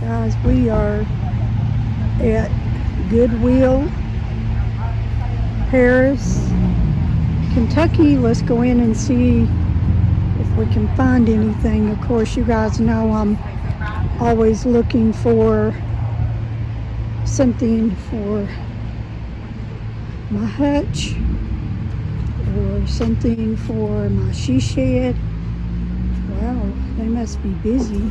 Guys, we are at Goodwill, Paris, Kentucky. Let's go in and see if we can find anything. Of course, you guys know I'm always looking for something for my hutch or something for my she shed. Wow, they must be busy.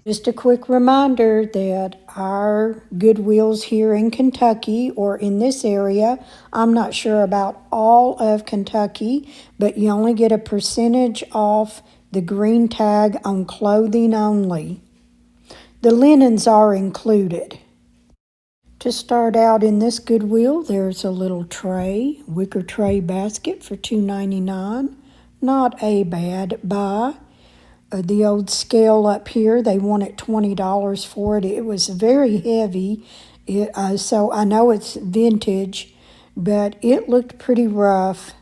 Just a quick reminder that our Goodwills here in Kentucky or in this area, I'm not sure about all of Kentucky, but you only get a percentage off the green tag on clothing only. The linens are included. To start out in this Goodwill, there's a little tray, wicker tray basket for $2.99. Not a bad buy. The old scale up here, they wanted $20 for it. It was very heavy, so I know it's vintage, but it looked pretty rough.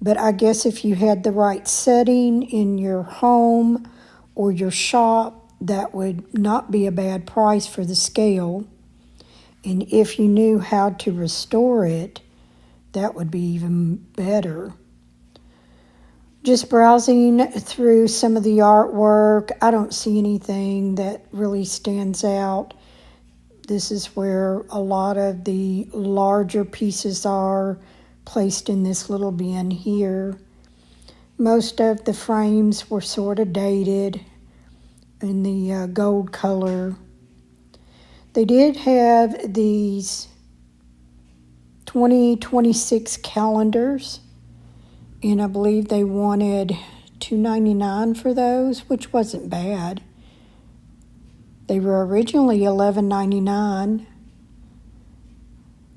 But I guess if you had the right setting in your home or your shop, that would not be a bad price for the scale. And if you knew how to restore it, that would be even better. Just browsing through some of the artwork, I don't see anything that really stands out. This is where a lot of the larger pieces are placed in this little bin here. Most of the frames were sort of dated in the gold color. They did have these 2026 calendars, and I believe they wanted $2.99 for those, which wasn't bad. They were originally $11.99,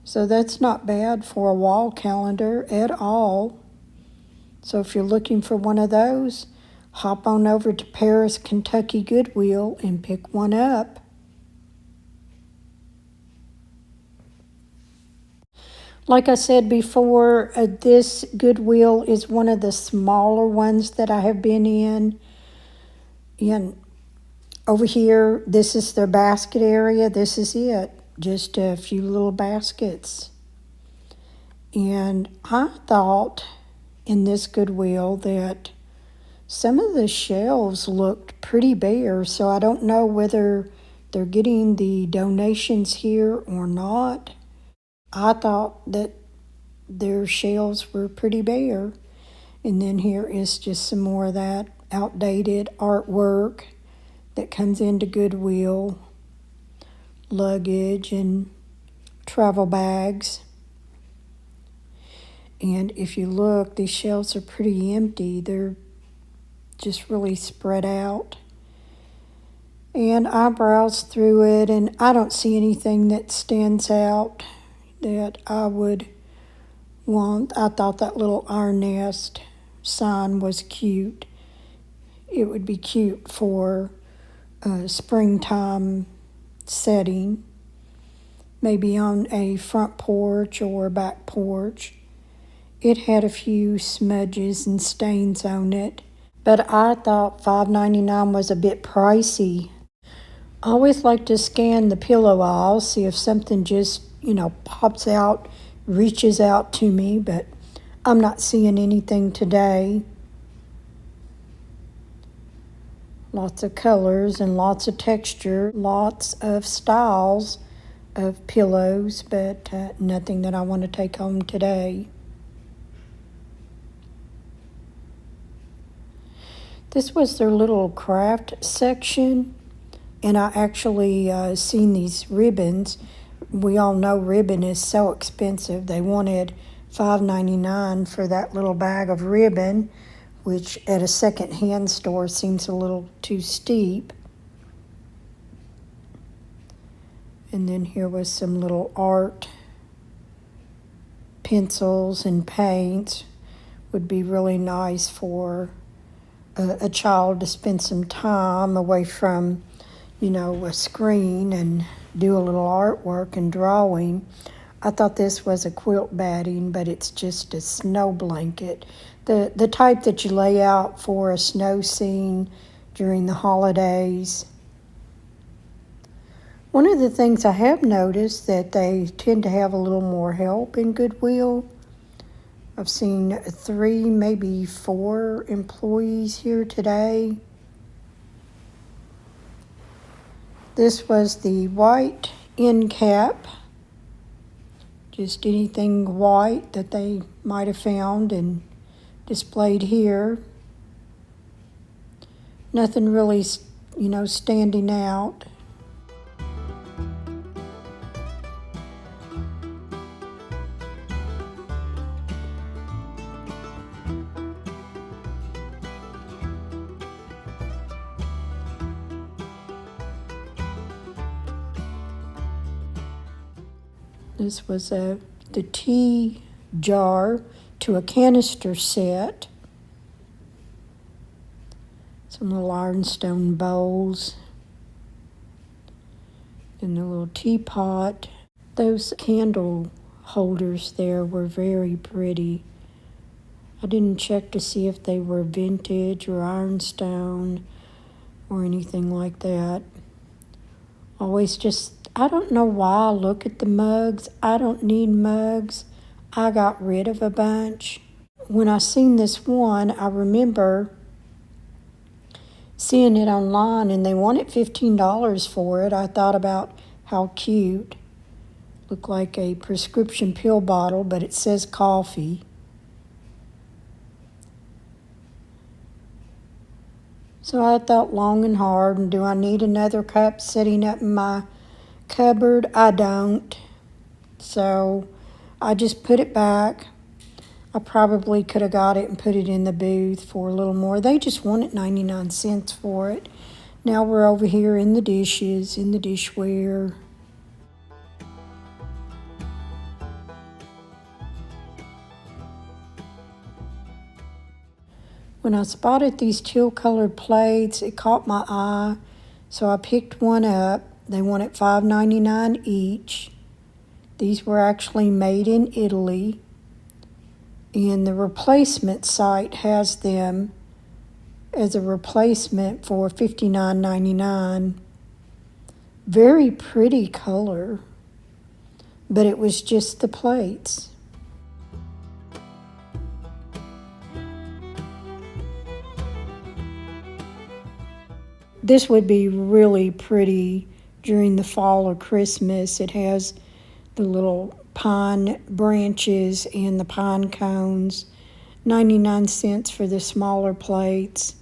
so that's not bad for a wall calendar at all. So if you're looking for one of those, hop on over to Paris, Kentucky Goodwill and pick one up. Like I said before, this Goodwill is one of the smaller ones that I have been in. And over here, this is their basket area. This is it. Just a few little baskets. And I thought in this Goodwill that some of the shelves looked pretty bare, so I don't know whether they're getting the donations here or not. I thought that their shelves were pretty bare. And then here is just some more of that outdated artwork that comes into Goodwill. Luggage and travel bags. And if you look, these shelves are pretty empty. They're just really spread out. And I browsed through it and I don't see anything that stands out that I would want. I thought that little iron nest sign was cute. It would be cute for a springtime setting, maybe on a front porch or back porch. It had a few smudges and stains on it, but I thought $5.99 was a bit pricey. I always like to scan the pillow aisle, see if something just pops out, reaches out to me, but I'm not seeing anything today. Lots of colors and lots of texture, lots of styles of pillows, but nothing that I want to take home today. This was their little craft section, and I actually seen these ribbons. We all know ribbon is so expensive. They wanted $5.99 for that little bag of ribbon, which at a second-hand store seems a little too steep. And then here was some little art pencils and paints. Would be really nice for a child to spend some time away from a screen and do a little artwork and drawing. I thought this was a quilt batting, but it's just a snow blanket. The type that you lay out for a snow scene during the holidays. One of the things I have noticed that they tend to have a little more help in Goodwill. I've seen 3, maybe 4 employees here today. This was the white end cap. Just anything white that they might have found and displayed here. Nothing really, standing out. This was the tea jar to a canister set. Some little ironstone bowls. And the little teapot. Those candle holders there were very pretty. I didn't check to see if they were vintage or ironstone or anything like that. Always I don't know why I look at the mugs. I don't need mugs. I got rid of a bunch. When I seen this one, I remember seeing it online and they wanted $15 for it. I thought about how cute. Looked like a prescription pill bottle, but it says coffee. So I thought long and hard, and do I need another cup sitting up in my cupboard? I don't. So I just put it back. I probably could have got it and put it in the booth for a little more. They just wanted 99 cents for it. Now we're over here in the dishes, in the dishware. When I spotted these teal colored plates, it caught my eye, so I picked one up. They wanted $5.99 each. These were actually made in Italy, and the replacement site has them as a replacement for $59.99. Very pretty color, but it was just the plates. This would be really pretty during the fall or Christmas. It has the little pine branches and the pine cones. 99 cents for the smaller plates.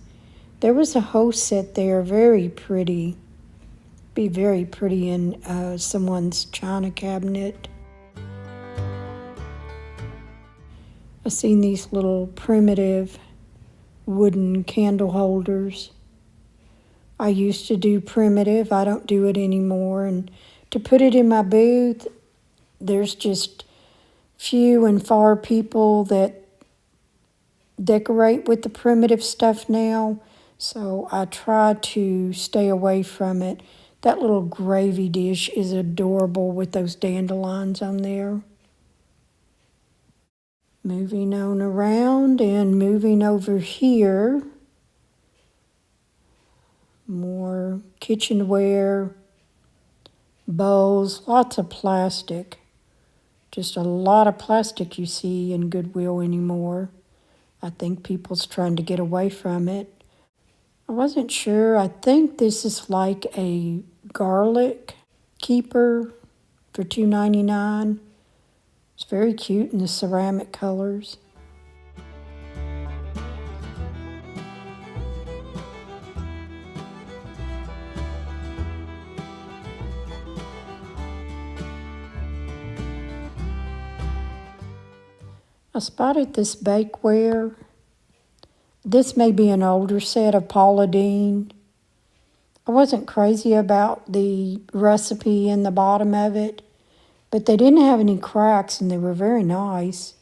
There was a whole set there, very pretty. Be very pretty in someone's china cabinet. I've seen these little primitive wooden candle holders. I used to do primitive. I don't do it anymore. And to put it in my booth, there's just few and far people that decorate with the primitive stuff now. So I try to stay away from it. That little gravy dish is adorable with those dandelions on there. Moving on around and moving over here. More kitchenware, bowls, lots of plastic. Just a lot of plastic you see in Goodwill anymore. I think people's trying to get away from it. I wasn't sure. I think this is like a garlic keeper for $2.99. It's very cute in the ceramic colors. I spotted this bakeware. This may be an older set of Paula Deen. I wasn't crazy about the recipe in the bottom of it, but they didn't have any cracks and they were very nice.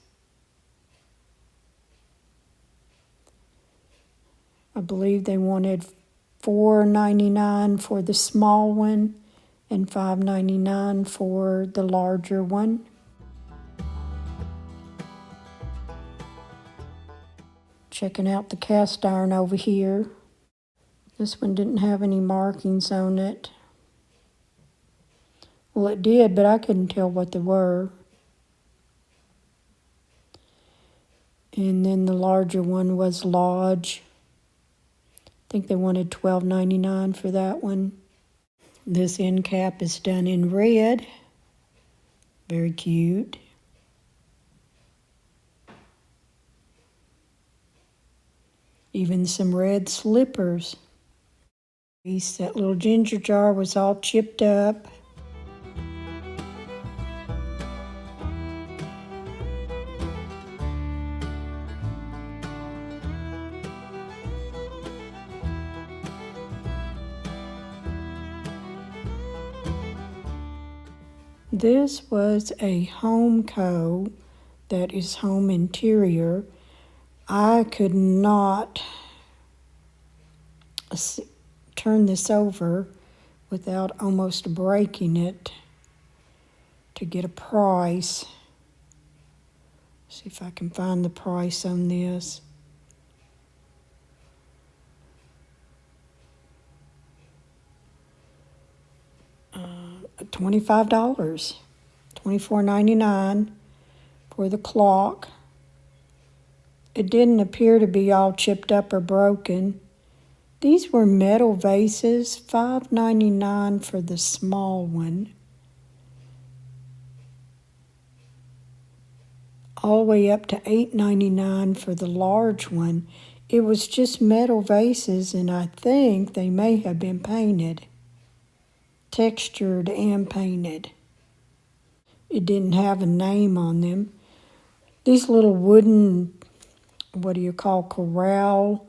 I believe they wanted $4.99 for the small one and $5.99 for the larger one. Checking out the cast iron over here. This one didn't have any markings on it. Well, it did, but I couldn't tell what they were. And then the larger one was Lodge. I think they wanted $12.99 for that one. This end cap is done in red. Very cute. Even some red slippers. That little ginger jar was all chipped up. This was a Homeco that is home interior. I could not turn this over without almost breaking it to get a price. See if I can find the price on this. $25, $24.99 for the clock. It didn't appear to be all chipped up or broken. These were metal vases, $5.99 for the small one. All the way up to $8.99 for the large one. It was just metal vases, and I think they may have been painted. Textured and painted. It didn't have a name on them. These little wooden, what do you call, corral,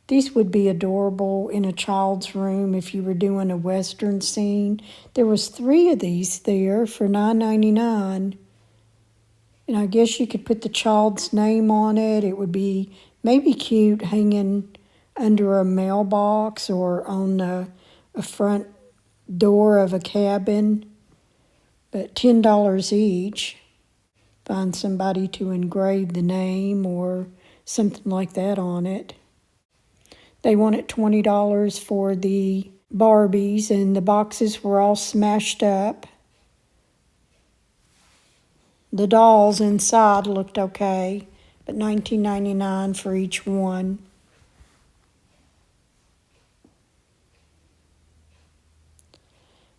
these would be adorable in a child's room if you were doing a Western scene. There was 3 of these there for $9.99. And I guess you could put the child's name on it. It would be maybe cute hanging under a mailbox or on a front door of a cabin. But $10 each. Find somebody to engrave the name or something like that on it. They wanted $20 for the Barbies, and the boxes were all smashed up. The dolls inside looked okay, but $19.99 for each one.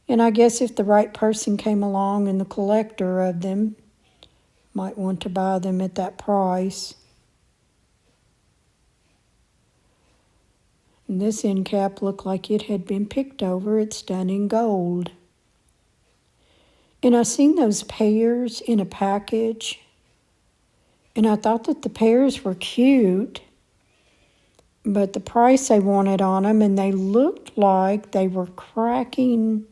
And I guess if the right person came along and the collector of them might want to buy them at that price. And this end cap looked like it had been picked over. It's done in gold. And I seen those pears in a package. And I thought that the pears were cute. But the price they wanted on them, and they looked like they were cracking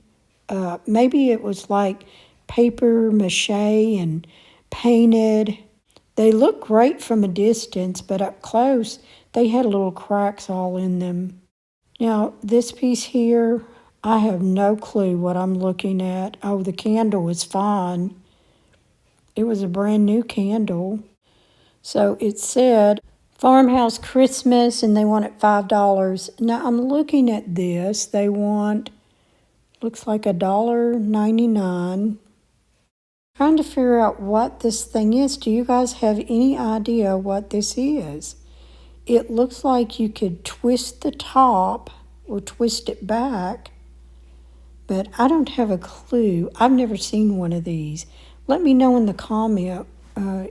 up. Maybe it was like paper mache and painted. They look great from a distance, but up close, they had little cracks all in them. Now, this piece here, I have no clue what I'm looking at. Oh, the candle was fine. It was a brand new candle. So it said Farmhouse Christmas, and they want it $5. Now, I'm looking at this. They want, looks like $1.99. Trying to figure out what this thing is. Do you guys have any idea what this is? It looks like you could twist the top or twist it back, but I don't have a clue. I've never seen one of these. Let me know in the comment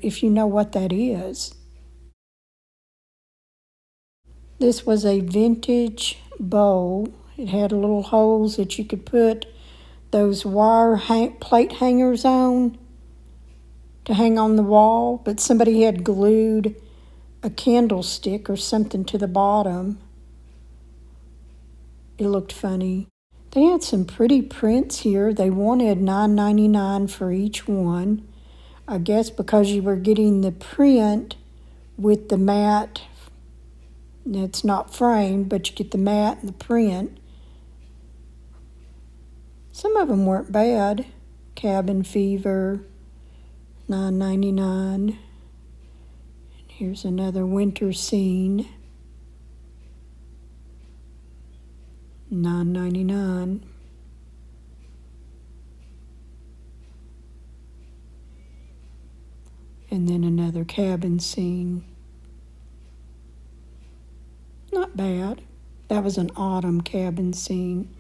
if you know what that is. This was a vintage bowl. It had little holes that you could put those wire plate hangers on to hang on the wall, but somebody had glued a candlestick or something to the bottom. It looked funny. They had some pretty prints here. They wanted $9.99 for each one. I guess because you were getting the print with the mat. It's not framed, but you get the mat and the print. Some of them weren't bad. Cabin Fever, $9.99. Here's another winter scene, $9.99. And then another cabin scene. Not bad. That was an autumn cabin scene.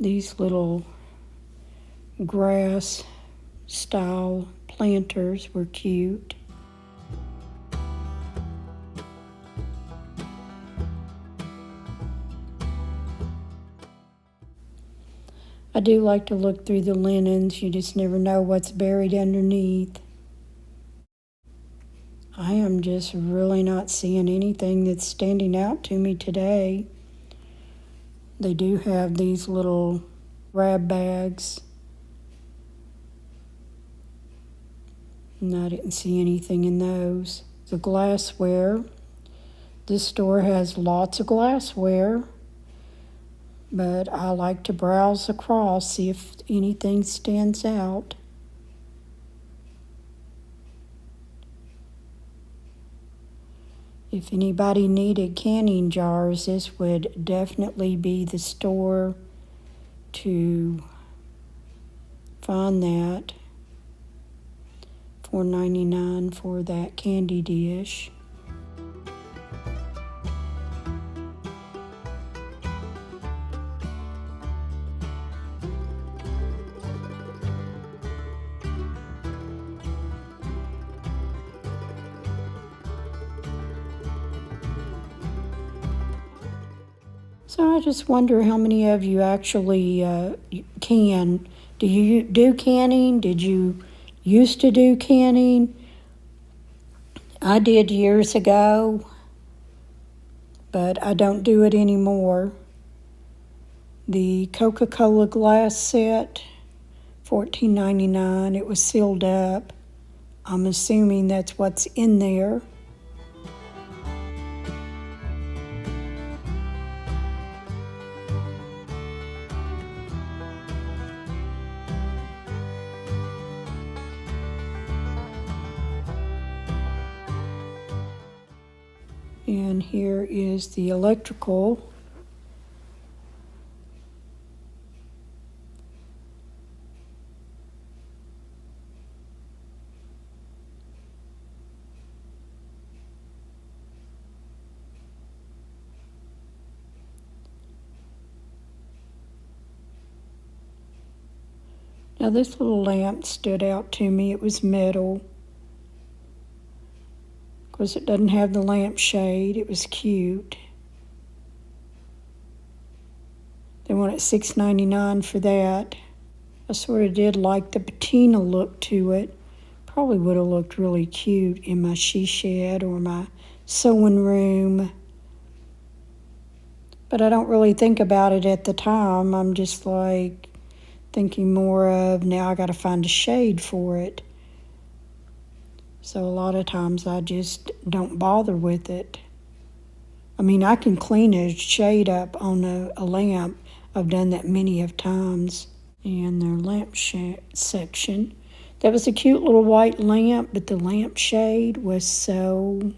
These little grass style planters were cute. I do like to look through the linens. You just never know what's buried underneath. I am just really not seeing anything that's standing out to me today. They do have these little grab bags. And I didn't see anything in those. The glassware. This store has lots of glassware, but I like to browse across, see if anything stands out. If anybody needed canning jars, this would definitely be the store to find that. $4.99 for that candy dish. So I just wonder how many of you actually can. Do you do canning? Did you used to do canning? I did years ago, but I don't do it anymore. The Coca-Cola glass set, $14.99. It was sealed up. I'm assuming that's what's in there. And here is the electrical. Now this little lamp stood out to me. It was metal. Of course, it doesn't have the lampshade. It was cute. They wanted $6.99 for that. I sort of did like the patina look to it. Probably would have looked really cute in my she shed or my sewing room. But I don't really think about it at the time. I'm just like thinking more of, now I got to find a shade for it. So a lot of times I just don't bother with it. I mean, I can clean a shade up on a lamp. I've done that many of times. And their lamp section. That was a cute little white lamp, but the lampshade was so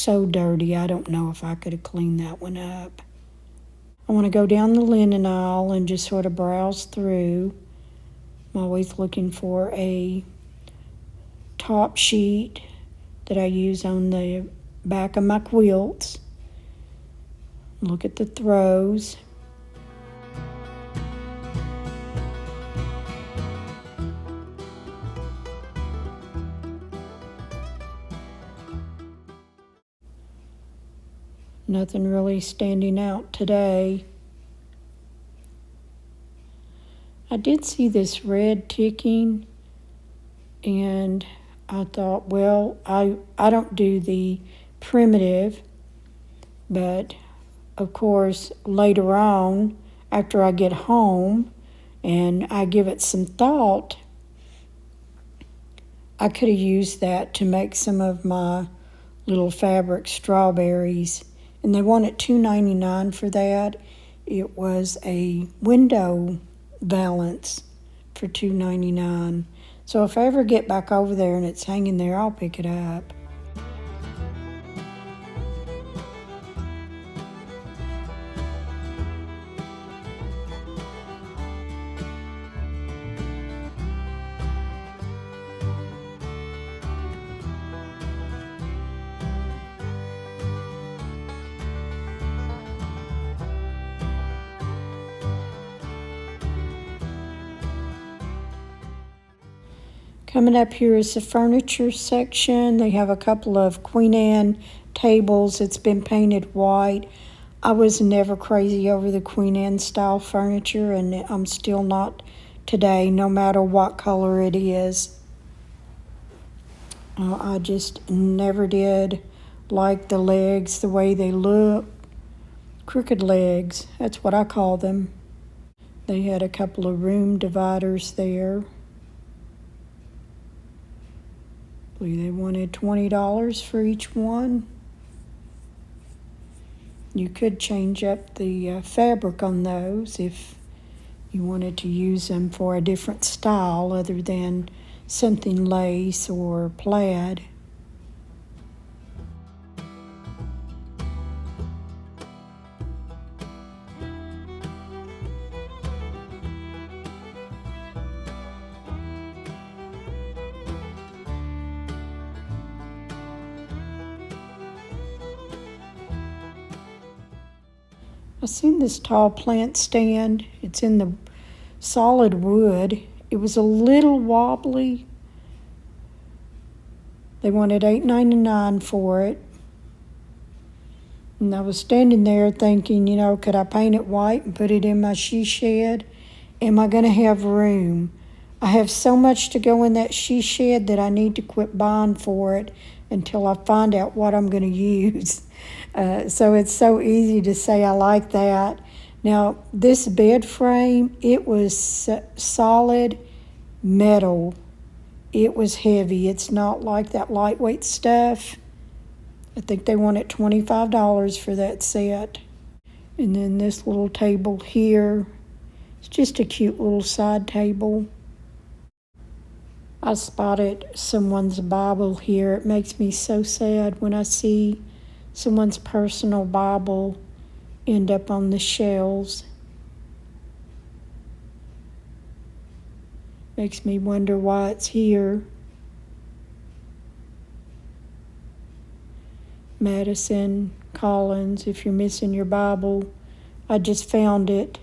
dirty. I don't know if I could have cleaned that one up. I want to go down the linen aisle and just sort of browse through. I'm always looking for a top sheet that I use on the back of my quilts. Look at the throws. Nothing really standing out today. I did see this red ticking, and I thought, well, I don't do the primitive, but of course later on, after I get home and I give it some thought, I could have used that to make some of my little fabric strawberries and they wanted $2.99 for that. It was a window valance for $2.99. So if I ever get back over there and it's hanging there, I'll pick it up. Coming up here is the furniture section. They have a couple of Queen Anne tables. It's been painted white. I was never crazy over the Queen Anne style furniture, and I'm still not today, no matter what color it is. I just never did like the legs, the way they look. Crooked legs, that's what I call them. They had a couple of room dividers there. I believe they wanted $20 for each one. You could change up the fabric on those if you wanted to use them for a different style other than something lace or plaid. I seen this tall plant stand. It's in the solid wood. It was a little wobbly. They wanted $8.99 for it. And I was standing there thinking, could I paint it white and put it in my she shed? Am I going to have room? I have so much to go in that she shed that I need to quit buying for it until I find out what I'm going to use. So it's so easy to say I like that. Now, this bed frame, it was solid metal. It was heavy. It's not like that lightweight stuff. I think they wanted $25 for that set. And then this little table here, it's just a cute little side table. I spotted someone's Bible here. It makes me so sad when I see someone's personal Bible end up on the shelves. Makes me wonder why it's here. Madison Collins, if you're missing your Bible, I just found it.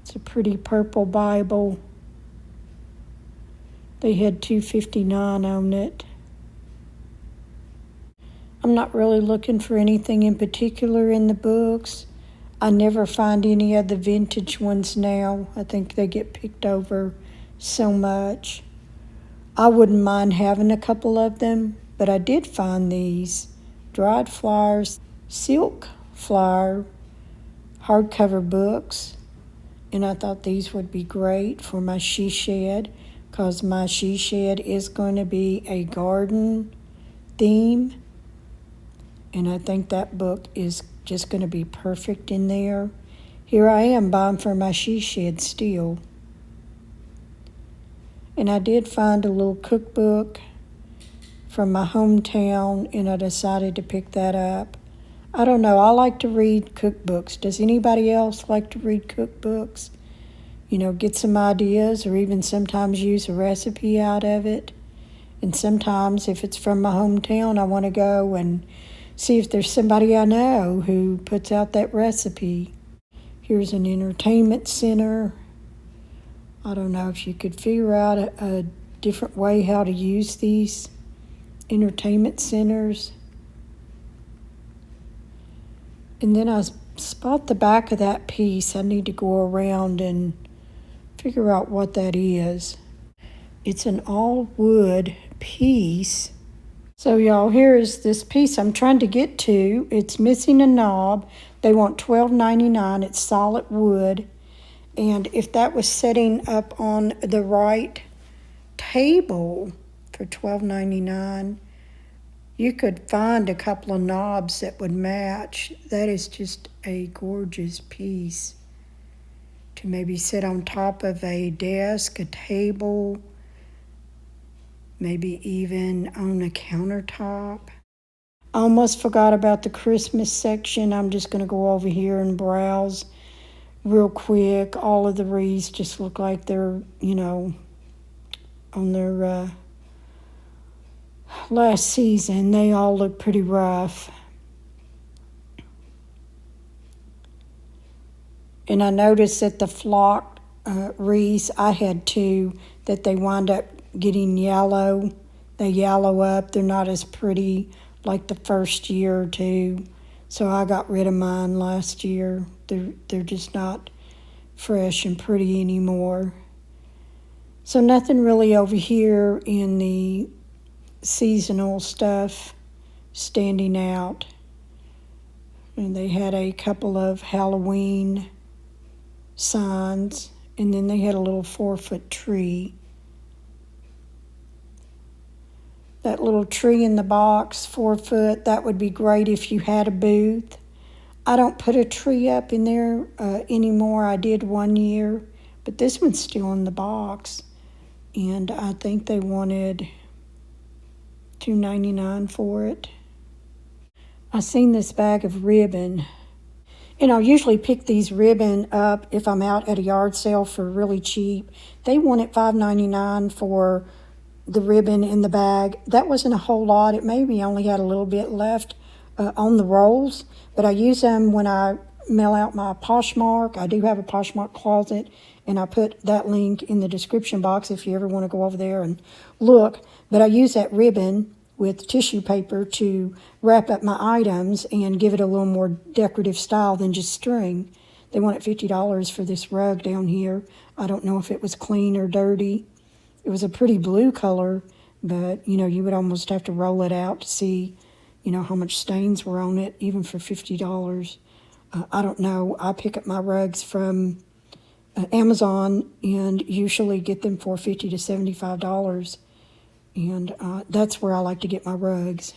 It's a pretty purple Bible. They had $2.59 on it. I'm not really looking for anything in particular in the books. I never find any of the vintage ones now. I think they get picked over so much. I wouldn't mind having a couple of them, but I did find these dried flowers, silk flower, hardcover books, and I thought these would be great for my she shed, because my she shed is going to be a garden theme. And I think that book is just going to be perfect in there. Here I am buying for my she shed still. And I did find a little cookbook from my hometown, and I decided to pick that up. I don't know, I like to read cookbooks. Does anybody else like to read cookbooks? Get some ideas, or even sometimes use a recipe out of it. And sometimes if it's from my hometown, I want to go and see if there's somebody I know who puts out that recipe. Here's an entertainment center. I don't know if you could figure out a different way how to use these entertainment centers. And then I spot the back of that piece. I need to go around and figure out what that is. It's an all wood piece. So y'all, here is this piece I'm trying to get to. It's missing a knob. They want $12.99. It's solid wood. And if that was setting up on the right table for $12.99, You could find a couple of knobs that would match. That is just a gorgeous piece to maybe sit on top of a desk, a table, maybe even on a countertop. Almost forgot about the Christmas section. I'm just going to go over here and browse real quick. All of the wreaths just look like they're, on their last season. They all look pretty rough. And I noticed that the flocked wreaths, I had two, that they wind up getting yellow. They yellow up. They're not as pretty like the first year or two. So I got rid of mine last year. They're just not fresh and pretty anymore. So nothing really over here in the seasonal stuff standing out. And they had a couple of Halloween signs, and then they had a little 4-foot tree. That little tree in the box, 4 foot, that would be great if you had a booth. I don't put a tree up in there anymore. I did one year, but this one's still in the box. And I think they wanted $2.99 for it. I seen this bag of ribbon. And I'll usually pick these ribbon up if I'm out at a yard sale for really cheap. They wanted $5.99 for the ribbon in the bag. That wasn't a whole lot. It maybe only had a little bit left on the rolls, but I use them when I mail out my Poshmark. I do have a Poshmark closet, and I put that link in the description box if you ever want to go over there and look. But I use that ribbon with tissue paper to wrap up my items and give it a little more decorative style than just string. They wanted $50 for this rug down here. I don't know if it was clean or dirty. It was a pretty blue color, but, you would almost have to roll it out to see, how much stains were on it, even for $50. I don't know. I pick up my rugs from Amazon and usually get them for $50 to $75. And that's where I like to get my rugs.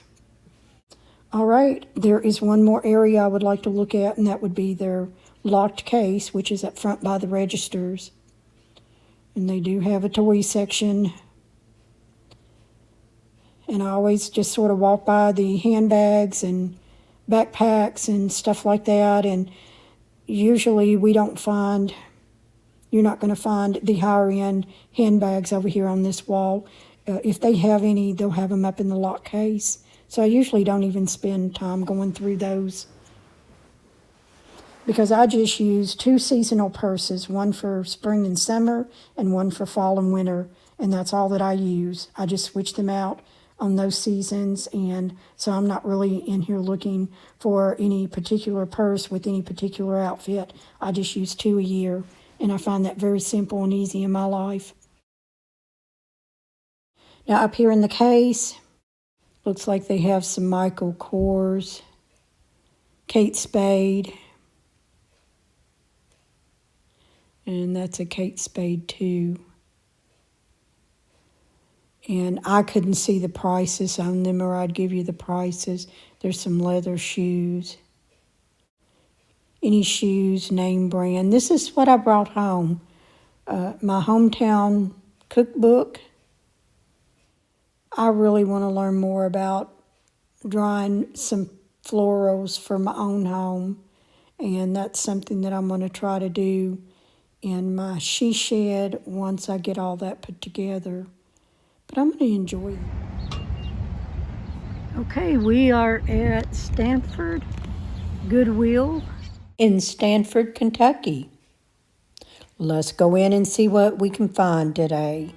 All right, there is one more area I would like to look at, and that would be their locked case, which is up front by the registers. And they do have a toy section. And I always just sort of walk by the handbags and backpacks and stuff like that. And usually you're not going to find the higher end handbags over here on this wall. If they have any, they'll have them up in the lock case. So I usually don't even spend time going through those, because I just use 2 seasonal purses, one for spring and summer and one for fall and winter, and that's all that I use. I just switch them out on those seasons, and so I'm not really in here looking for any particular purse with any particular outfit. I just use 2 a year, and I find that very simple and easy in my life. Now up here in the case, looks like they have some Michael Kors, Kate Spade, and that's a Kate Spade too. And I couldn't see the prices on them, or I'd give you the prices. There's some leather shoes. Any shoes, name brand. This is what I brought home. My hometown cookbook. I really want to learn more about drawing some florals for my own home. And that's something that I'm going to try to do in my she shed once I get all that put together. But I'm going to enjoy it. Okay, we are at Stanford Goodwill in Stanford, Kentucky. Let's go in and see what we can find today.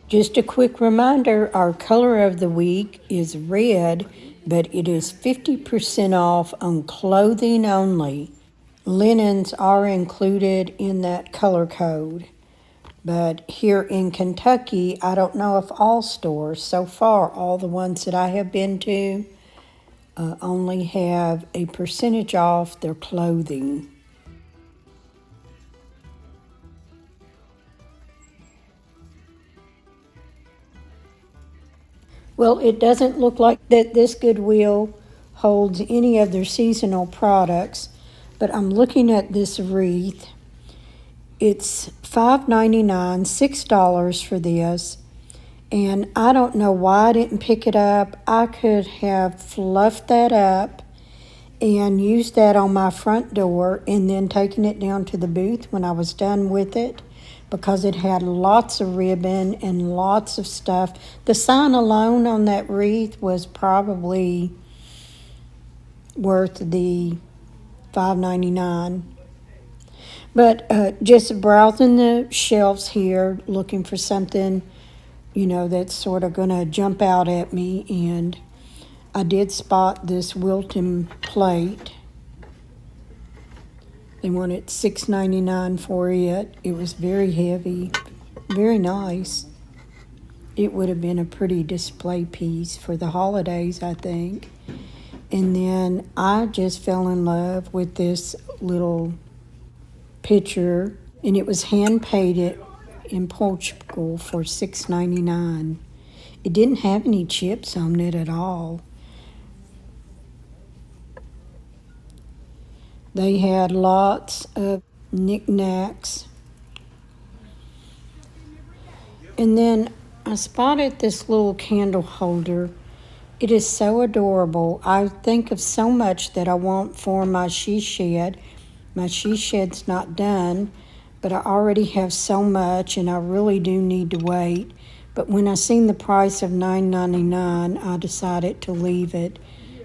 Just a quick reminder, our color of the week is red, but it is 50% off on clothing only. Linens are included in that color code. But here in Kentucky, I don't know if all stores, so far all the ones that I have been to, only have a percentage off their clothing. Well, it doesn't look like that this Goodwill holds any of their seasonal products, but I'm looking at this wreath. It's $5.99, $6 for this, and I don't know why I didn't pick it up. I could have fluffed that up and used that on my front door and then taken it down to the booth when I was done with it, because it had lots of ribbon and lots of stuff. The sign alone on that wreath was probably worth the $5.99. But just browsing the shelves here, looking for something, that's sort of going to jump out at me. And I did spot this Wilton plate. They wanted $6.99 for it. It was very heavy, very nice. It would have been a pretty display piece for the holidays, I think. And then I just fell in love with this little picture, and it was hand painted in Portugal for $6.99. It didn't have any chips on it at all. They had lots of knickknacks. And then I spotted this little candle holder. It is so adorable. I think of so much that I want for my she shed. My she shed's not done, but I already have so much, and I really do need to wait. But when I seen the price of $9.99, I decided to leave it.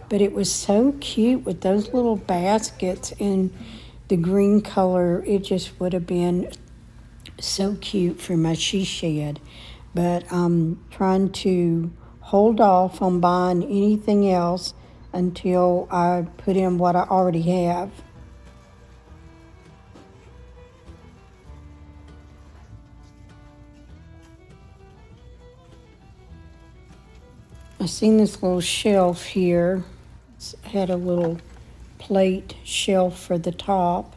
But it was so cute with those little baskets and the green color. It just would have been so cute for my she shed. But I'm trying to hold off on buying anything else until I put in what I already have. I seen this little shelf here. It had a little plate shelf for the top.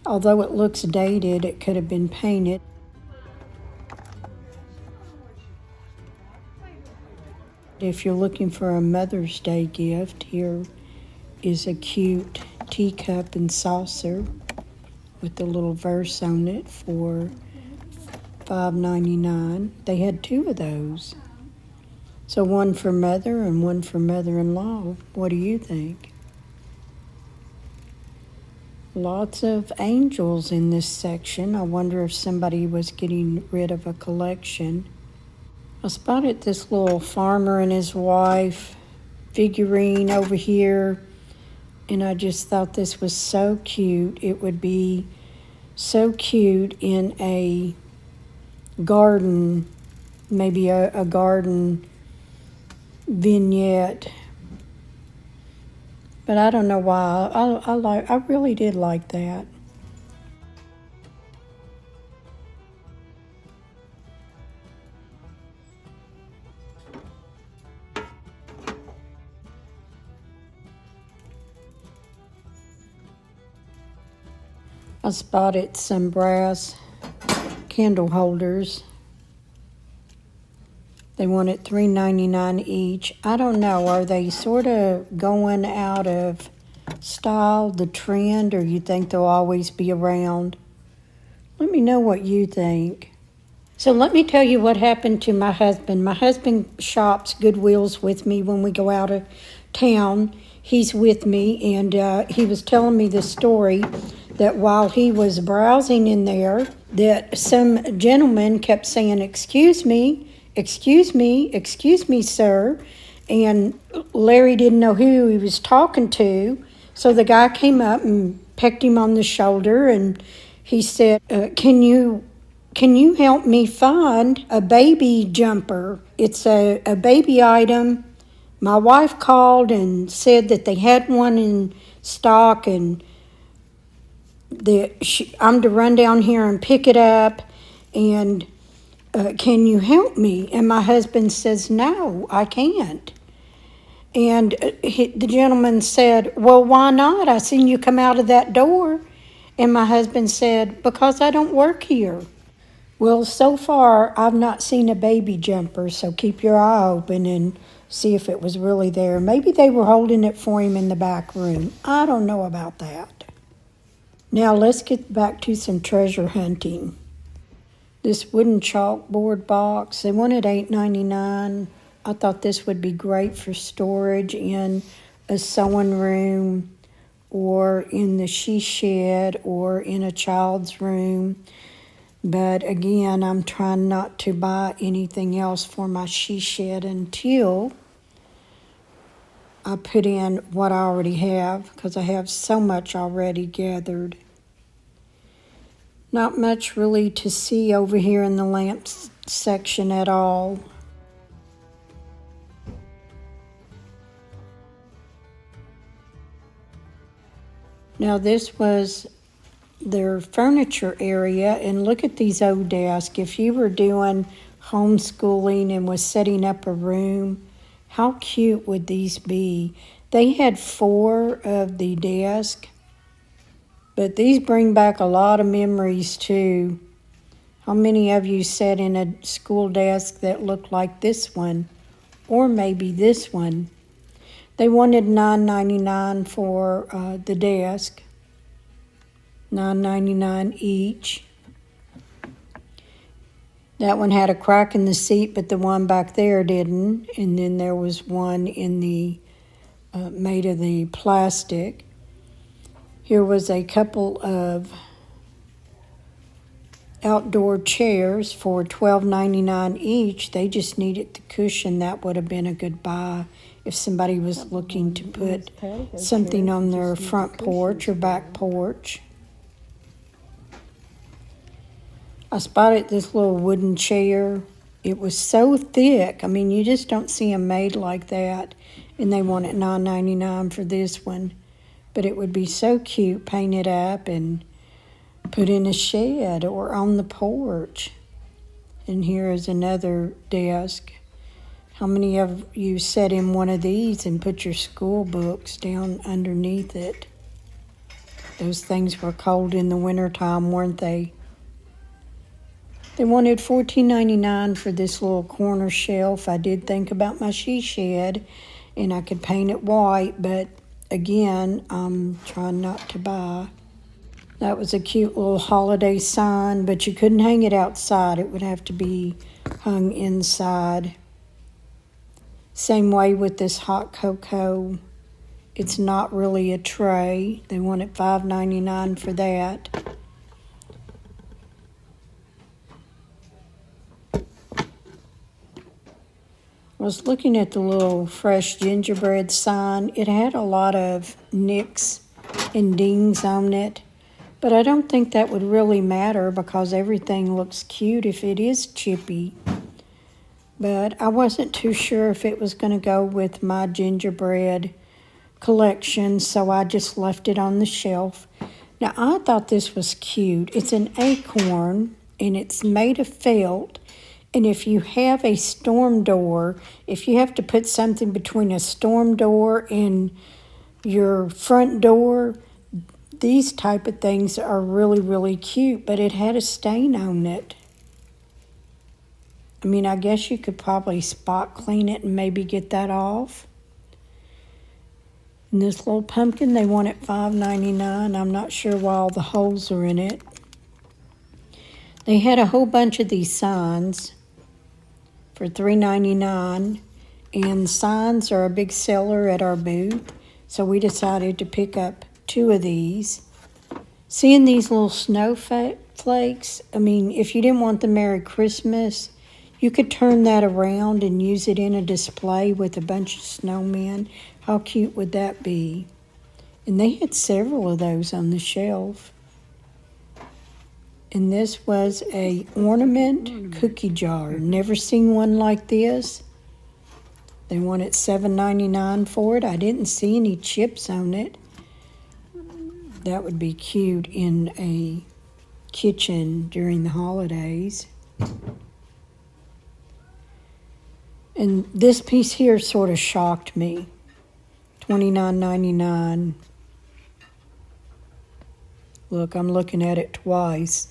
Although it looks dated, it could have been painted. If you're looking for a Mother's Day gift, here is a cute teacup and saucer with a little verse on it for $5.99. They had two of those. So one for mother and one for mother-in-law. What do you think? Lots of angels in this section. I wonder if somebody was getting rid of a collection. I spotted this little farmer and his wife figurine over here, and I just thought this was so cute. It would be so cute in a garden, maybe a garden vignette. But I don't know why. I really did like that. I spotted some brass candle holders. They wanted $3.99 each. I don't know, are they sort of going out of style, the trend, or you think they'll always be around? Let me know what you think. So let me tell you what happened to my husband. My husband shops Goodwills with me when we go out of town. He's with me, and he was telling me the story that while he was browsing in there, that some gentleman kept saying, excuse me, sir. And Larry didn't know who he was talking to. So the guy came up and pecked him on the shoulder, and he said, can you help me find a baby jumper? It's a baby item. My wife called and said that they had one in stock, and I'm to run down here and pick it up, and can you help me? And my husband says, no, I can't. And the gentleman said, well, why not? I seen you come out of that door. And my husband said, because I don't work here. Well, so far, I've not seen a baby jumper, so keep your eye open and see if it was really there. Maybe they were holding it for him in the back room. I don't know about that. Now, let's get back to some treasure hunting. This wooden chalkboard box, they wanted $8.99. I thought this would be great for storage in a sewing room or in the she shed or in a child's room. But again, I'm trying not to buy anything else for my she shed until I put in what I already have, because I have so much already gathered. Not much really to see over here in the lamps section at all. Now this was their furniture area, and look at these old desks. If you were doing homeschooling and was setting up a room, how cute would these be? They had 4 of the desks, but these bring back a lot of memories too. How many of you sat in a school desk that looked like this one, or maybe this one? They wanted $9.99 for the desk. $9.99 each. That one had a crack in the seat, but the one back there didn't. And then there was one in the made of the plastic. Here was a couple of outdoor chairs for $12.99 each. They just needed the cushion. That would have been a good buy if somebody was looking to put something on their front porch or back porch. I spotted this little wooden chair. It was so thick. I mean, you just don't see them made like that. And they wanted $9.99 for this one. But it would be so cute, painted up and put in a shed or on the porch. And here is another desk. How many of you sat in one of these and put your school books down underneath it? Those things were cold in the wintertime, weren't they? They wanted $14.99 for this little corner shelf. I did think about my she shed, and I could paint it white, but again, I'm trying not to buy. That was a cute little holiday sign, but you couldn't hang it outside. It would have to be hung inside. Same way with this hot cocoa. It's not really a tray. They wanted $5.99 for that. I was looking at the little fresh gingerbread sign. It had a lot of nicks and dings on it, but I don't think that would really matter because everything looks cute if it is chippy. But I wasn't too sure if it was going to go with my gingerbread collection, so I just left it on the shelf. Now, I thought this was cute. It's an acorn, and it's made of felt. And if you have a storm door, if you have to put something between a storm door and your front door, these type of things are really, really cute, but it had a stain on it. I mean, I guess you could probably spot clean it and maybe get that off. And this little pumpkin, they want it $5.99. I'm not sure why all the holes are in it. They had a whole bunch of these signs for $3.99, and signs are a big seller at our booth, so we decided to pick up 2 of these. Seeing these little snowflakes, I mean, if you didn't want the Merry Christmas, you could turn that around and use it in a display with a bunch of snowmen. How cute would that be? And they had several of those on the shelf. And this was a ornament cookie jar. Never seen one like this. They wanted $7.99 for it. I didn't see any chips on it. That would be cute in a kitchen during the holidays. And this piece here sort of shocked me. $29.99. Look, I'm looking at it twice.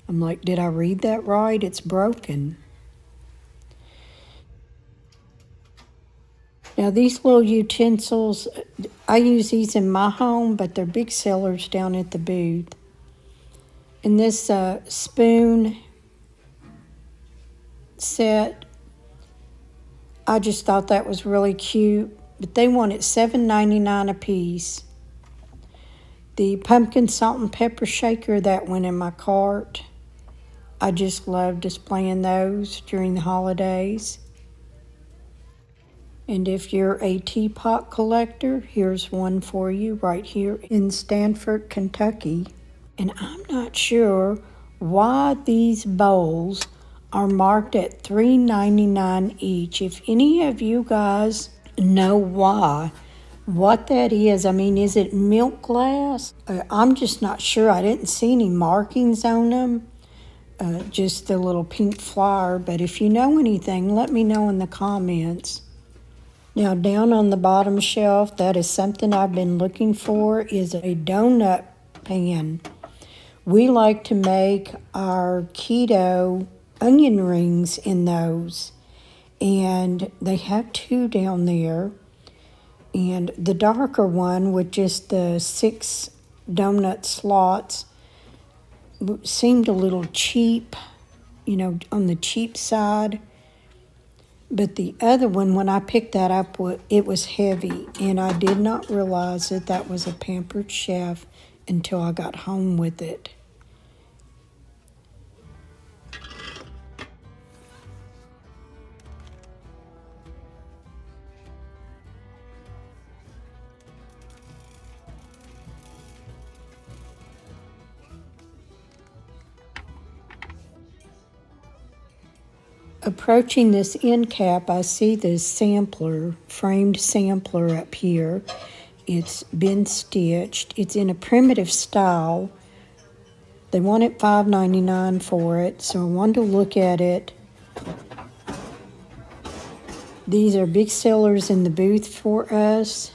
I'm like, did I read that right? It's broken. Now these little utensils, I use these in my home, but they're big sellers down at the booth. And this spoon set, I just thought that was really cute, but they wanted $7.99 a piece. The pumpkin salt and pepper shaker, that went in my cart. I just love displaying those during the holidays. And if you're a teapot collector, here's one for you right here in Stanford, Kentucky. And I'm not sure why these bowls are marked at $3.99 each. If any of you guys know why, what that is, I mean, is it milk glass? I'm just not sure. I didn't see any markings on them, just the little pink flower. But if you know anything, let me know in the comments. Now down on the bottom shelf, that is something I've been looking for, is a donut pan. We like to make our keto onion rings in those. And they have two down there. And the darker one with just the 6 donut slots seemed a little cheap, on the cheap side. But the other one, when I picked that up, it was heavy, and I did not realize that that was a Pampered Chef until I got home with it. Approaching this end cap, I see this sampler, framed sampler up here. It's been stitched. It's in a primitive style. They wanted $5.99 for it, so I wanted to look at it. These are big sellers in the booth for us.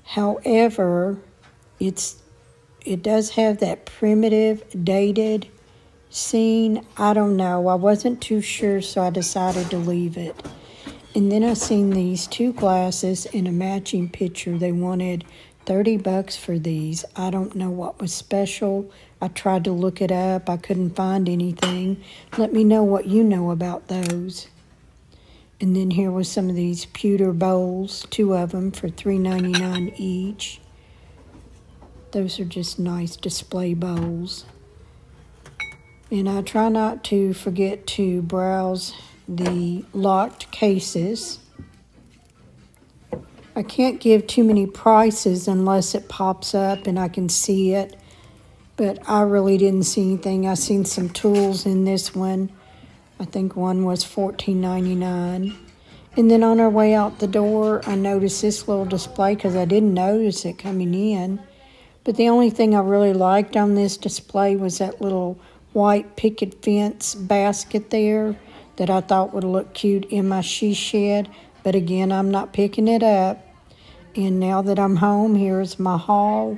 However, it does have that primitive, dated scene. I don't know. I wasn't too sure, so I decided to leave it. And then I seen these 2 glasses in a matching picture. They wanted $30 for these. I don't know what was special. I tried to look it up. I couldn't find anything. Let me know what you know about those. And then here was some of these pewter bowls, 2 of them for $3.99 each. Those are just nice display bowls. And I try not to forget to browse the locked cases. I can't give too many prices unless it pops up and I can see it. But I really didn't see anything. I seen some tools in this one. I think one was $14.99. And then on our way out the door, I noticed this little display because I didn't notice it coming in. But the only thing I really liked on this display was that little white picket fence basket there that I thought would look cute in my she shed. But again, I'm not picking it up. And now that I'm home, here's my haul.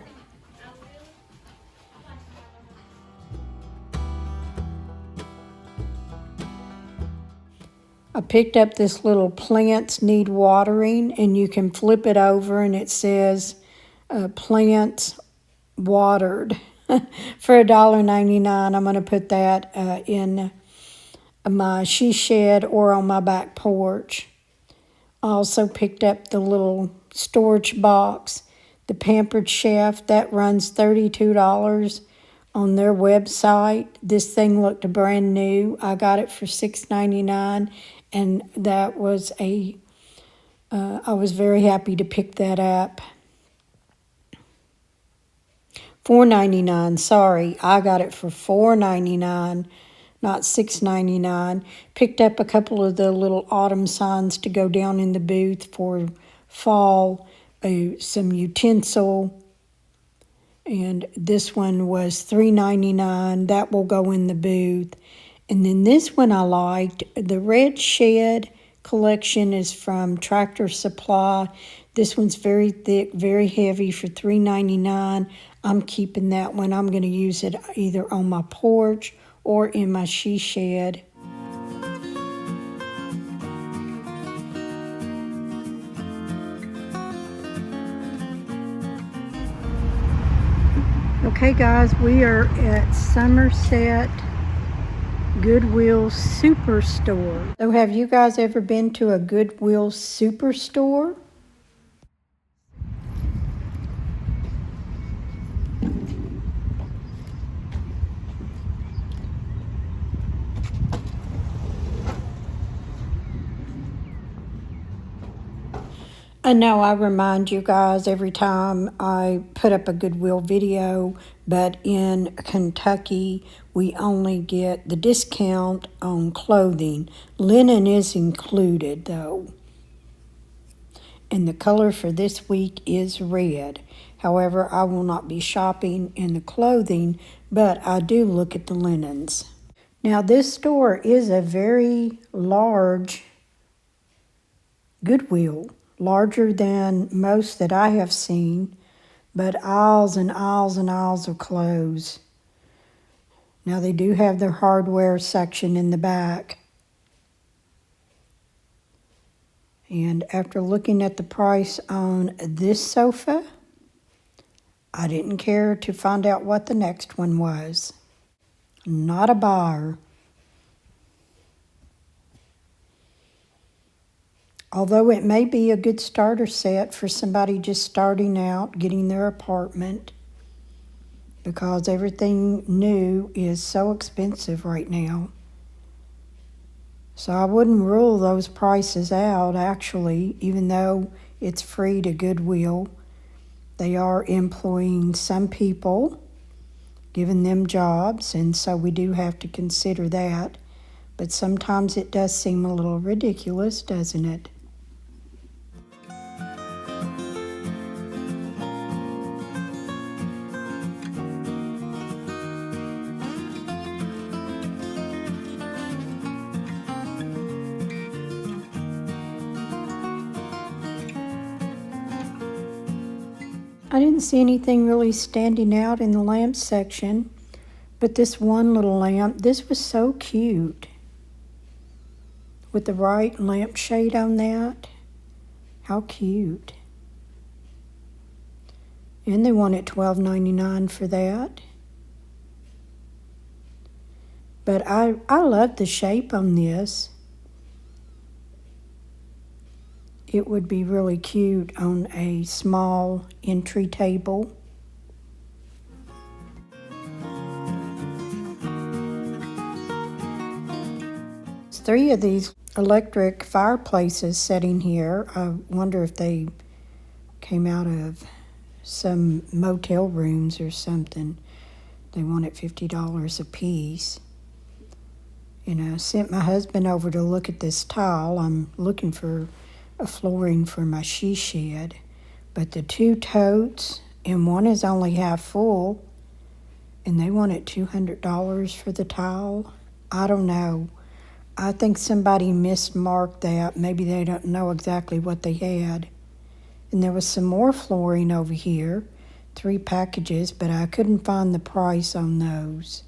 I picked up this little plants need watering, and you can flip it over and it says plants watered for $1.99. I'm going to put that in my she shed or on my back porch. I also picked up the little storage box, the Pampered Chef, that runs $32 on their website. This thing looked brand new. I got it for $6.99, and that was I was very happy to pick that up. $4.99, sorry, I got it for $4.99, not $6.99. Picked up a couple of the little autumn signs to go down in the booth for fall, some utensil, and this one was $3.99. That will go in the booth. And then this one I liked, the red shed collection is from Tractor Supply. This one's very thick, very heavy for $3.99. I'm keeping that one. I'm going to use it either on my porch or in my she shed. Okay guys, we are at Somerset Goodwill Superstore. So have you guys ever been to a Goodwill Superstore? I know I remind you guys every time I put up a Goodwill video, but in Kentucky, we only get the discount on clothing. Linen is included though. And the color for this week is red. However, I will not be shopping in the clothing, but I do look at the linens. Now this store is a very large Goodwill. Larger than most that I have seen, but aisles and aisles and aisles of clothes. Now they do have their hardware section in the back. And after looking at the price on this sofa, I didn't care to find out what the next one was. Not a buyer. Although it may be a good starter set for somebody just starting out, getting their apartment, because everything new is so expensive right now. So I wouldn't rule those prices out, actually, even though it's free to Goodwill. They are employing some people, giving them jobs, and so we do have to consider that. But sometimes it does seem a little ridiculous, doesn't it? I didn't see anything really standing out in the lamp section, but this one little lamp, this was so cute. With the right lampshade on that. How cute. And they wanted $12.99 for that. But I love the shape on this. It would be really cute on a small entry table. There's 3 of these electric fireplaces sitting here. I wonder if they came out of some motel rooms or something. They wanted $50 a piece. And I sent my husband over to look at this tile. I'm looking for a flooring for my she shed, but the 2 totes, and one is only half full, and they wanted $200 for the tile. I don't know. I think somebody mismarked that. Maybe they don't know exactly what they had. And there was some more flooring over here, 3 packages, but I couldn't find the price on those.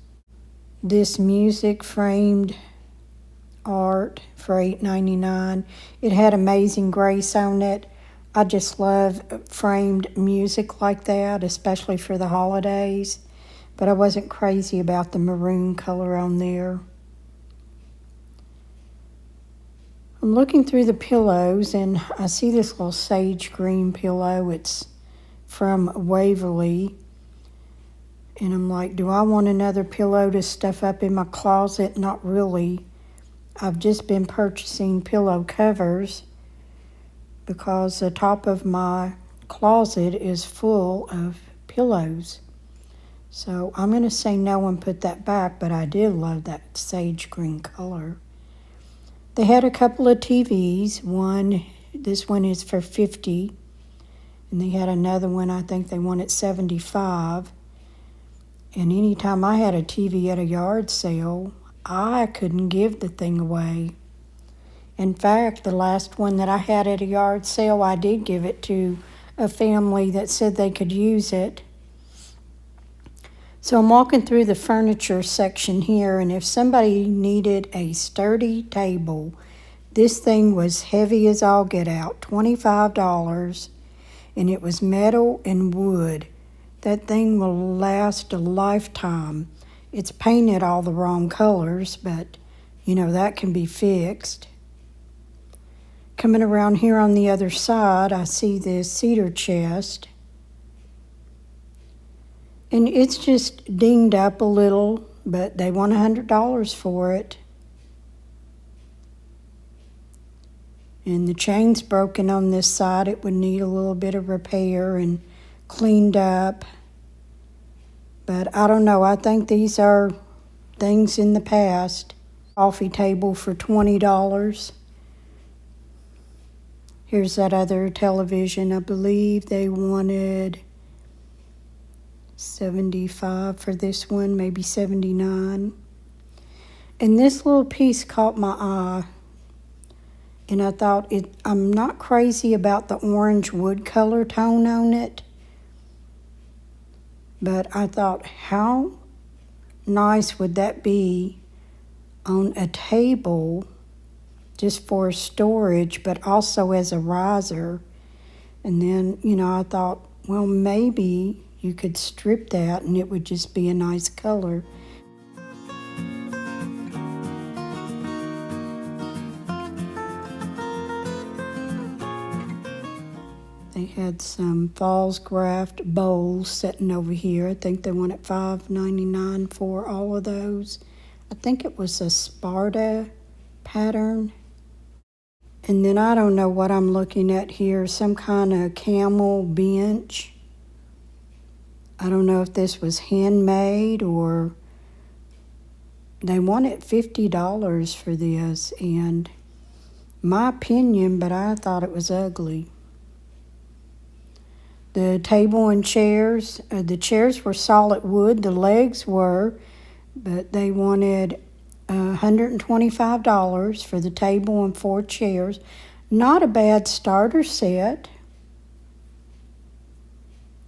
This music framed art for $8.99. It had Amazing Grace on it. I just love framed music like that, especially for the holidays. But I wasn't crazy about the maroon color on there. I'm looking through the pillows and I see this little sage green pillow. It's from Waverly. And I'm like, do I want another pillow to stuff up in my closet? Not really. I've just been purchasing pillow covers because the top of my closet is full of pillows. So I'm going to say no and put that back, but I did love that sage green color. They had a couple of TVs. This one is for $50, and they had another one, I think they wanted $75. And anytime I had a TV at a yard sale, I couldn't give the thing away. In fact, the last one that I had at a yard sale, I did give it to a family that said they could use it. So I'm walking through the furniture section here, and if somebody needed a sturdy table, this thing was heavy as all get out, $25, and it was metal and wood. That thing will last a lifetime. It's painted all the wrong colors, but you know, that can be fixed. Coming around here on the other side, I see this cedar chest. And it's just dinged up a little, but they want $100 for it. And the chain's broken on this side. It would need a little bit of repair and cleaned up. But I don't know. I think these are things in the past. Coffee table for $20. Here's that other television. I believe they wanted $75 for this one, maybe $79. And this little piece caught my eye. And I thought, I'm not crazy about the orange wood color tone on it. But I thought, how nice would that be on a table just for storage, but also as a riser. And then, you know, I thought, well, maybe you could strip that and it would just be a nice color. They had some false graft bowls sitting over here. I think they wanted $5.99 for all of those. I think it was a Sparta pattern. And then I don't know what I'm looking at here, some kind of camel bench. I don't know if this was handmade or they wanted $50 for this. And my opinion, but I thought it was ugly. The table and chairs, the chairs were solid wood, the legs were, but they wanted $125 for the table and 4 chairs. Not a bad starter set.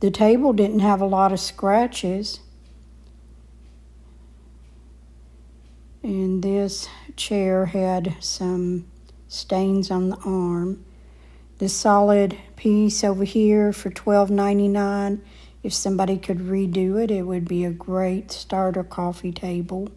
The table didn't have a lot of scratches. And this chair had some stains on the arm. The solid piece over here for $12.99. If somebody could redo it, it would be a great starter coffee table.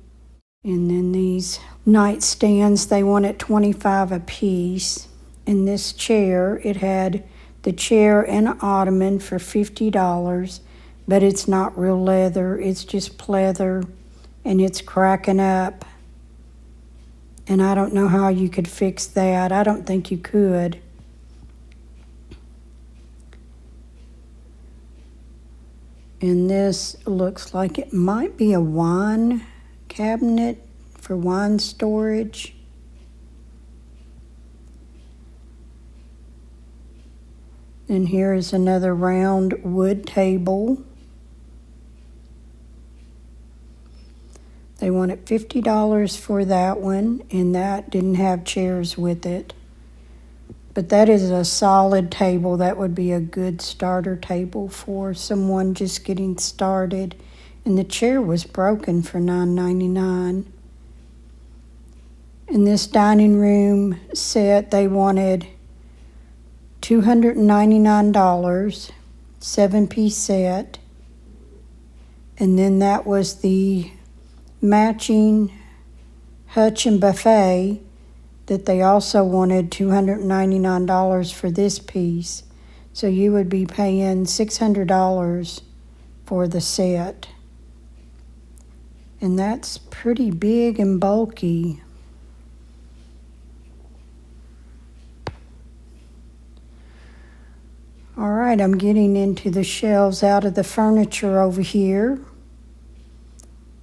And then these nightstands, they wanted $25 a piece. And this chair, it had the chair and an ottoman for $50, but it's not real leather, it's just pleather, and it's cracking up. And I don't know how you could fix that. I don't think you could. And this looks like it might be a wine cabinet for wine storage. And here is another round wood table. They wanted $50 for that one, and that didn't have chairs with it. But that is a solid table. That would be a good starter table for someone just getting started. And the chair was broken for $9.99. In this dining room set, they wanted $299, 7-piece set. And then that was the matching hutch and buffet that they also wanted $299 for this piece. So you would be paying $600 for the set. And that's pretty big and bulky. All right, I'm getting into the shelves out of the furniture over here.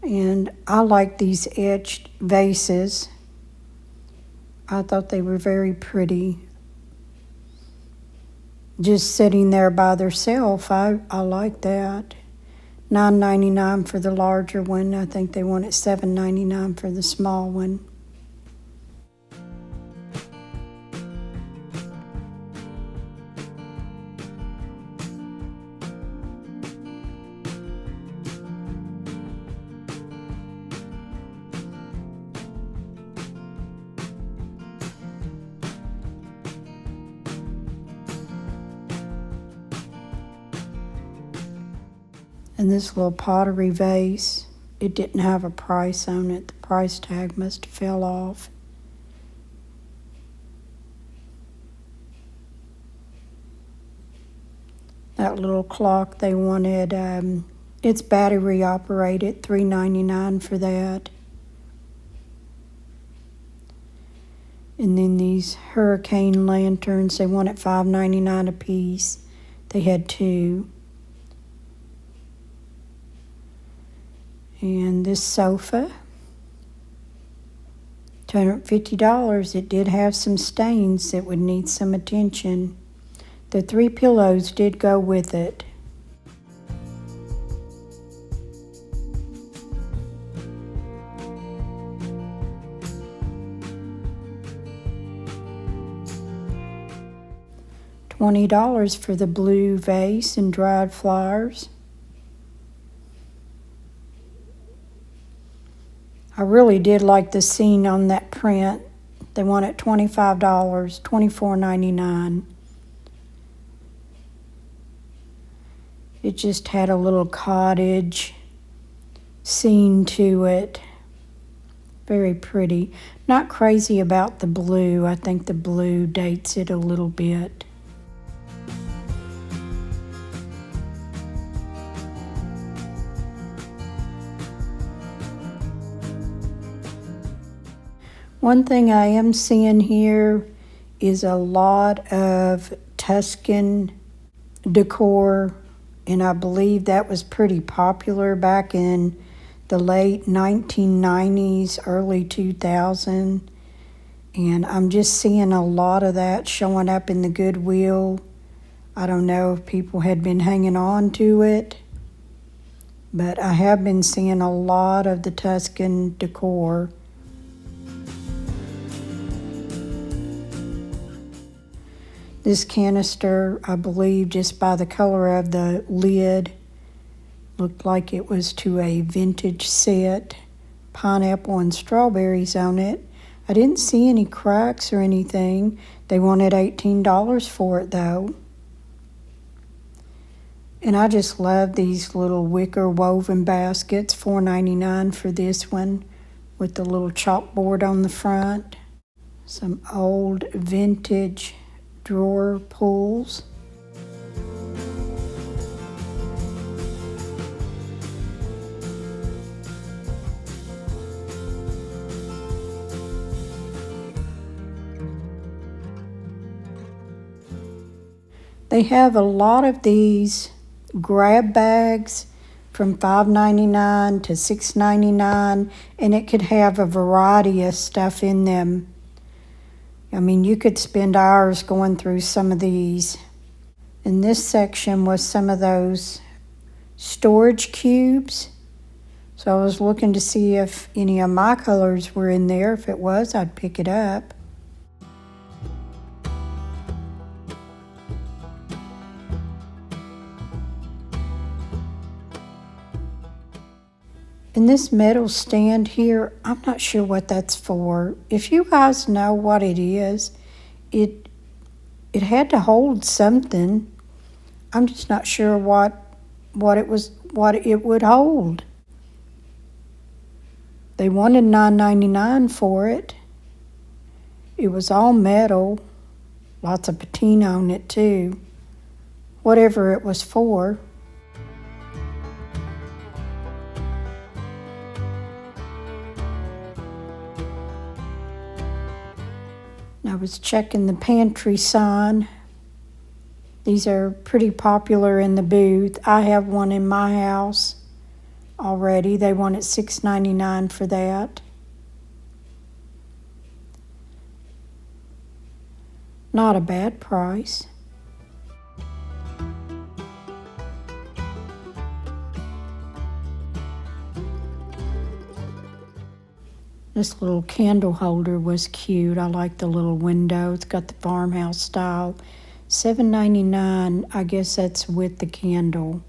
And I like these etched vases. I thought they were very pretty. Just sitting there by themselves, I like that. $9.99 for the larger one. I think they wanted $7.99 for the small one. And this little pottery vase, it didn't have a price on it. The price tag must have fell off. That little clock they wanted, it's battery operated, $3.99 for that. And then these hurricane lanterns, they wanted $5.99 a piece. They had two. And this sofa, $250. It did have some stains that would need some attention. The 3 pillows did go with it. $20 for the blue vase and dried flowers. I really did like the scene on that print. They wanted $25, $24.99. It just had a little cottage scene to it. Very pretty. Not crazy about the blue. I think the blue dates it a little bit. One thing I am seeing here is a lot of Tuscan decor, and I believe that was pretty popular back in the late 1990s, early 2000. And I'm just seeing a lot of that showing up in the Goodwill. I don't know if people had been hanging on to it, but I have been seeing a lot of the Tuscan decor. This canister, I believe, just by the color of the lid, looked like it was to a vintage set. Pineapple and strawberries on it. I didn't see any cracks or anything. They wanted $18 for it though. And I just love these little wicker woven baskets, $4.99 for this one, with the little chalkboard on the front. Some old vintage drawer pulls. They have a lot of these grab bags from $5.99 to $6.99, and it could have a variety of stuff in them. I mean, you could spend hours going through some of these. In this section was some of those storage cubes. So I was looking to see if any of my colors were in there. If it was, I'd pick it up. And this metal stand here, I'm not sure what that's for. If you guys know what it is, it had to hold something. I'm just not sure what it would hold. They wanted $9.99 for it. It was all metal, lots of patina on it too. Whatever it was for. I was checking the pantry sign. These are pretty popular in the booth. I have one in my house already. They wanted $6.99 for that. Not a bad price. This little candle holder was cute. I like the little window. It's got the farmhouse style. $7.99. I guess that's with the candle.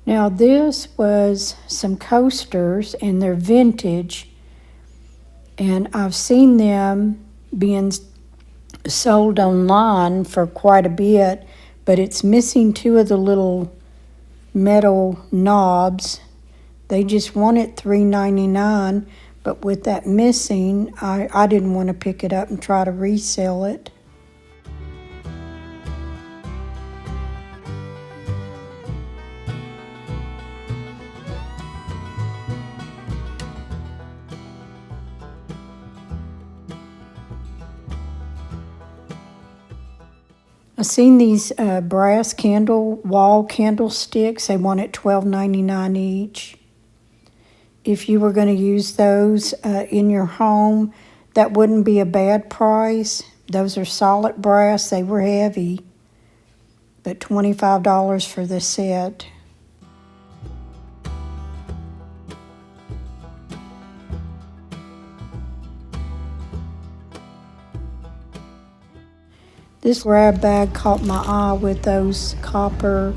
Now this was some coasters, and they're vintage, and I've seen them being sold online for quite a bit, but it's missing two of the little metal knobs. They just want it $3.99, but with that missing, I didn't want to pick it up and try to resell it. I seen these brass wall candlesticks. They want it $12.99 each. If you were going to use those in your home, that wouldn't be a bad price. Those are solid brass. They were heavy, but $25 for the set. This grab bag caught my eye with those copper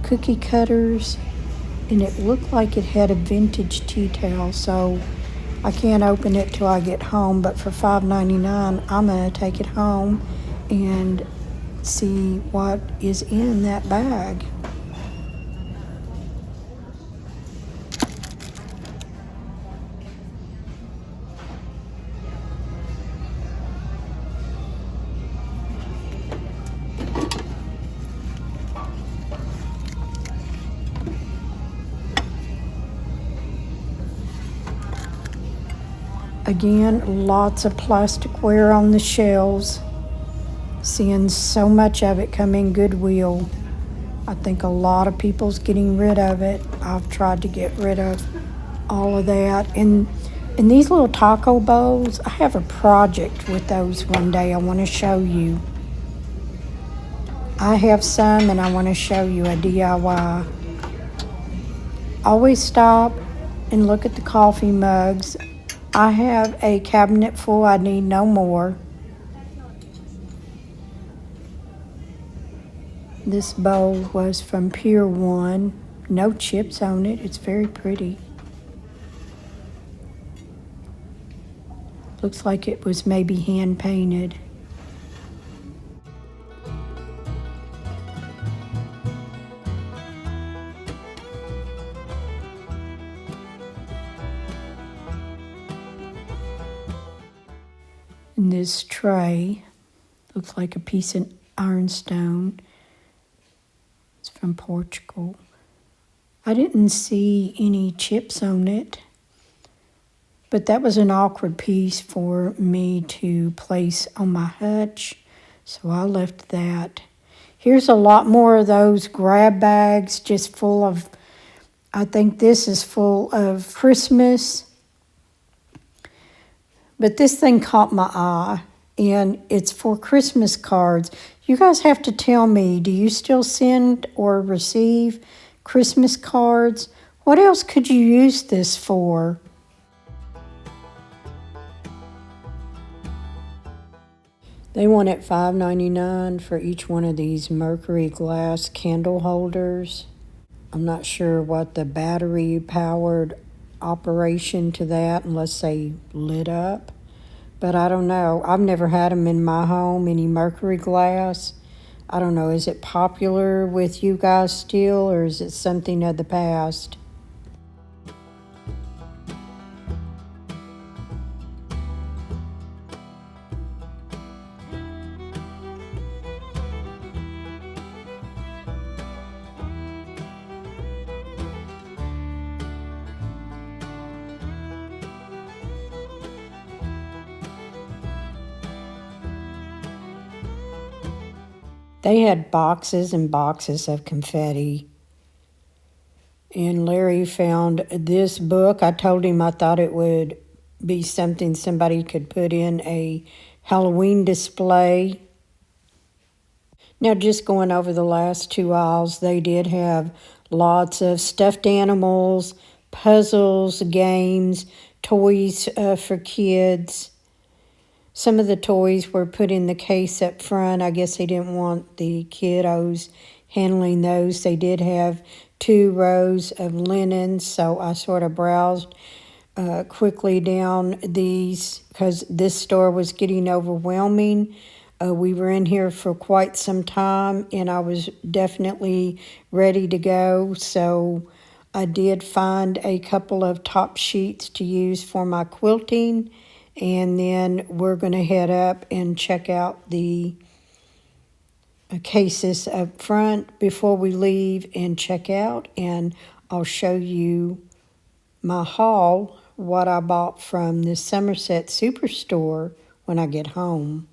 cookie cutters, and it looked like it had a vintage tea towel, so I can't open it till I get home, but for $5.99, I'm gonna take it home and see what is in that bag. Again, lots of plasticware on the shelves. Seeing so much of it come in Goodwill. I think a lot of people's getting rid of it. I've tried to get rid of all of that. And these little taco bowls, I have a project with those one day I want to show you. I have some, and I want to show you a DIY. Always stop and look at the coffee mugs. I have a cabinet full. I need no more. This bowl was from Pier 1. No chips on it. It's very pretty. Looks like it was maybe hand painted. And this tray looks like a piece of ironstone. It's from Portugal. I didn't see any chips on it, but that was an awkward piece for me to place on my hutch, so I left that. Here's a lot more of those grab bags, just full of, I think this is full of Christmas. But this thing caught my eye, and it's for Christmas cards. You guys have to tell me, do you still send or receive Christmas cards? What else could you use this for? They want it $5.99 for each one of these mercury glass candle holders. I'm not sure what the battery powered operation to that unless they lit up, but I don't know. I've never had them in my home, any mercury glass. I don't know, is it popular with you guys still, or is it something of the past? They had boxes and boxes of confetti. And Larry found this book. I told him I thought it would be something somebody could put in a Halloween display. Now, just going over the last two aisles, they did have lots of stuffed animals, puzzles, games, toys for kids. Some of the toys were put in the case up front. I guess they didn't want the kiddos handling those. They did have 2 rows of linens, so I sort of browsed quickly down these because this store was getting overwhelming. We were in here for quite some time and I was definitely ready to go. So I did find a couple of top sheets to use for my quilting. And then we're going to head up and check out the cases up front before we leave and check out. And I'll show you my haul, what I bought from the Somerset Superstore when I get home.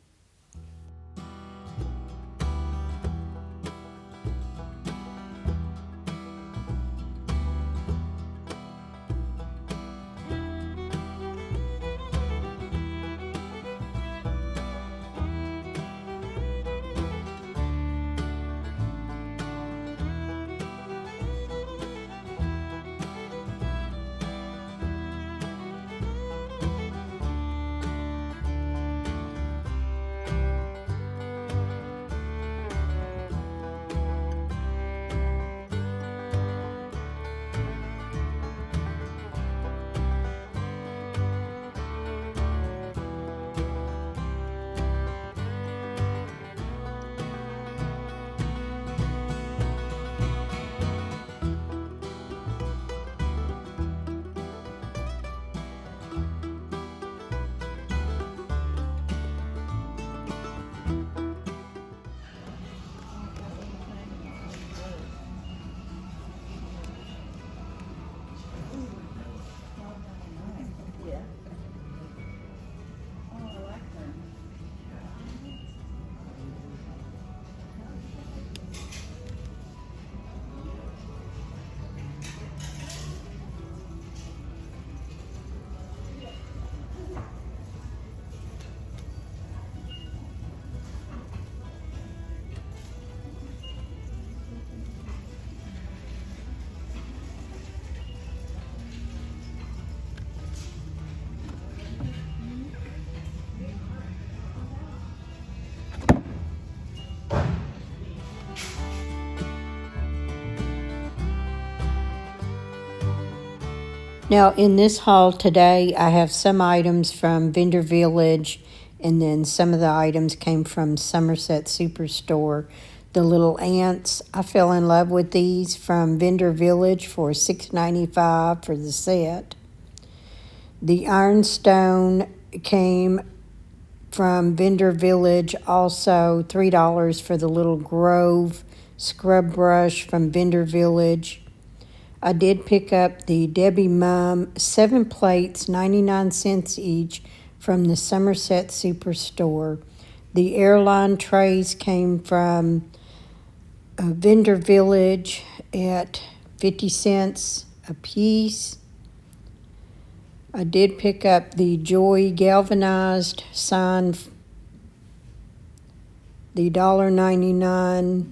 Now in this haul today, I have some items from Vendor Village and then some of the items came from Somerset Superstore. The little ants, I fell in love with these from Vendor Village for $6.95 for the set. The ironstone came from Vendor Village, also $3 for the little Grove scrub brush from Vendor Village. I did pick up the Debbie Mum 7 plates, 99 cents each from the Somerset Superstore. The airline trays came from Vendor Village at 50 cents a piece. I did pick up the Joy galvanized sign, the $1.99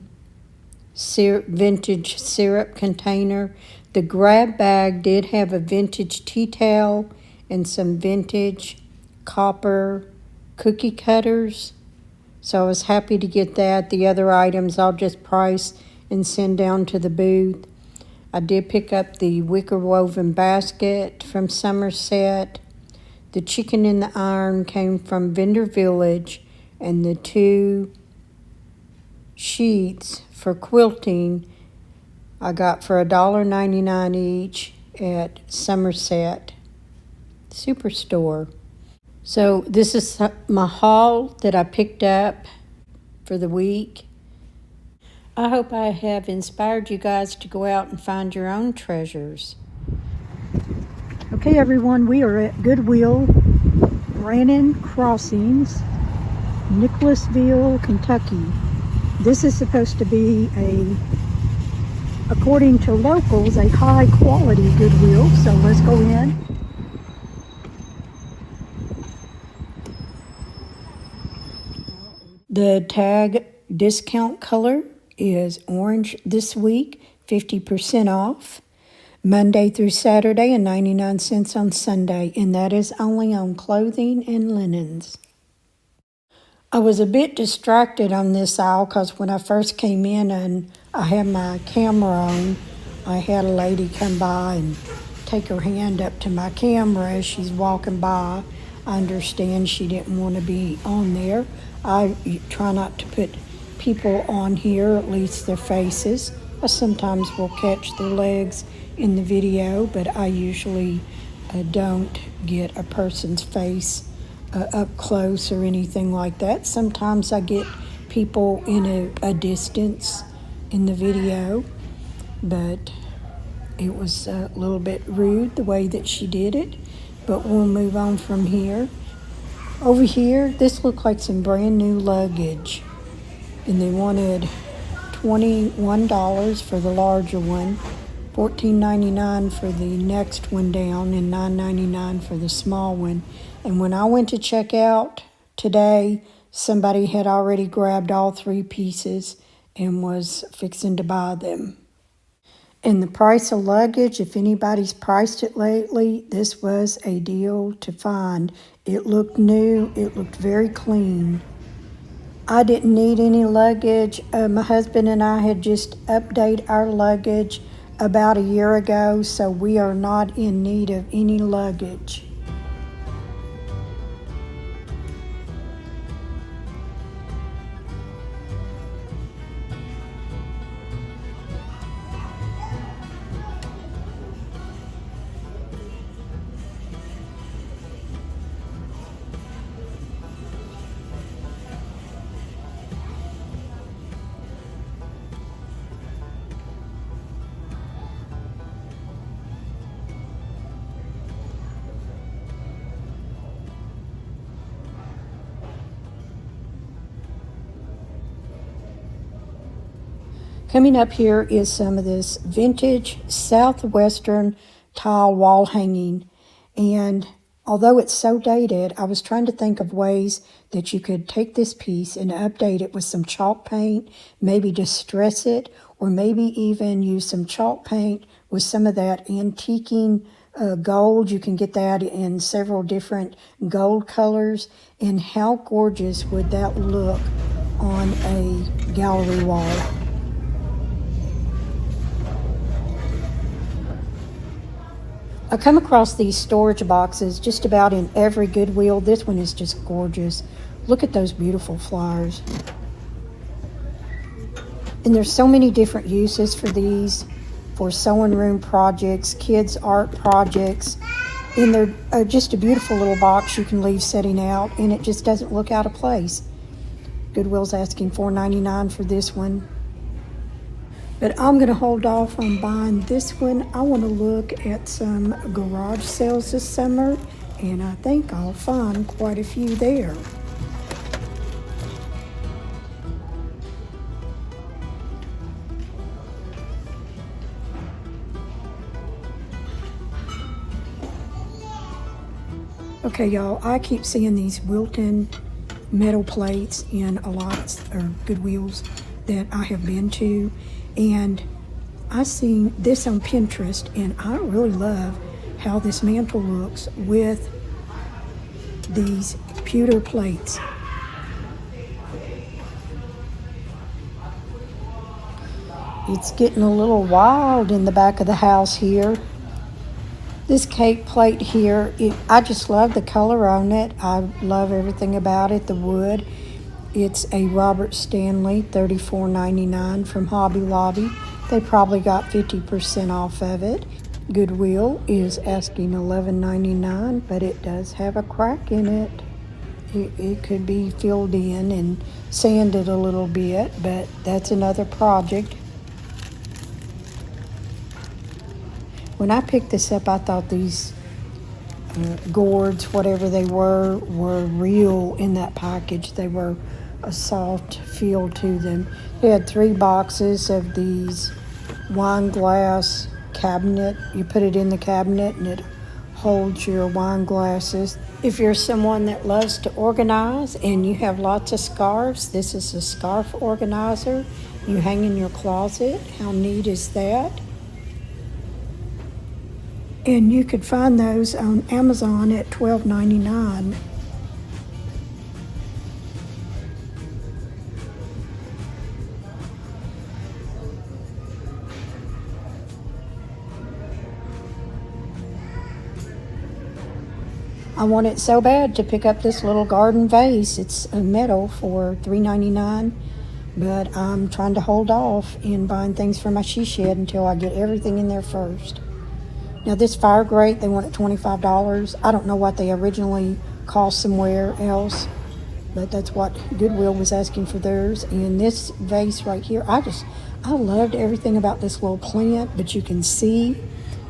vintage syrup container. The grab bag did have a vintage tea towel and some vintage copper cookie cutters. So I was happy to get that. The other items I'll just price and send down to the booth. I did pick up the wicker woven basket from Somerset. The chicken in the iron came from Vendor Village, and the 2 sheets for quilting I got for $1.99 each at Somerset Superstore. So this is my haul that I picked up for the week. I hope I have inspired you guys to go out and find your own treasures. Okay everyone, we are at Goodwill, Brannon Crossings, Nicholasville, Kentucky. This is supposed to be according to locals, a high quality Goodwill. So let's go in. The tag discount color is orange this week, 50% off. Monday through Saturday and 99 cents on Sunday, and that is only on clothing and linens. I was a bit distracted on this aisle because when I first came in and I had my camera on, I had a lady come by and take her hand up to my camera as she's walking by. I understand she didn't want to be on there. I try not to put people on here, at least their faces. I sometimes will catch their legs in the video, but I usually don't get a person's face up close or anything like that. Sometimes I get people in a distance in the video, but it was a little bit rude the way that she did it, but we'll move on from here. Over here, this looked like some brand new luggage, and they wanted $21 for the larger one, $14.99 for the next one down, and $9.99 for the small one. And when I went to check out today, somebody had already grabbed all three pieces and was fixing to buy them. And the price of luggage, if anybody's priced it lately, this was a deal to find. It looked new, it looked very clean. I didn't need any luggage. My husband and I had just updated our luggage about a year ago, so we are not in need of any luggage. Coming up here is some of this vintage southwestern tile wall hanging. And although it's so dated, I was trying to think of ways that you could take this piece and update it with some chalk paint, maybe distress it, or maybe even use some chalk paint with some of that antiquing gold. You can get that in several different gold colors. And how gorgeous would that look on a gallery wall? I come across these storage boxes just about in every Goodwill. This one is just gorgeous. Look at those beautiful flowers. And there's so many different uses for these, for sewing room projects, kids' art projects. And they're just a beautiful little box you can leave sitting out, and it just doesn't look out of place. Goodwill's asking $4.99 for this one. But I'm going to hold off on buying this one. I want to look at some garage sales this summer, and I think I'll find quite a few there. Okay, y'all, I keep seeing these Wilton metal plates in a lot of Goodwills that I have been to. And I seen this on Pinterest, and I really love how this mantle looks with these pewter plates. It's getting a little wild in the back of the house here. This cake plate here, I just love the color on it. I love everything about it, the wood. It's a Robert Stanley, $34.99 from Hobby Lobby. They probably got 50% off of it. Goodwill is asking $11.99, but it does have a crack in it. It could be filled in and sanded a little bit, but that's another project. When I picked this up, I thought these gourds, whatever they were real in that package. They were a soft feel to them. They had 3 boxes of these wine glass cabinet. You put it in the cabinet and it holds your wine glasses. If you're someone that loves to organize and you have lots of scarves, this is a scarf organizer. You hang in your closet. How neat is that? And you could find those on Amazon at $12.99. I wanted so bad to pick up this little garden vase. It's a metal for $3.99, but I'm trying to hold off in buying things for my she shed until I get everything in there first. Now this fire grate, they want it $25. I don't know what they originally cost somewhere else, but that's what Goodwill was asking for theirs. And this vase right here, I loved everything about this little plant, but you can see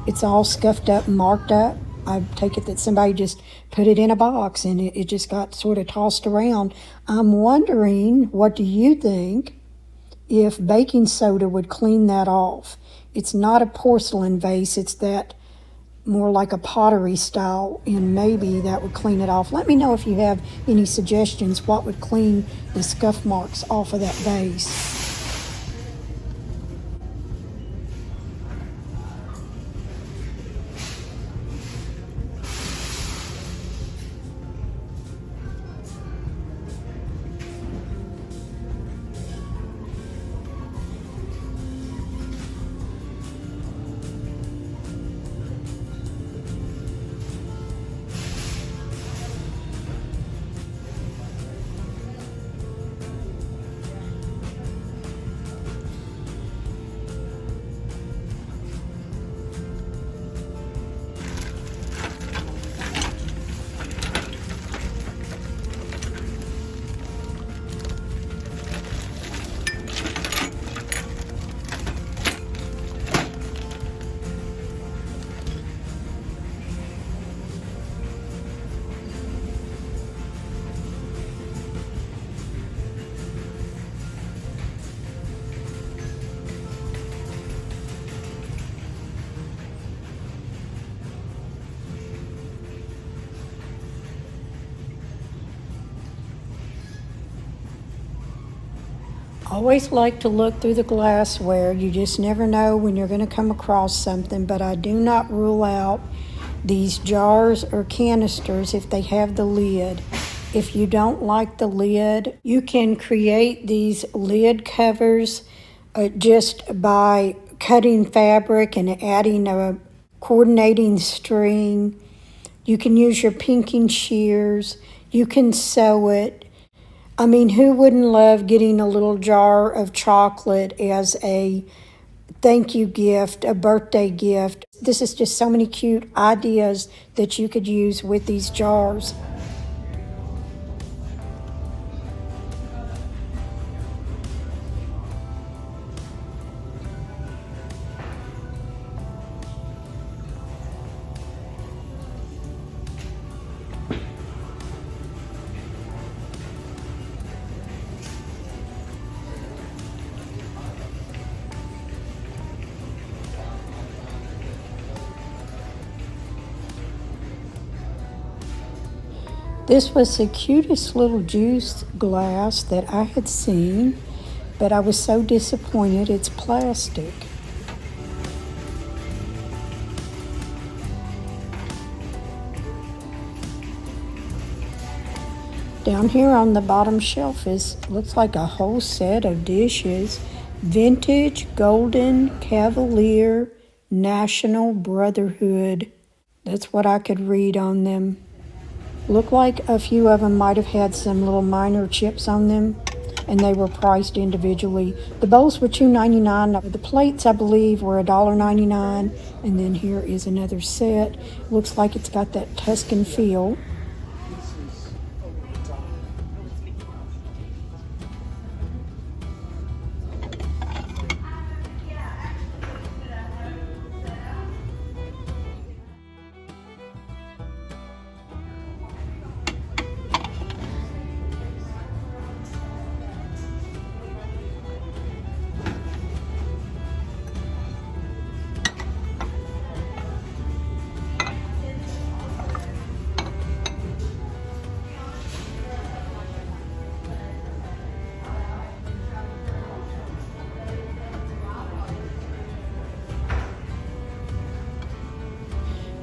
it's all scuffed up and marked up. I take it that somebody just put it in a box and it just got sort of tossed around. I'm wondering, what do you think if baking soda would clean that off? It's not a porcelain vase, it's that more like a pottery style, and maybe that would clean it off. Let me know if you have any suggestions what would clean the scuff marks off of that vase. Always like to look through the glassware. You just never know when you're going to come across something, but I do not rule out these jars or canisters if they have the lid. If you don't like the lid, you can create these lid covers just by cutting fabric and adding a coordinating string. You can use your pinking shears. You can sew it. I mean, who wouldn't love getting a little jar of chocolate as a thank you gift, a birthday gift? This is just so many cute ideas that you could use with these jars. This was the cutest little juice glass that I had seen, but I was so disappointed it's plastic. Down here on the bottom shelf looks like a whole set of dishes. Vintage, Golden, Cavalier, National Brotherhood. That's what I could read on them. Looked like a few of them might have had some little minor chips on them, and they were priced individually. The bowls were $2.99. The plates, I believe, were $1.99. And then here is another set. Looks like it's got that Tuscan feel.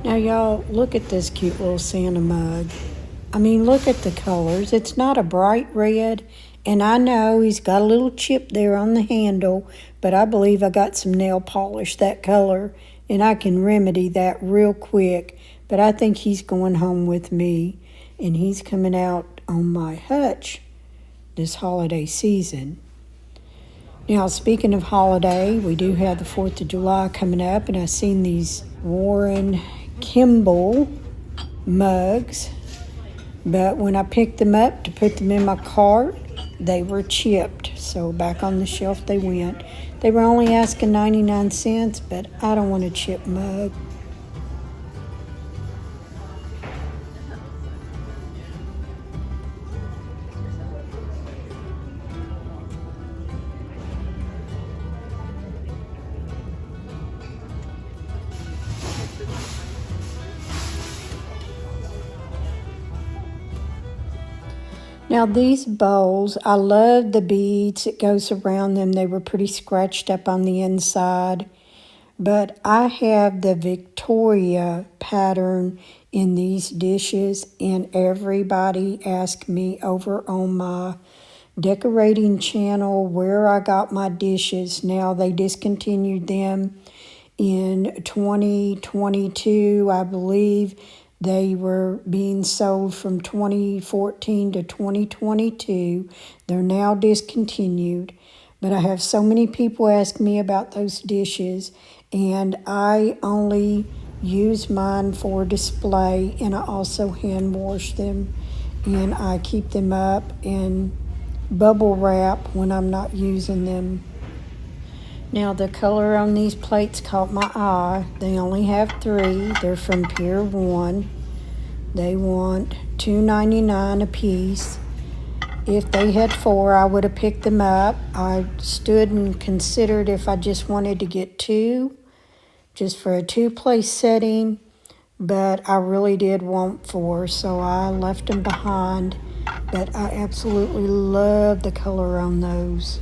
Now y'all, look at this cute little Santa mug. I mean, look at the colors. It's not a bright red, and I know he's got a little chip there on the handle, but I believe I got some nail polish that color, and I can remedy that real quick. but I think he's going home with me, and he's coming out on my hutch this holiday season. Now, speaking of holiday, we do have the 4th of July coming up, and I've seen these Warren Kimball mugs, but when I picked them up to put them in my cart, they were chipped, so back on the shelf they went. They were only asking 99 cents, but I don't want a chipped mug. Now these bowls, I love the beads that goes around them. They were pretty scratched up on the inside. But I have the Victoria pattern in these dishes, and everybody asked me over on my decorating channel where I got my dishes. Now they discontinued them in 2022, I believe. They were being sold from 2014 to 2022. They're now discontinued. But I have so many people ask me about those dishes, and I only use mine for display, and I also hand wash them, and I keep them up in bubble wrap when I'm not using them. Now the color on these plates caught my eye. They only have 3. They're from Pier 1. They want $2.99 a piece. If they had 4, I would have picked them up. I stood and considered if I just wanted to get 2, just for a 2-place setting, but I really did want 4, so I left them behind. But I absolutely love the color on those.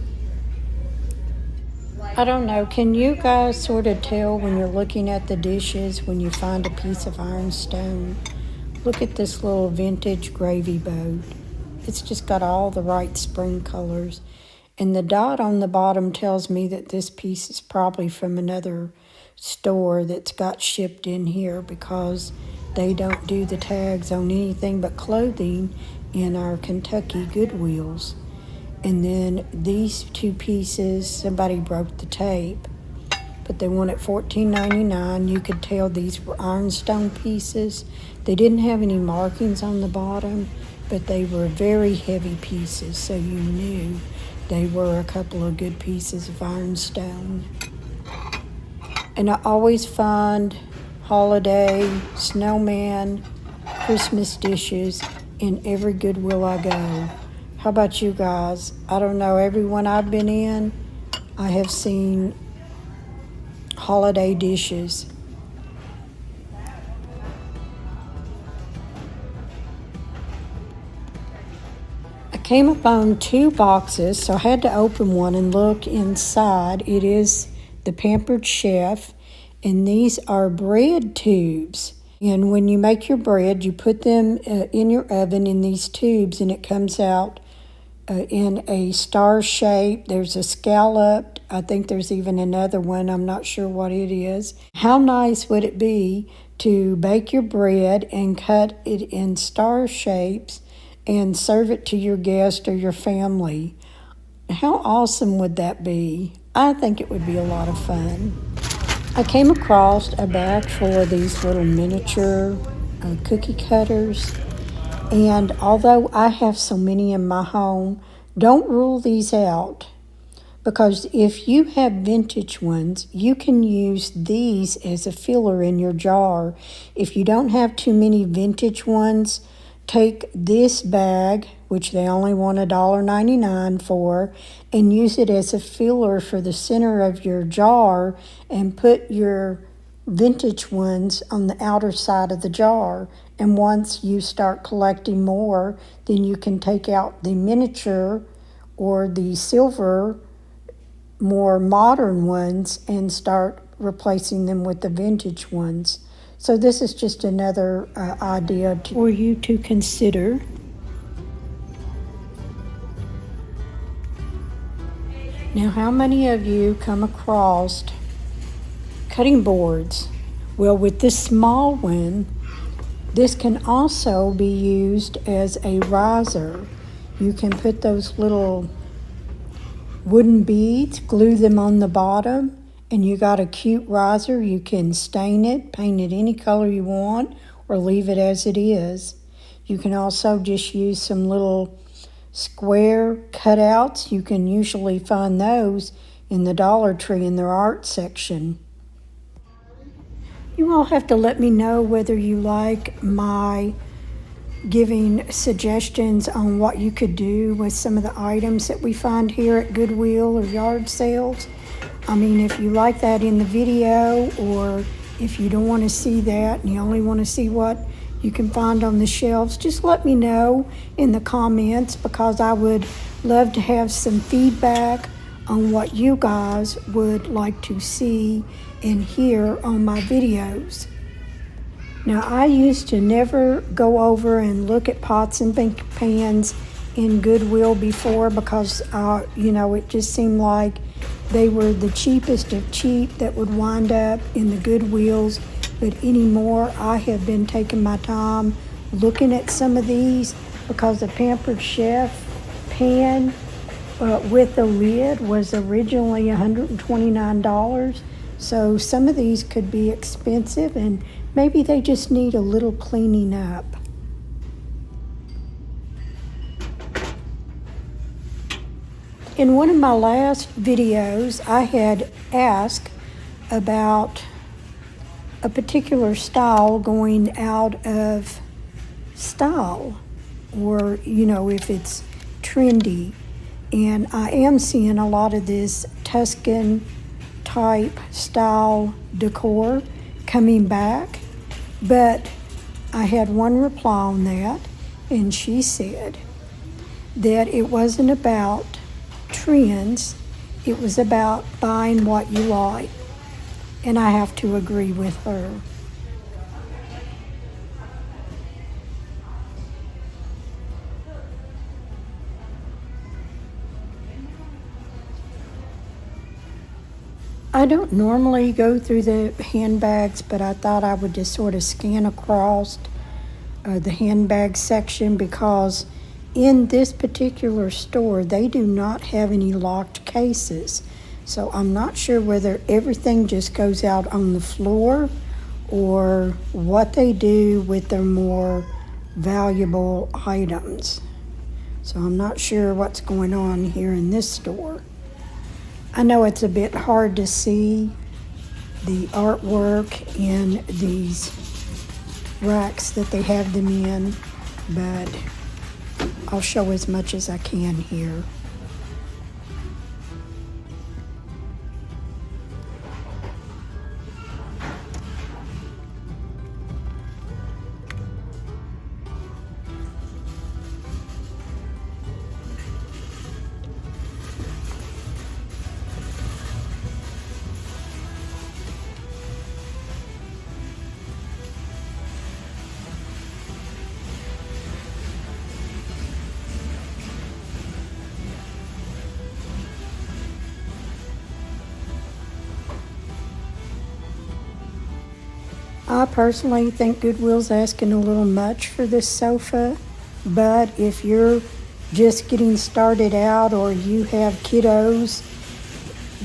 I don't know, can you guys sort of tell when you're looking at the dishes when you find a piece of ironstone? Look at this little vintage gravy boat. It's just got all the right spring colors. And the dot on the bottom tells me that this piece is probably from another store that's got shipped in here, because they don't do the tags on anything but clothing in our Kentucky Goodwills. And then these 2 pieces, somebody broke the tape, but they wanted $14.99. You could tell these were ironstone pieces. They didn't have any markings on the bottom, but they were very heavy pieces, so you knew they were a couple of good pieces of ironstone. And I always find holiday, snowman, Christmas dishes in every Goodwill I go. How about you guys? I don't know, every one I've been in, I have seen holiday dishes. I came upon 2 boxes, so I had to open one and look inside. It is the Pampered Chef, and these are bread tubes. And when you make your bread, you put them in your oven in these tubes, and it comes out in a star shape. There's a scalloped, I think there's even another one, I'm not sure what it is. How nice would it be to bake your bread and cut it in star shapes and serve it to your guest or your family? How awesome would that be? I think it would be a lot of fun. I came across a bag full of these little miniature cookie cutters. And although I have so many in my home, don't rule these out, because if you have vintage ones, you can use these as a filler in your jar. If you don't have too many vintage ones, take this bag, which they only want $1.99 for, and use it as a filler for the center of your jar, and put your vintage ones on the outer side of the jar. And once you start collecting more, then you can take out the miniature or the silver, more modern ones, and start replacing them with the vintage ones. So this is just another idea for you to consider. Now, how many of you come across cutting boards? Well, with this small one, This can also be used as a riser. You can put those little wooden beads, glue them on the bottom, and you got a cute riser. You can stain it, paint it any color you want, or leave it as it is. You can also just use some little square cutouts. You can usually find those in the Dollar Tree in their art section. You all have to let me know whether you like my giving suggestions on what you could do with some of the items that we find here at Goodwill or yard sales. I mean, if you like that in the video, or if you don't want to see that and you only want to see what you can find on the shelves, just let me know in the comments, because I would love to have some feedback on what you guys would like to see and hear on my videos. Now, I used to never go over and look at pots and pans in Goodwill before, because, it just seemed like they were the cheapest of cheap that would wind up in the Goodwills. But anymore, I have been taking my time looking at some of these, because the Pampered Chef pan with the lid was originally $129. So some of these could be expensive, and maybe they just need a little cleaning up. In one of my last videos, I had asked about a particular style going out of style, or, if it's trendy. And I am seeing a lot of this Tuscan type style decor coming back. But I had one reply on that, and she said that it wasn't about trends, it was about buying what you like. And I have to agree with her. I don't normally go through the handbags, but I thought I would just sort of scan across the handbag section, because in this particular store, they do not have any locked cases. So I'm not sure whether everything just goes out on the floor, or what they do with their more valuable items. So I'm not sure what's going on here in this store. I know it's a bit hard to see the artwork in these racks that they have them in, but I'll show as much as I can here. I personally think Goodwill's asking a little much for this sofa, but if you're just getting started out, or you have kiddos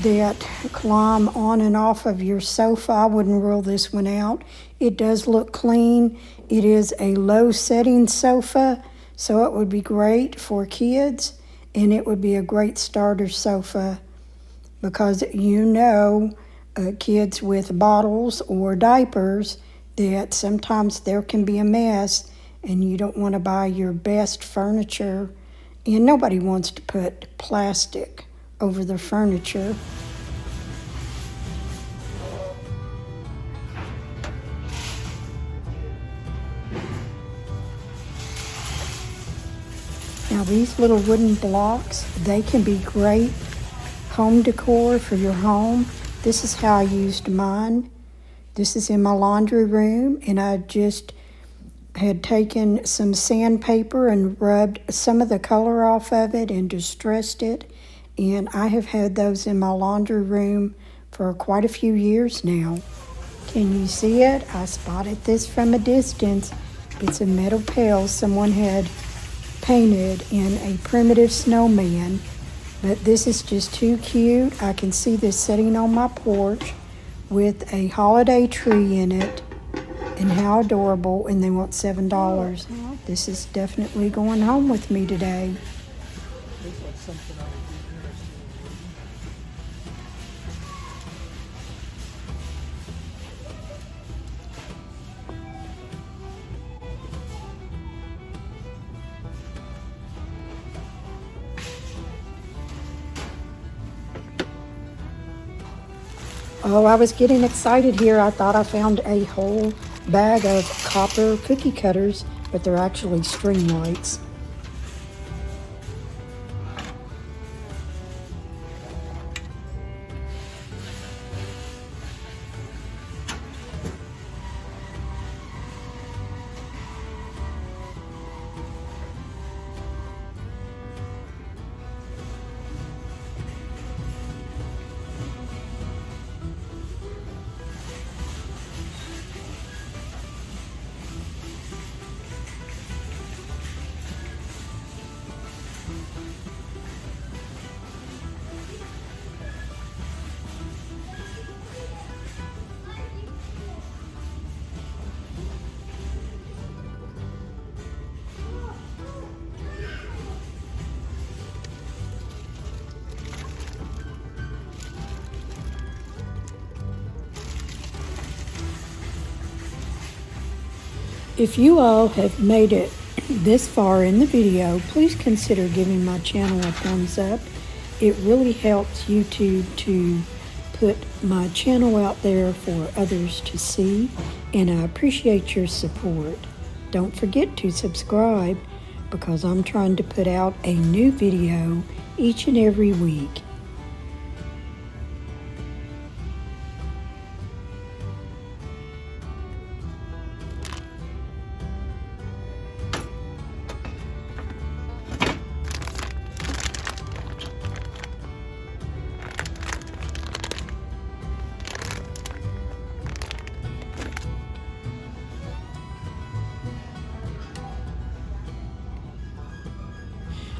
that climb on and off of your sofa, I wouldn't rule this one out. It does look clean. It is a low setting sofa, so it would be great for kids, and it would be a great starter sofa, because kids with bottles or diapers, that sometimes there can be a mess, and you don't want to buy your best furniture, and nobody wants to put plastic over their furniture. Now these little wooden blocks, they can be great home decor for your home. This is how I used mine. This is in my laundry room, and I just had taken some sandpaper and rubbed some of the color off of it and distressed it. And I have had those in my laundry room for quite a few years now. Can you see it? I spotted this from a distance. It's a metal pail someone had painted in a primitive snowman, but this is just too cute. I can see this sitting on my porch with a holiday tree in it, and how adorable, and they want $7. This is definitely going home with me today. Oh, I was getting excited here. I thought I found a whole bag of copper cookie cutters, but they're actually string lights. If you all have made it this far in the video, please consider giving my channel a thumbs up. It really helps YouTube to put my channel out there for others to see, and I appreciate your support. Don't forget to subscribe, because I'm trying to put out a new video each and every week.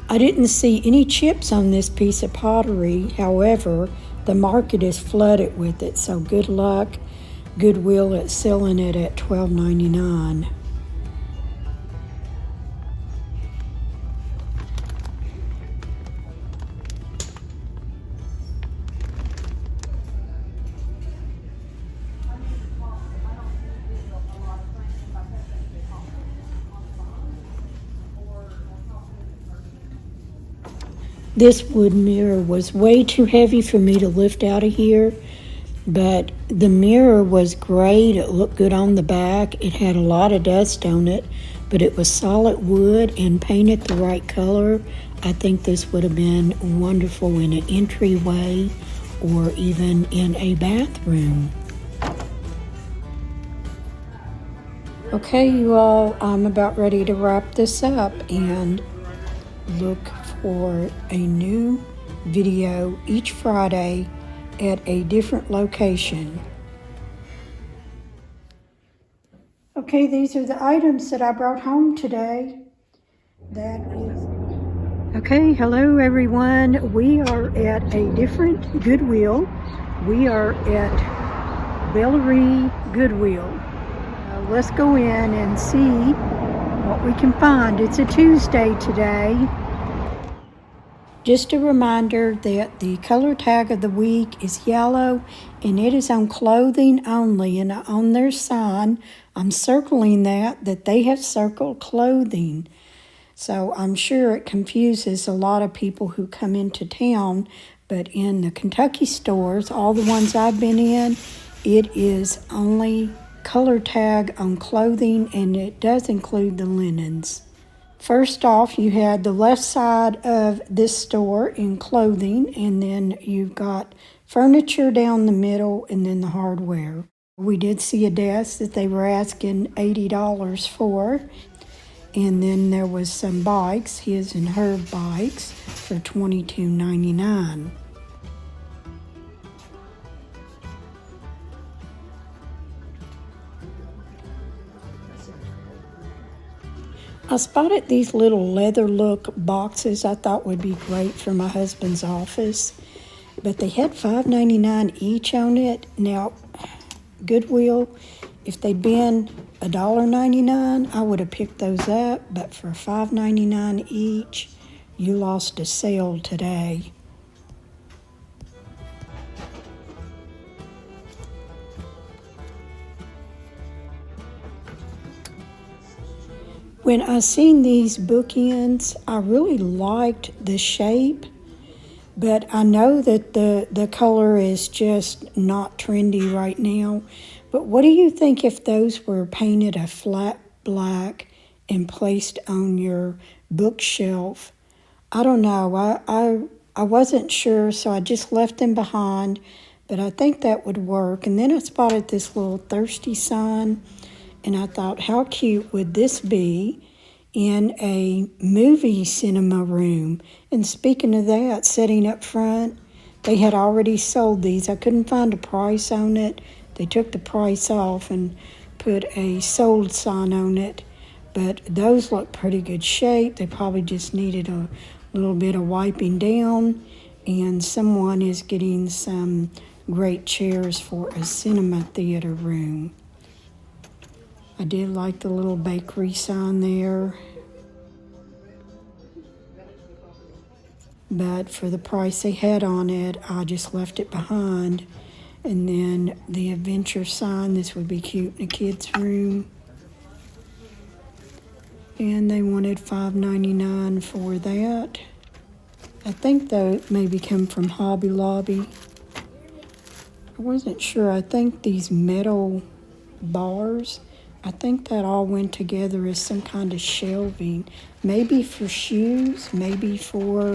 I didn't see any chips on this piece of pottery. However, the market is flooded with it, so good luck. Goodwill is selling it at $12.99. This wood mirror was way too heavy for me to lift out of here, but the mirror was great. It looked good on the back. It had a lot of dust on it, but it was solid wood and painted the right color. I think this would have been wonderful in an entryway or even in a bathroom. Okay, you all, I'm about ready to wrap this up and look for a new video each Friday at a different location. Okay, these are the items that I brought home today. Okay, hello everyone. We are at a different Goodwill. We are at Bellary Goodwill. Let's go in and see what we can find. It's a Tuesday today. Just a reminder that the color tag of the week is yellow, and it is on clothing only. And on their sign, I'm circling that they have circled clothing. So I'm sure it confuses a lot of people who come into town, but in the Kentucky stores, all the ones I've been in, it is only color tag on clothing, and it does include the linens. First off, you had the left side of this store in clothing, and then you've got furniture down the middle, and then the hardware. We did see a desk that they were asking $80 for, and then there was some bikes, his and her bikes, for $22.99. I spotted these little leather look boxes I thought would be great for my husband's office, but they had $5.99 each on it. Now, Goodwill, if they'd been $1.99, I would have picked those up, but for $5.99 each, you lost a sale today. When I seen these bookends, I really liked the shape, but I know that the color is just not trendy right now. But what do you think if those were painted a flat black and placed on your bookshelf? I don't know. I wasn't sure, so I just left them behind, but I think that would work. And then I spotted this little thirsty sign, and I thought, how cute would this be in a movie cinema room? And speaking of that, sitting up front, they had already sold these. I couldn't find a price on it. They took the price off and put a sold sign on it. But those look pretty good shape. They probably just needed a little bit of wiping down. And someone is getting some great chairs for a cinema theater room. I did like the little bakery sign there. But for the price they had on it, I just left it behind. And then the adventure sign, this would be cute in a kid's room. And they wanted $5.99 for that. I think that maybe come from Hobby Lobby. I wasn't sure. I think these metal bars, I think that all went together as some kind of shelving. Maybe for shoes, maybe for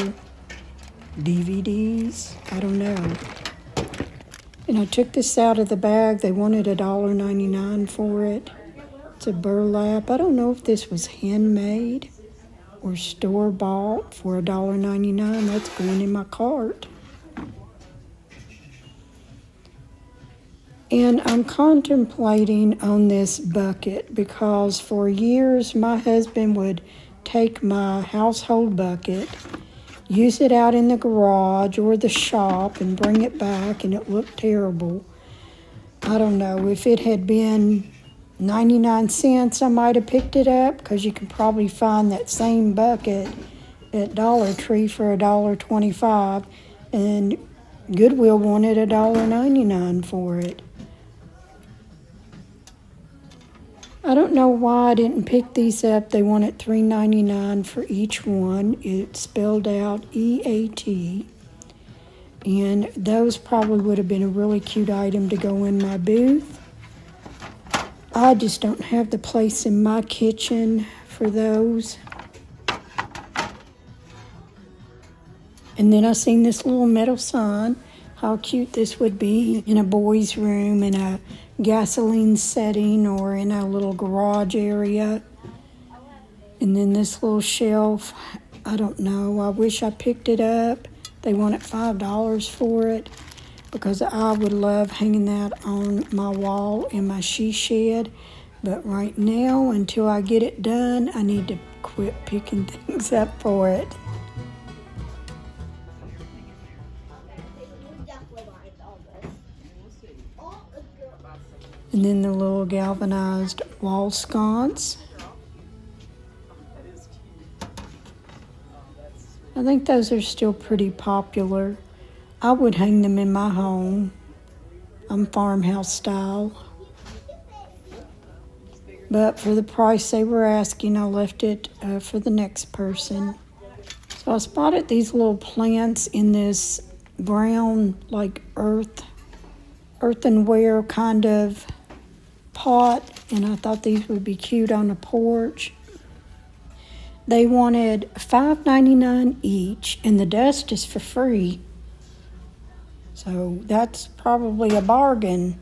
DVDs. I don't know. And I took this out of the bag. They wanted $1.99 for it. It's a burlap. I don't know if this was handmade or store-bought for $1.99. That's going in my cart. And I'm contemplating on this bucket because for years my husband would take my household bucket, use it out in the garage or the shop and bring it back, and it looked terrible. I don't know, if it had been 99 cents I might have picked it up, because you can probably find that same bucket at Dollar Tree for $1.25, and Goodwill wanted $1.99 for it. I don't know why I didn't pick these up. They wanted $3.99 for each one. It's spelled out EAT. And those probably would have been a really cute item to go in my booth. I just don't have the place in my kitchen for those. And then I seen this little metal sign. How cute this would be in a boy's room, in a gasoline setting, or in a little garage area. And then this little shelf, I don't know, I wish I picked it up. They wanted $5 for it, because I would love hanging that on my wall in my she shed. But right now, until I get it done, I need to quit picking things up for it. And then the little galvanized wall sconce. I think those are still pretty popular. I would hang them in my home. I'm farmhouse style. But for the price they were asking, I left it for the next person. So I spotted these little plants in this brown, like earthenware kind of pot, and I thought these would be cute on the porch. They wanted $5.99 each, and the dust is for free. So that's probably a bargain.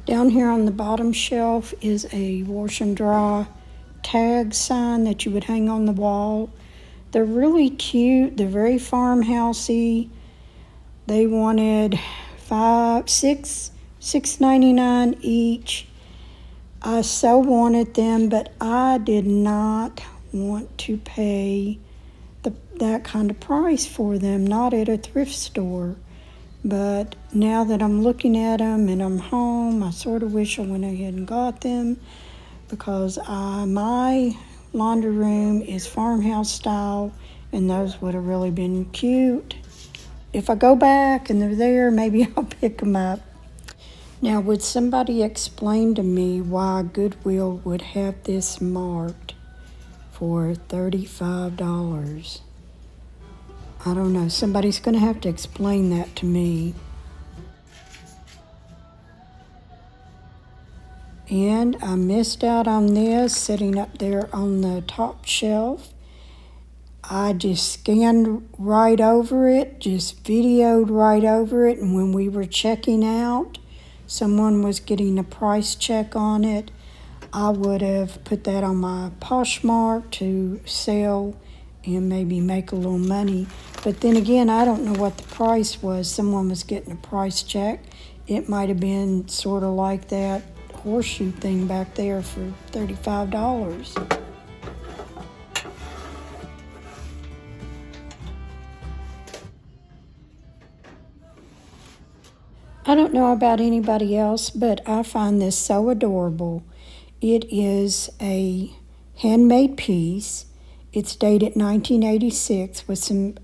Down here on the bottom shelf is a wash and dry tag sign that you would hang on the wall. They're really cute. They're very farmhousey. They wanted $6.99 each. I so wanted them, but I did not want to pay that kind of price for them, not at a thrift store. But now that I'm looking at them and I'm home, I sort of wish I went ahead and got them because my laundry room is farmhouse style, and those would have really been cute. If I go back and they're there, maybe I'll pick them up. Now, would somebody explain to me why Goodwill would have this marked for $35? I don't know. Somebody's going to have to explain that to me. And I missed out on this sitting up there on the top shelf. I just scanned right over it, just videoed right over it, and when we were checking out, someone was getting a price check on it. I would have put that on my Poshmark to sell and maybe make a little money. But then again, I don't know what the price was. Someone was getting a price check. It might have been sort of like that horseshoe thing back there for $35. I don't know about anybody else, but I find this so adorable. It is a handmade piece. It's dated 1986 with some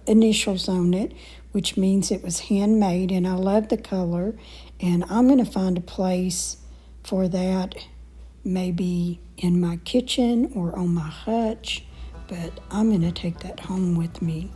initials on it, which means it was handmade, and I love the color. And I'm going to find a place for that, maybe in my kitchen or on my hutch, but I'm going to take that home with me.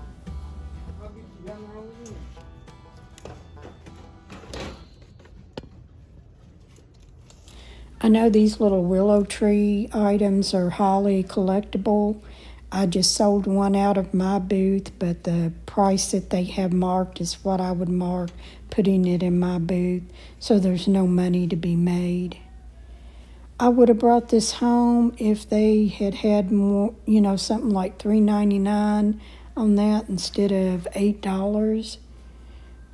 I know these little willow tree items are highly collectible. I just sold one out of my booth, but the price that they have marked is what I would mark putting it in my booth, so there's no money to be made. I would have brought this home if they had more, something like $3.99 on that instead of $8,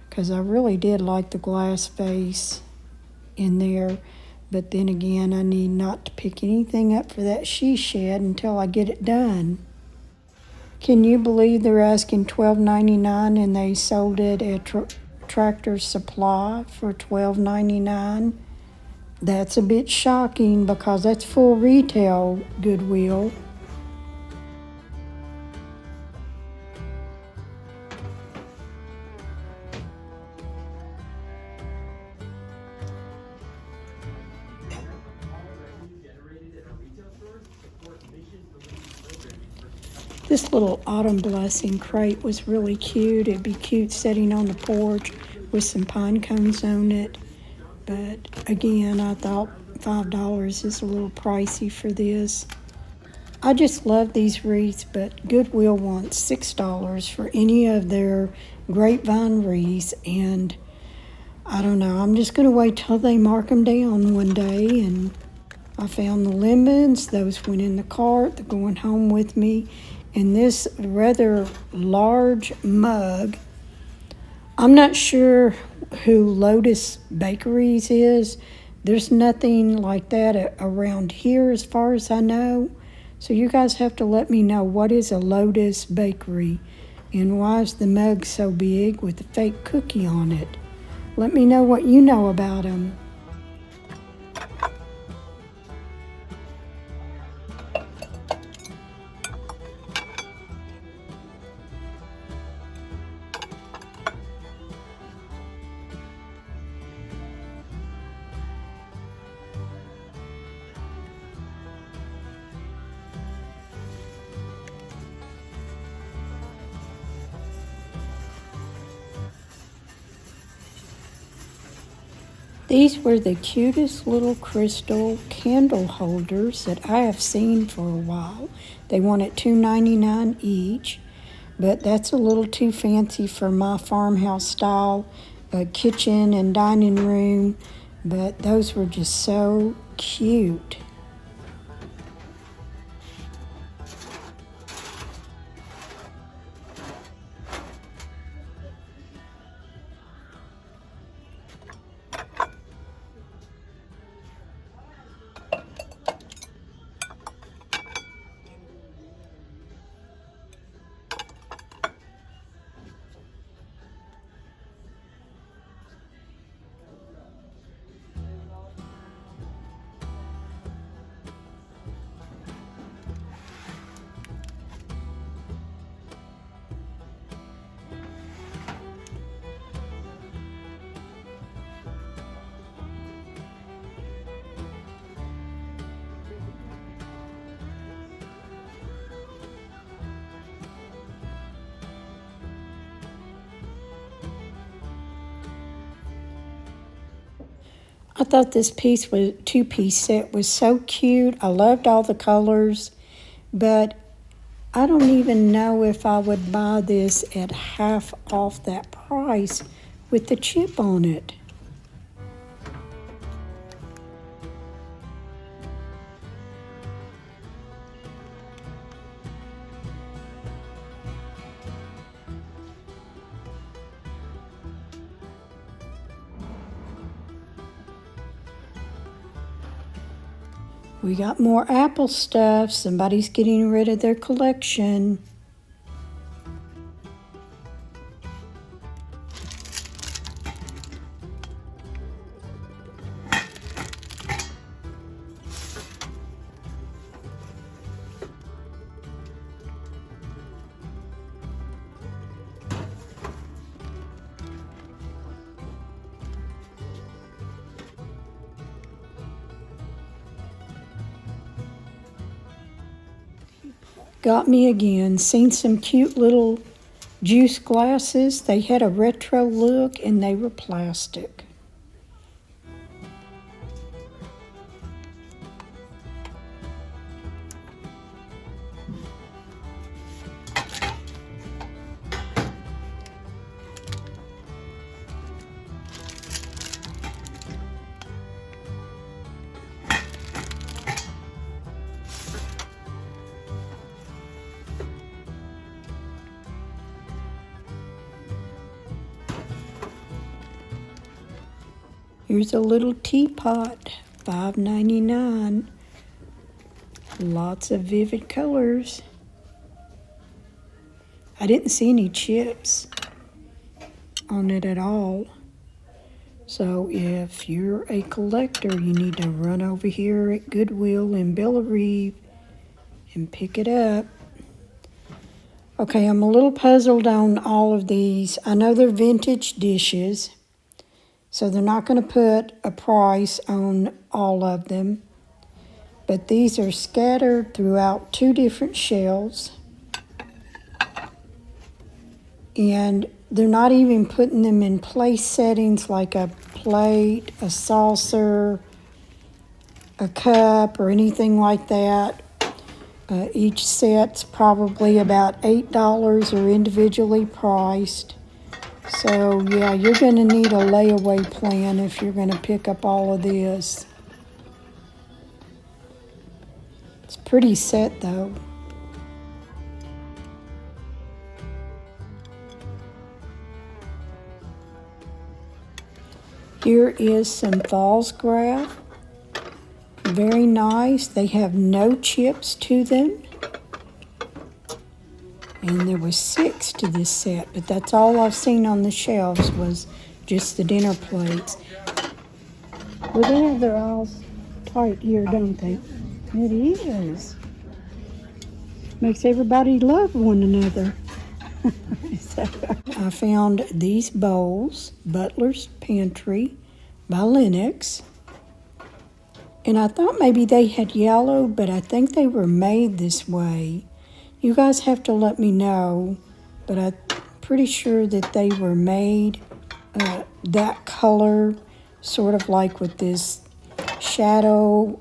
because I really did like the glass vase in there. But then again, I need not to pick anything up for that she shed until I get it done. Can you believe they're asking $12.99 and they sold it at Tractor Supply for $12.99? That's a bit shocking because that's full retail Goodwill. This little autumn blessing crate was really cute. It'd be cute sitting on the porch with some pine cones on it. But again, I thought $5 is a little pricey for this. I just love these wreaths, but Goodwill wants $6 for any of their grapevine wreaths, and I don't know. I'm just going to wait till they mark them down one day. And I found the lemons. Those went in the cart. They're going home with me. And this rather large mug, I'm not sure who Lotus Bakeries is. There's nothing like that around here as far as I know. So you guys have to let me know, what is a Lotus Bakery and why is the mug so big with a fake cookie on it? Let me know what you know about them. These were the cutest little crystal candle holders that I have seen for a while. They wanted $2.99 each, but that's a little too fancy for my farmhouse style kitchen and dining room, but those were just so cute. I thought this two-piece set was so cute. I loved all the colors, but I don't even know if I would buy this at half off that price with the chip on it. We got more Apple stuff. Somebody's getting rid of their collection. Got me again. Seen some cute little juice glasses. They had a retro look and they were plastic. Here's a little teapot, $5.99. Lots of vivid colors. I didn't see any chips on it at all. So if you're a collector, you need to run over here at Goodwill in Bellarive and pick it up. Okay, I'm a little puzzled on all of these. I know they're vintage dishes, so they're not going to put a price on all of them. But these are scattered throughout 2 different shelves. And they're not even putting them in place settings like a plate, a saucer, a cup, or anything like that. Each set's probably about $8 or individually priced. So yeah, you're going to need a layaway plan if you're going to pick up all of this. It's pretty set though. Here is some false graph. Very nice. They have no chips to them. And there was 6 to this set, but that's all I've seen on the shelves was just the dinner plates. Well, they have their aisles tight here, don't they? It is. Makes everybody love one another. So, I found these bowls, Butler's Pantry by Lennox. And I thought maybe they had yellow, but I think they were made this way. You guys have to let me know, but I'm pretty sure that they were made that color, sort of like with this shadow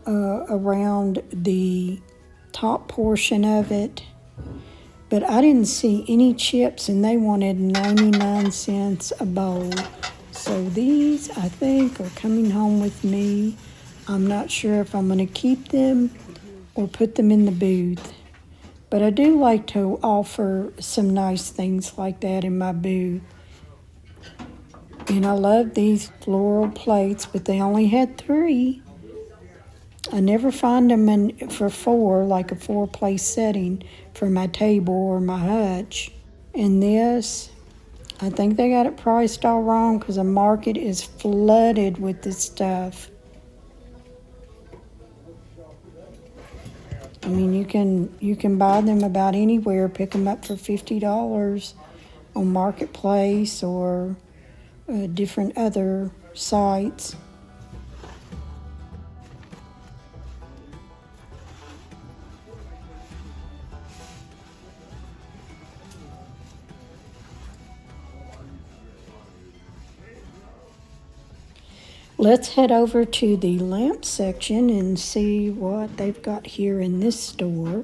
around the top portion of it. But I didn't see any chips, and they wanted 99 cents a bowl. So these, I think, are coming home with me. I'm not sure if I'm going to keep them or put them in the booth. But I do like to offer some nice things like that in my booth. And I love these floral plates, but they only had 3. I never find them for 4, like a 4-place setting for my table or my hutch. And this, I think they got it priced all wrong because the market is flooded with this stuff. I mean, you can buy them about anywhere, pick them up for $50 on Marketplace or different other sites. Let's head over to the lamp section and see what they've got here in this store.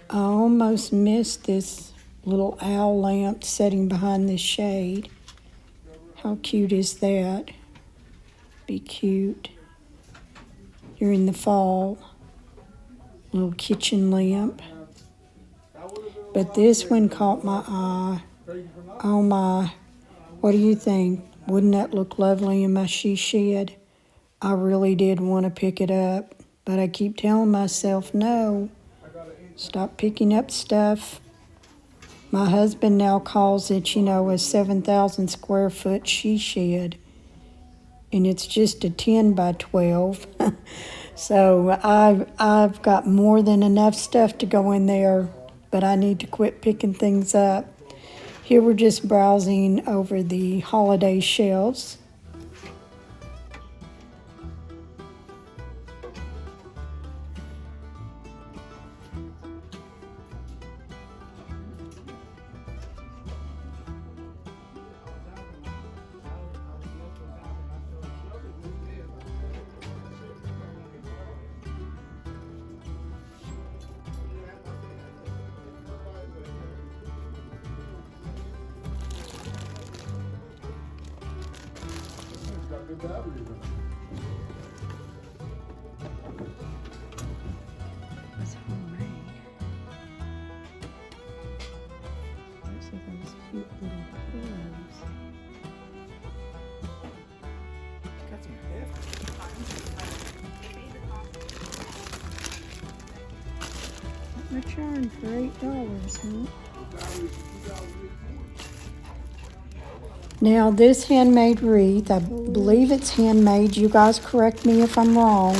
I almost missed this little owl lamp sitting behind this shade. How cute is that? Be cute during the fall. Little kitchen lamp. But this one caught my eye. Oh my, what do you think? Wouldn't that look lovely in my she shed? I really did want to pick it up, but I keep telling myself, no, stop picking up stuff. My husband now calls it, a 7,000 square foot she shed, and it's just a 10 by 12. So I've got more than enough stuff to go in there, but I need to quit picking things up. Here we're just browsing over the holiday shelves. It's homemade. Those are those cute little pillows. Got some gift. A charm for $8, huh? Now this handmade wreath, I believe it's handmade. You guys correct me if I'm wrong,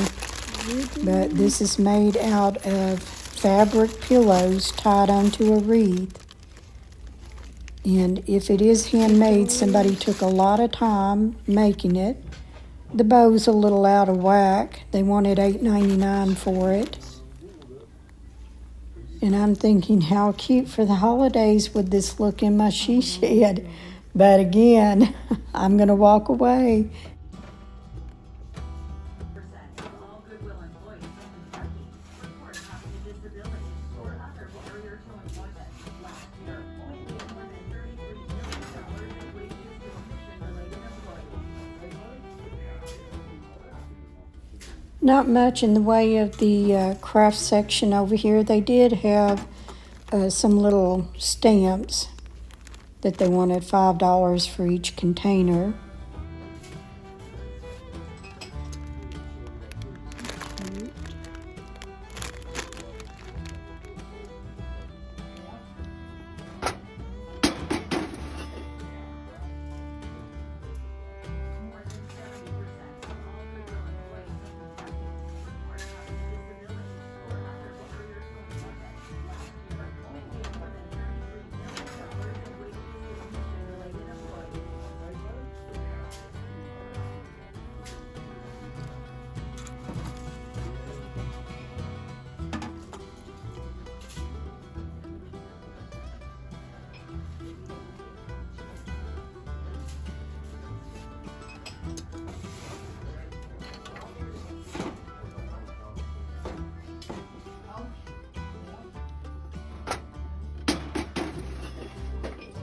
but this is made out of fabric pillows tied onto a wreath. And if it is handmade, somebody took a lot of time making it. The bow's a little out of whack. They wanted $8.99 for it. And I'm thinking, how cute for the holidays would this look in my she shed? But again, I'm going to walk away. Of all Goodwill employees in Kentucky report having a disability or other barrier to employment. Last year, we paid more than $33 million in wages to addiction-related employees. Not much in the way of the craft section over here. They did have some little stamps that they wanted $5 for each container. More than 70% of all Goodwill employees in Kentucky report having a disability or other barrier to employment. Last year, we paid more than $33 million in wages to addiction-related employees.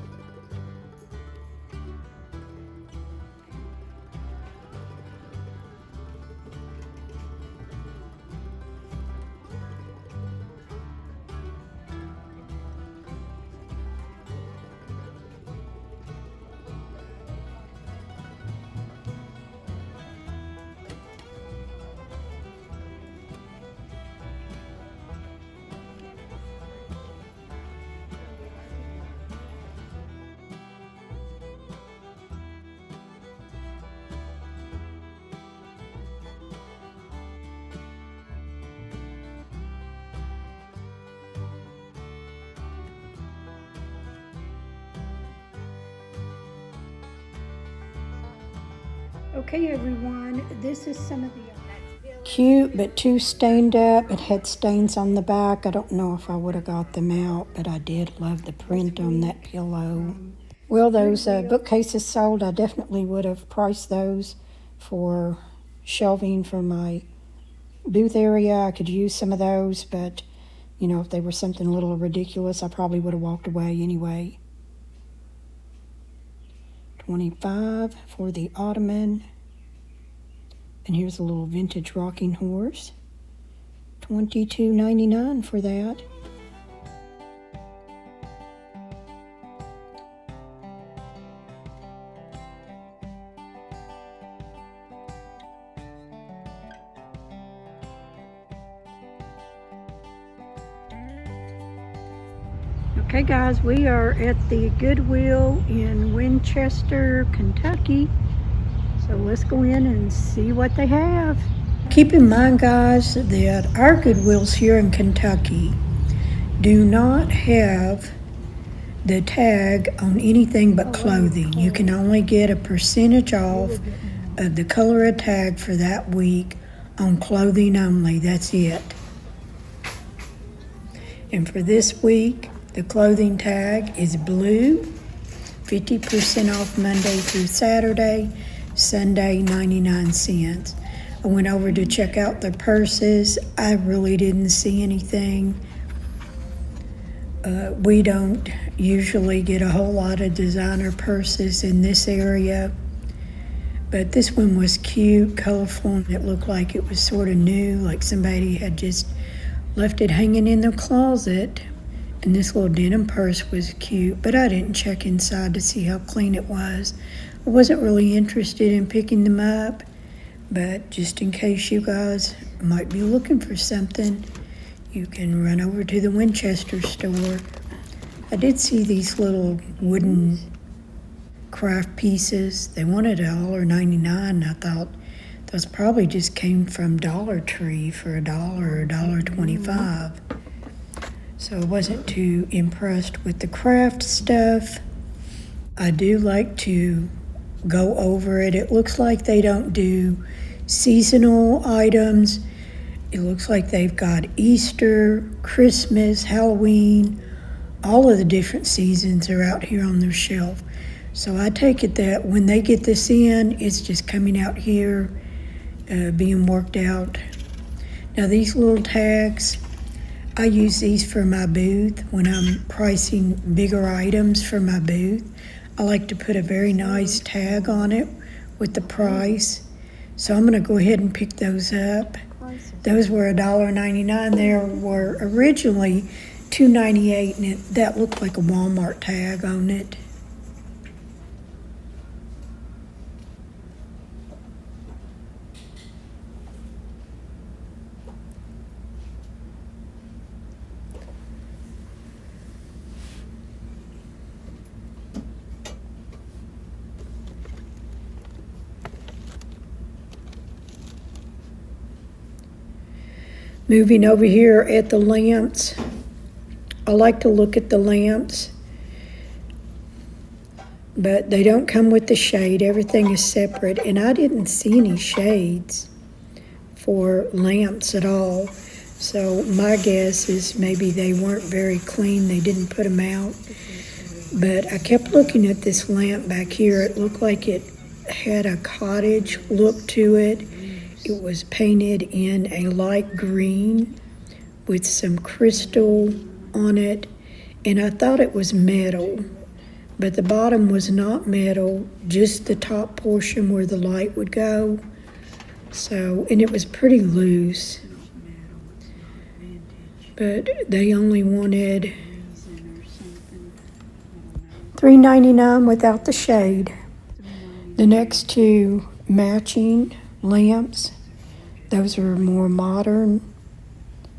Okay, everyone, this is some of the Cute, but too stained up. It had stains on the back. I don't know if I would have got them out, but I did love the print on that pillow. Well, those bookcases sold. I definitely would have priced those for shelving for my booth area. I could use some of those, but you know, if they were something a little ridiculous, I probably would have walked away anyway. $25 for the ottoman. And here's a little vintage rocking horse. $22.99 for that. Okay guys, we are at the Goodwill in Winchester, Kentucky. So let's go in and see what they have. Keep in mind guys that our Goodwills here in Kentucky do not have the tag on anything but clothing. You can only get a percentage off of the color of tag for that week on clothing only. That's it. And for this week, the clothing tag is blue, 50% off Monday through Saturday, Sunday 99 cents. I went over to check out the purses. I really didn't see anything. We don't usually get a whole lot of designer purses in this area, but this one was cute, colorful, and it looked like it was sort of new, like somebody had just left it hanging in their closet. And this little denim purse was cute, but I didn't check inside to see how clean it was. I wasn't really interested in picking them up, but just in case you guys might be looking for something, you can run over to the Winchester store. I did see these little wooden craft pieces. They wanted $1.99. I thought those probably just came from Dollar Tree for $1 or $1.25. So I wasn't too impressed with the craft stuff. I do like to go over it. It looks like they don't do seasonal items. It looks like they've got Easter, Christmas, Halloween, all of the different seasons are out here on their shelf. So I take it that when they get this in, it's just coming out here, being worked out. Now these little tags, I use these for my booth when I'm pricing bigger items for my booth. I like to put a very nice tag on it with the price. So I'm going to go ahead and pick those up. Those were $1.99. They were originally $2.98, and that looked like a Walmart tag on it. Moving over here at the lamps, I like to look at the lamps, but they don't come with the shade. Everything is separate, and I didn't see any shades for lamps at all. So my guess is maybe they weren't very clean. They didn't put them out. But I kept looking at this lamp back here. It looked like it had a cottage look to it. It was painted in a light green with some crystal on it, and I thought it was metal, but the bottom was not metal, just the top portion where the light would go. So, and it was pretty loose, but they only wanted $3.99 without the shade. The next two matching lamps, those are more modern,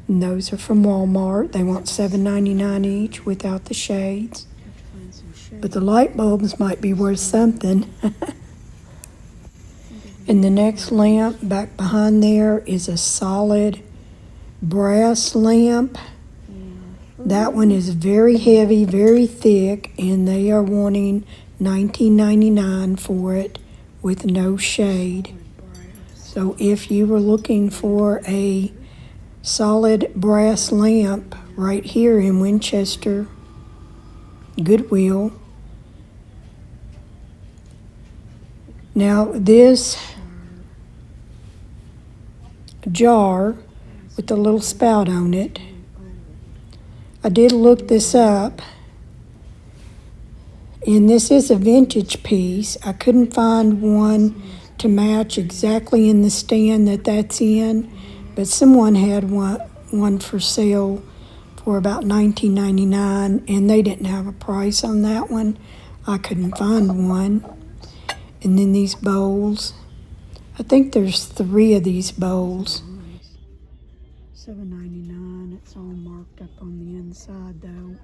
and those are from Walmart. They want $7.99 each without the shades, but the light bulbs might be worth something. And the next lamp back behind there is a solid brass lamp. That one is very heavy, very thick, and they are wanting $19.99 for it with no shade. So if you were looking for a solid brass lamp right here in Winchester, Goodwill. Now this jar with the little spout on it, I did look this up, and this is a vintage piece. I couldn't find one to match exactly in the stand that's in, but someone had one for sale for about $19.99, and they didn't have a price on that one. I couldn't find one. And then these bowls. I think there's 3 of these bowls. $7.99. It's all marked up on the inside though.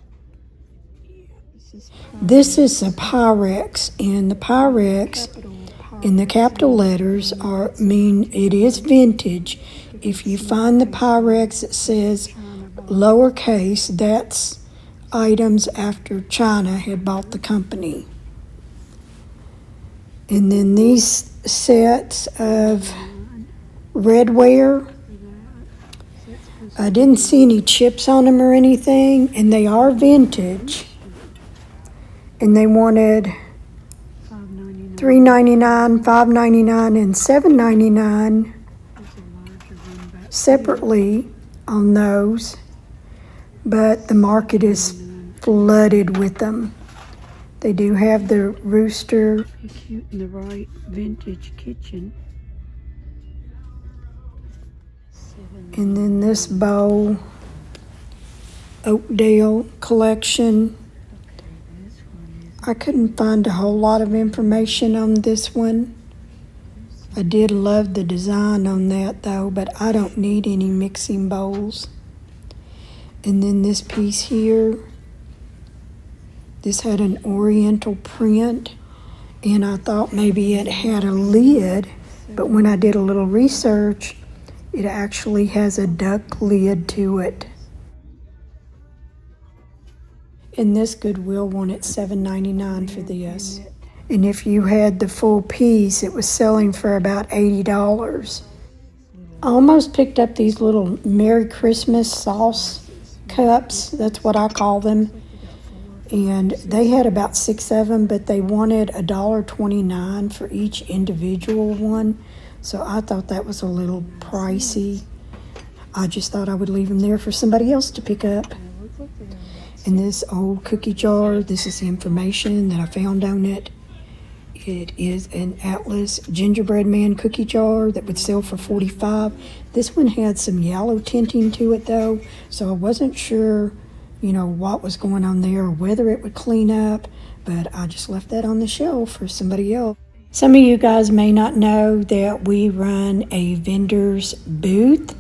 This is a Pyrex, and the Pyrex in the capital letters mean it is vintage. If you find the Pyrex that says lowercase, that's items after China had bought the company. And then these sets of redware, I didn't see any chips on them or anything, and they are vintage. And they wanted $3.99, $5.99, and $7.99 separately on those. But the market is flooded with them. They do have the rooster. Pretty cute in the right vintage kitchen. And then this bowl, Oakdale collection. I couldn't find a whole lot of information on this one. I did love the design on that though, but I don't need any mixing bowls. And then this piece here, this had an oriental print, and I thought maybe it had a lid, but when I did a little research, it actually has a duck lid to it. And this Goodwill wanted $7.99 for this. And if you had the full piece, it was selling for about $80. I almost picked up these little Merry Christmas sauce cups. That's what I call them. And they had about 6 of them, but they wanted $1.29 for each individual one. So I thought that was a little pricey. I just thought I would leave them there for somebody else to pick up. And this old cookie jar, this is the information that I found on it. It is an Atlas gingerbread man cookie jar that would sell for $45. This one had some yellow tinting to it though, so I wasn't sure, what was going on there or whether it would clean up, but I just left that on the shelf for somebody else. Some of you guys may not know that we run a vendor's booth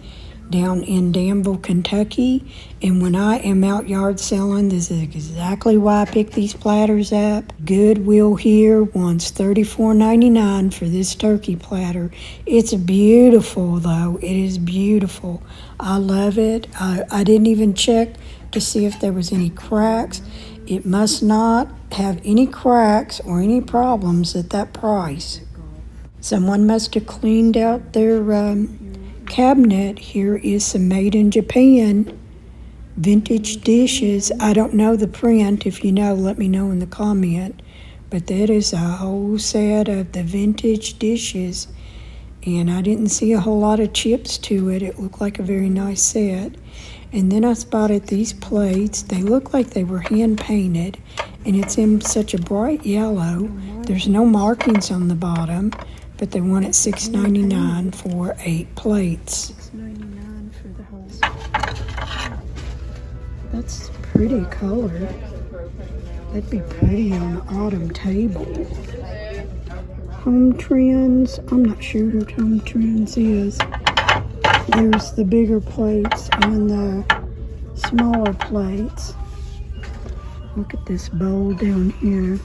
down in Danville, Kentucky, and when I am out yard selling, this is exactly why I picked these platters up. Goodwill here wants $34.99 for this turkey platter. It's beautiful though, it is beautiful. I love it. I didn't even check to see if there was any cracks. It must not have any cracks or any problems at that price. Someone must have cleaned out their cabinet. Here is some made in Japan vintage dishes. I don't know the print. If you know, let me know in the comment. But that is a whole set of the vintage dishes, and I didn't see a whole lot of chips to it. It looked like a very nice set. And then I spotted these plates. They look like they were hand painted, and it's in such a bright yellow. There's no markings on the bottom, but they want it $6.99 for 8 plates. $6.99 for the whole. That's pretty color. That'd be pretty on an autumn table. Home Trends. I'm not sure what Home Trends is. There's the bigger plates and the smaller plates. Look at this bowl down here.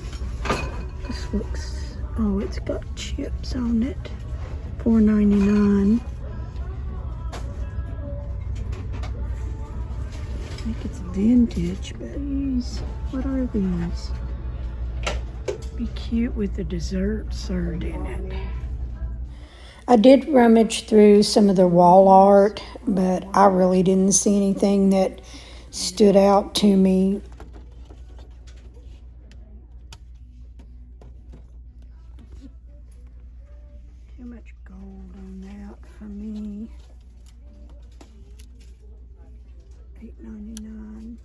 This looks, oh, it's got chips on it. $4.99. I think it's vintage, but these, what are these? Be cute with the dessert served in it. I did rummage through some of the wall art, but I really didn't see anything that stood out to me. Too much gold on that for me. $8.99.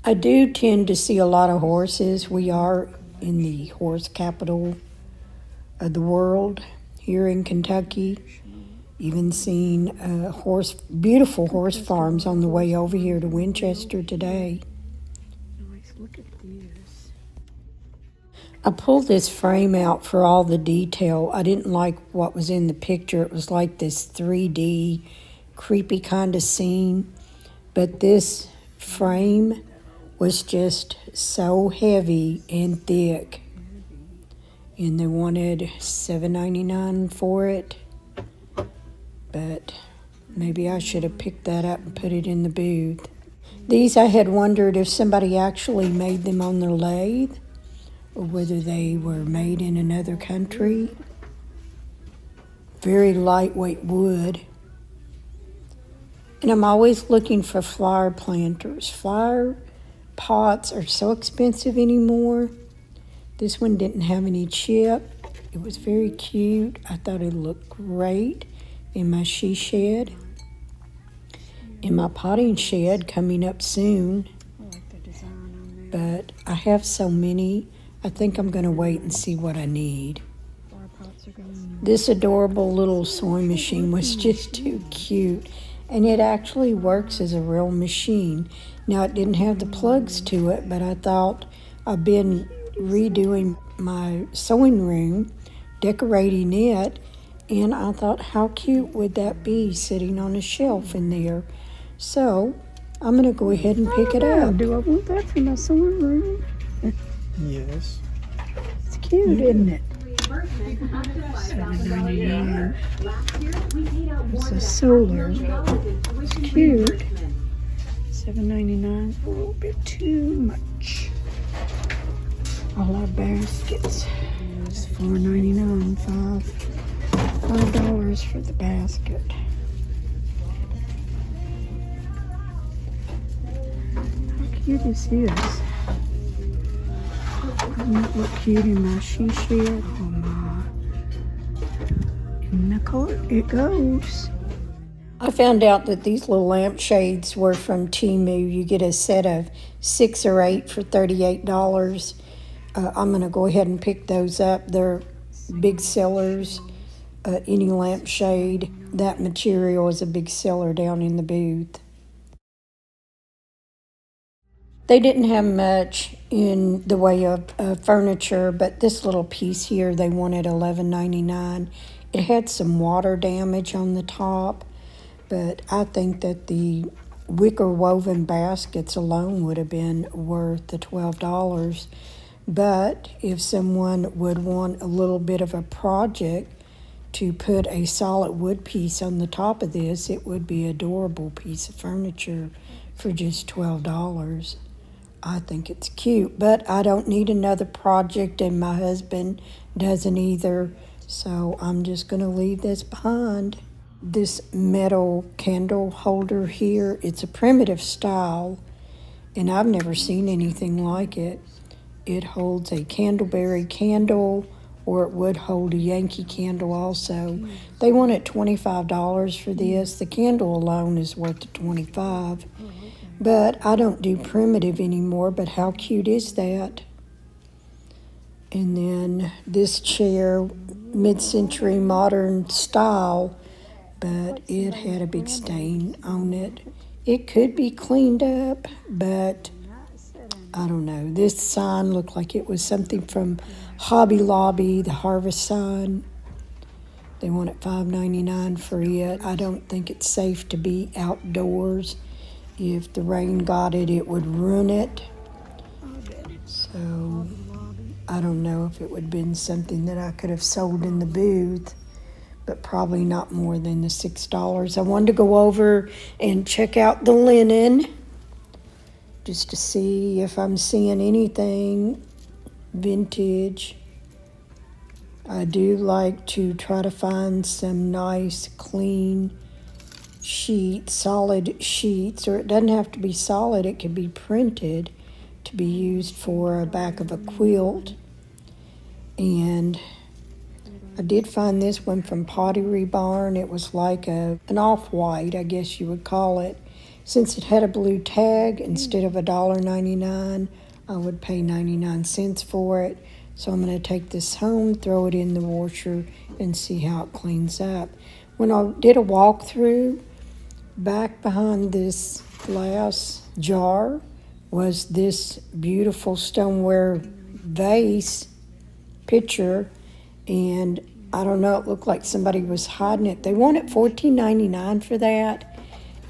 I do tend to see a lot of horses. We are in the horse capital of the world here in Kentucky. Even seen beautiful horse farms on the way over here to Winchester today. Nice, look at this. I pulled this frame out for all the detail. I didn't like what was in the picture. It was like this 3D, creepy kind of scene. But this frame was just so heavy and thick. And they wanted $7.99 for it. But maybe I should have picked that up and put it in the booth. These, I had wondered if somebody actually made them on their lathe or whether they were made in another country. Very lightweight wood. And I'm always looking for flower planters. Flower pots are so expensive anymore. This one didn't have any chip. It was very cute. I thought it looked great in my she shed. In my potting shed coming up soon. I like the design on that. But I have so many, I think I'm going to wait and see what I need. This adorable little sewing machine was just too cute. And it actually works as a real machine. Now, it didn't have the plugs to it, but I thought I've been redoing my sewing room, decorating it, and I thought, how cute would that be sitting on a shelf in there? So, I'm going to go ahead and pick it up. Do I want that for my sewing room? Yes. It's cute, isn't it? $7.99. It's a solar. It's cute. $7.99. A little bit too much. All our baskets. It's $4.99. $5 for the basket. How cute is this? Wouldn't that look cute in my she shed? Oh my. In the cart it goes. I found out that these little lampshades were from Temu. You get a set of 6 or 8 for $38. I'm going to go ahead and pick those up. They're big sellers. Any lampshade, that material is a big seller down in the booth. They didn't have much in the way of furniture, but this little piece here they wanted $11.99. It had some water damage on the top, but I think that the wicker woven baskets alone would have been worth the $12. But if someone would want a little bit of a project to put a solid wood piece on the top of this, it would be an adorable piece of furniture for just $12. I think it's cute, but I don't need another project, and my husband doesn't either, so I'm just going to leave this behind. This metal candle holder here, it's a primitive style, and I've never seen anything like it. It holds a candleberry candle, or it would hold a Yankee candle also. They wanted $25 for this. The candle alone is worth $25. But I don't do primitive anymore, but how cute is that? And then this chair, mid-century modern style, but it had a big stain on it. It could be cleaned up, but I don't know. This sign looked like it was something from Hobby Lobby, the Harvest sign. They wanted $5.99 for it. I don't think it's safe to be outdoors. If the rain got it, it would ruin it. So I don't know if it would have been something that I could have sold in the booth. but probably not more than the $6. I wanted to go over and check out the linen just to see if I'm seeing anything vintage. I do like to try to find some nice, clean sheets, solid sheets, or it doesn't have to be solid, it could be printed to be used for a back of a quilt. And I did find this one from Pottery Barn. It was like an off-white, I guess you would call it. Since it had a blue tag, instead of $1.99, I would pay 99 cents for it. So I'm going to take this home, throw it in the washer, and see how it cleans up. When I did a walkthrough, back behind this glass jar was this beautiful stoneware vase picture, and I don't know, it looked like somebody was hiding it. They wanted $14.99 for that,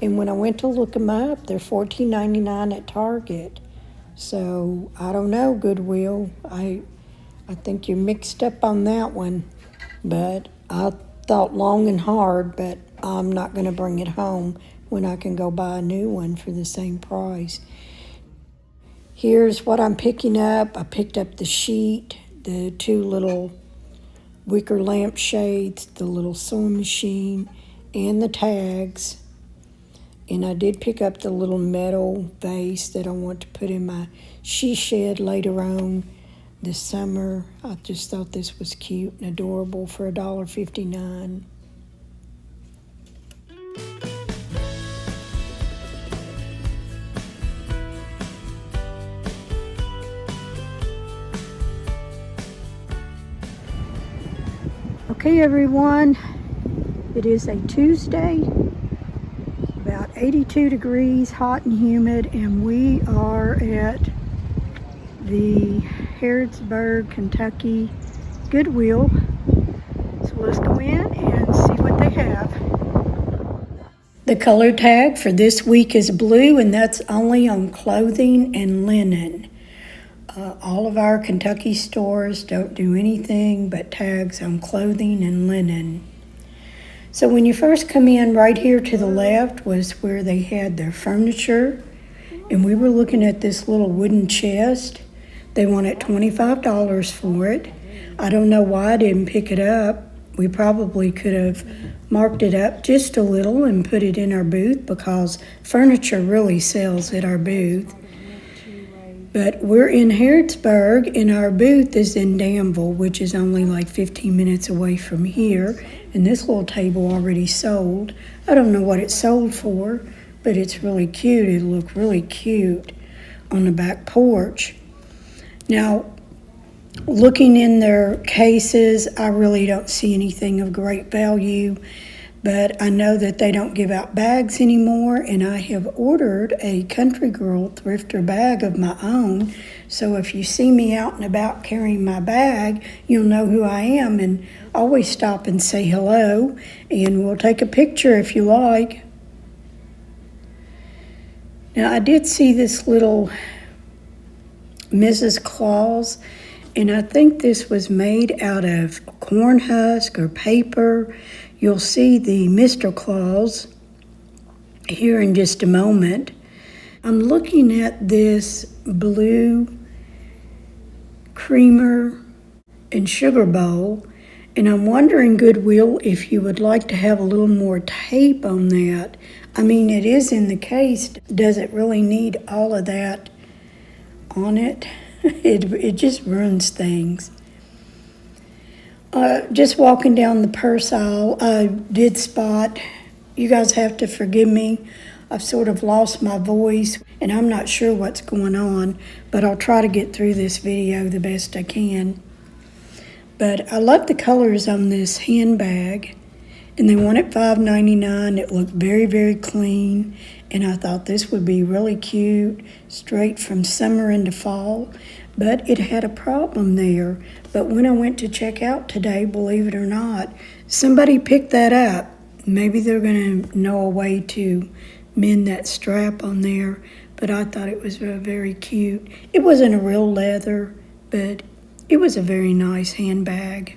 and when I went to look them up, they're $14.99 at Target. So I don't know, Goodwill. I think you're mixed up on that one, but I thought long and hard, but I'm not going to bring it home when I can go buy a new one for the same price. Here's what I'm picking up. I picked up the sheet, the two little wicker lamp shades, the little sewing machine, and the tags. And I did pick up the little metal vase that I want to put in my she shed later on this summer. I just thought this was cute and adorable for $1.59. Okay, everyone, it is a Tuesday, about 82 degrees, hot and humid, and we are at the Harrodsburg, Kentucky Goodwill. So let's go in and see what they have. The color tag for this week is blue, and that's only on clothing and linen. All of our Kentucky stores don't do anything but tags on clothing and linen. So when you first come in, right here to the left was where they had their furniture, and we were looking at this little wooden chest. They wanted $25 for it. I don't know why I didn't pick it up. We probably could have marked it up just a little and put it in our booth, because furniture really sells at our booth. But we're in Harrodsburg, and our booth is in Danville, which is only like 15 minutes away from here. And this little table already sold. I don't know what it sold for, but it's really cute. It looked really cute on the back porch. Now, looking in their cases, I really don't see anything of great value, but I know that they don't give out bags anymore, and I have ordered a Country Girl thrifter bag of my own. So if you see me out and about carrying my bag, you'll know who I am, and always stop and say hello, and we'll take a picture if you like. Now, I did see this little Mrs. Claus, and I think this was made out of corn husk or paper. You'll see the Mr. Claus here in just a moment. I'm looking at this blue creamer and sugar bowl, and I'm wondering, Goodwill, if you would like to have a little more tape on that. I mean, it is in the case. Does it really need all of that on it? It just ruins things. Just walking down the purse aisle, I did spot, you guys have to forgive me, I've sort of lost my voice and I'm not sure what's going on, but I'll try to get through this video the best I can. But I love the colors on this handbag, and they wanted $5.99. It looked very, very clean, and I thought this would be really cute, straight from summer into fall. But it had a problem there. But when I went to check out today, believe it or not, somebody picked that up. Maybe they're going to know a way to mend that strap on there. But I thought it was very cute. It wasn't a real leather, but it was a very nice handbag.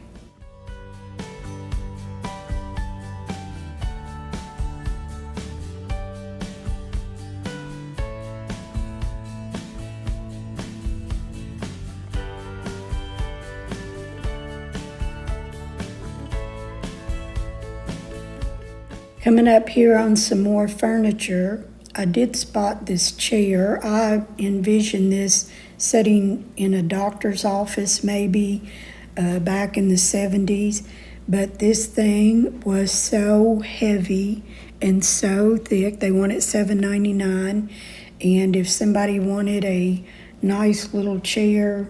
Coming up here on some more furniture, I did spot this chair. I envisioned this sitting in a doctor's office maybe back in the 70s, but this thing was so heavy and so thick. They want it $7.99, and if somebody wanted a nice little chair,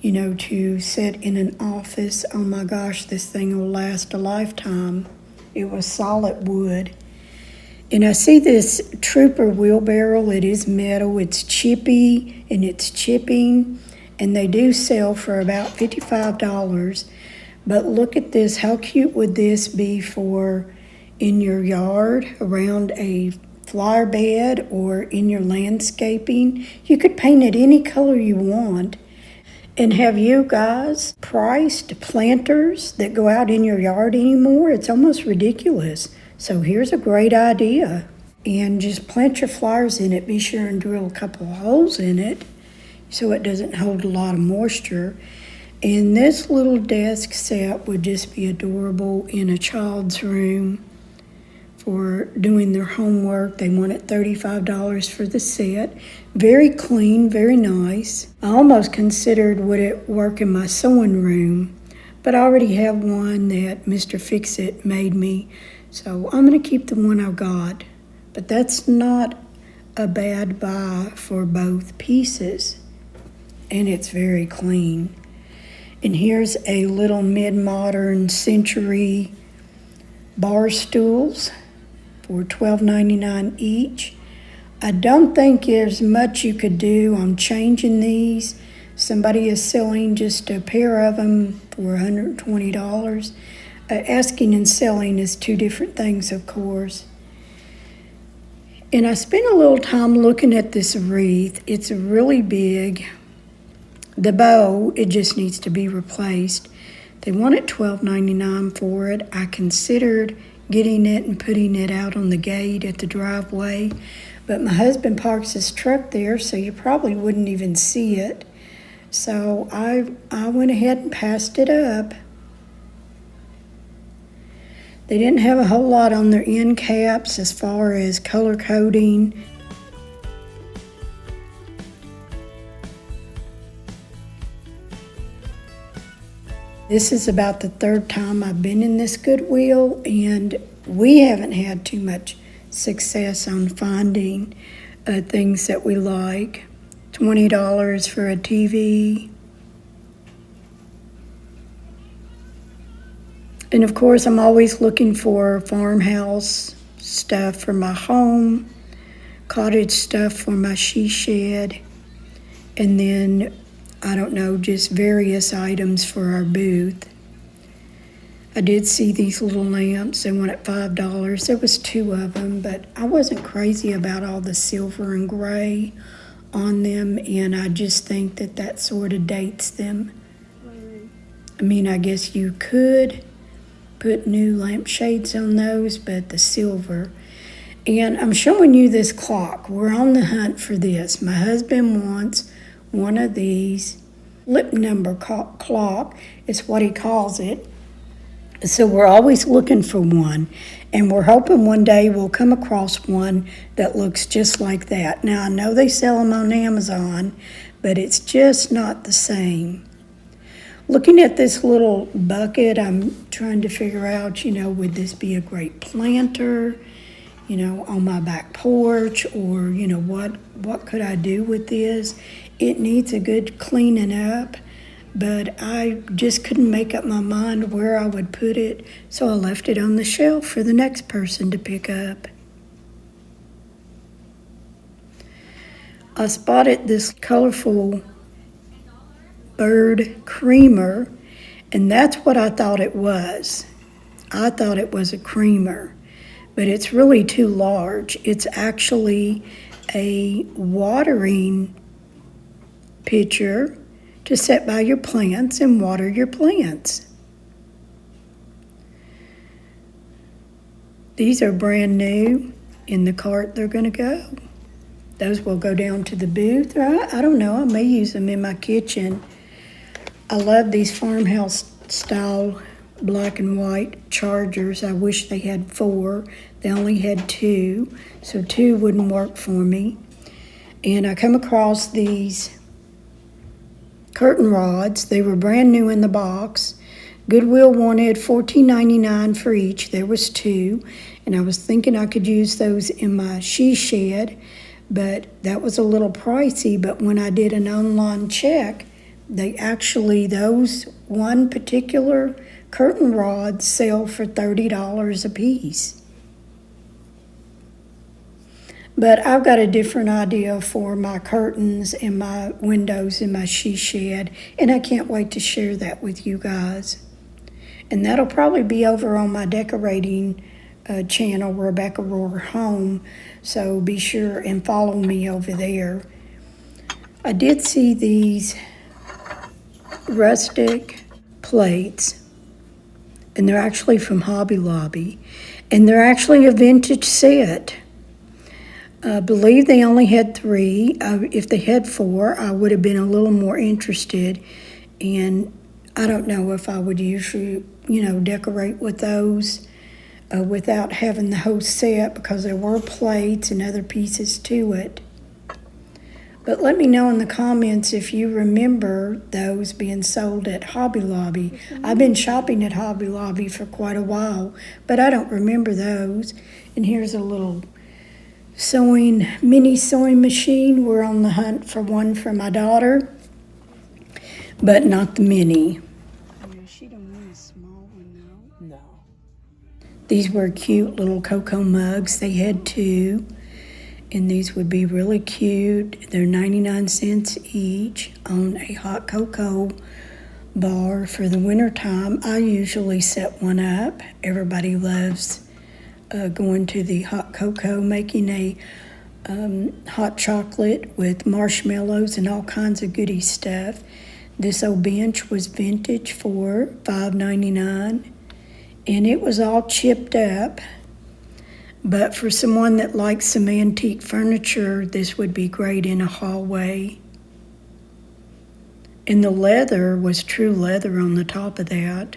you know, to sit in an office, oh my gosh, this thing will last a lifetime. It was solid wood. And I see this Trooper wheelbarrow. It is metal. It's chippy and it's chipping. And they do sell for about $55. But look at this. How cute would this be for in your yard, around a flower bed, or in your landscaping? You could paint it any color you want. And have you guys priced planters that go out in your yard anymore? It's almost ridiculous. So here's a great idea. And just plant your flowers in it. Be sure and drill a couple of holes in it so it doesn't hold a lot of moisture. And this little desk set would just be adorable in a child's room for doing their homework. They wanted $35 for the set. Very clean, very nice. I almost considered would it work in my sewing room, but I already have one that Mr. Fix-It made me, so I'm gonna keep the one I got. But that's not a bad buy for both pieces, and it's very clean. And here's a little mid-modern century bar stools for $12.99 each. I don't think there's much you could do on changing these. Somebody is selling just a pair of them for $120. Asking and selling is two different things, of course. And I spent a little time looking at this wreath. It's really big. The bow, it just needs to be replaced. They wanted $12.99 for it. I considered getting it and putting it out on the gate at the driveway, but my husband parks his truck there, so you probably wouldn't even see it. So I went ahead and passed it up. They didn't have a whole lot on their end caps as far as color coding. This is about the third time I've been in this Goodwill, and we haven't had too much success on finding things that we like. $20 for a TV. And of course, I'm always looking for farmhouse stuff for my home, cottage stuff for my she shed, and then I don't know, just various items for our booth. I did see these little lamps. They went at $5. There was two of them, but I wasn't crazy about all the silver and gray on them, and I just think that that sort of dates them. I mean, I guess you could put new lampshades on those, but the silver. And I'm showing you this clock. We're on the hunt for this. My husband wants one of these lip number clock is what he calls it. So we're always looking for one, and we're hoping one day we'll come across one that looks just like that. Now, I know they sell them on Amazon, but it's just not the same. Looking at this little bucket, I'm trying to figure out, you know, would this be a great planter, you know, on my back porch, or, you know, what could I do with this? It needs a good cleaning up, but I just couldn't make up my mind where I would put it, so I left it on the shelf for the next person to pick up. I spotted this colorful bird creamer, and that's what I thought it was. I thought it was a creamer, but it's really too large. It's actually a watering pitcher to set by your plants and water your plants. These are brand new. In the cart they're going to go. Those will go down to the booth. I don't know, I may use them in my kitchen. I love these farmhouse style black and white chargers. I wish they had 4. They only had 2, so 2 wouldn't work for me. And I come across these curtain rods. They were brand new in the box. Goodwill wanted $14.99 for each. There was 2, and I was thinking I could use those in my she shed, but that was a little pricey. But when I did an online check, they actually, those one particular curtain rods sell for $30 a piece. But I've got a different idea for my curtains and my windows in my she shed, and I can't wait to share that with you guys. And that'll probably be over on my decorating channel, Rebecca Rohr Home, so be sure and follow me over there. I did see these rustic plates, and they're actually from Hobby Lobby, and they're actually a vintage set. I believe they only had 3. If they had 4, I would have been a little more interested, and I don't know if I would usually, decorate with those without having the whole set, because there were plates and other pieces to it. But let me know in the comments if you remember those being sold at Hobby Lobby. I've been shopping at Hobby Lobby for quite a while, but I don't remember those. And here's a little mini sewing machine. We're on the hunt for one for my daughter, but not the mini. She don't want a small one though. No. These were cute little cocoa mugs. They had 2, and these would be really cute. They're 99 cents each on a hot cocoa bar for the winter time. I usually set one up. Everybody loves going to the hot cocoa, making a hot chocolate with marshmallows and all kinds of goody stuff. This old bench was vintage for $5.99, and it was all chipped up. But for someone that likes some antique furniture, this would be great in a hallway. And the leather was true leather on the top of that.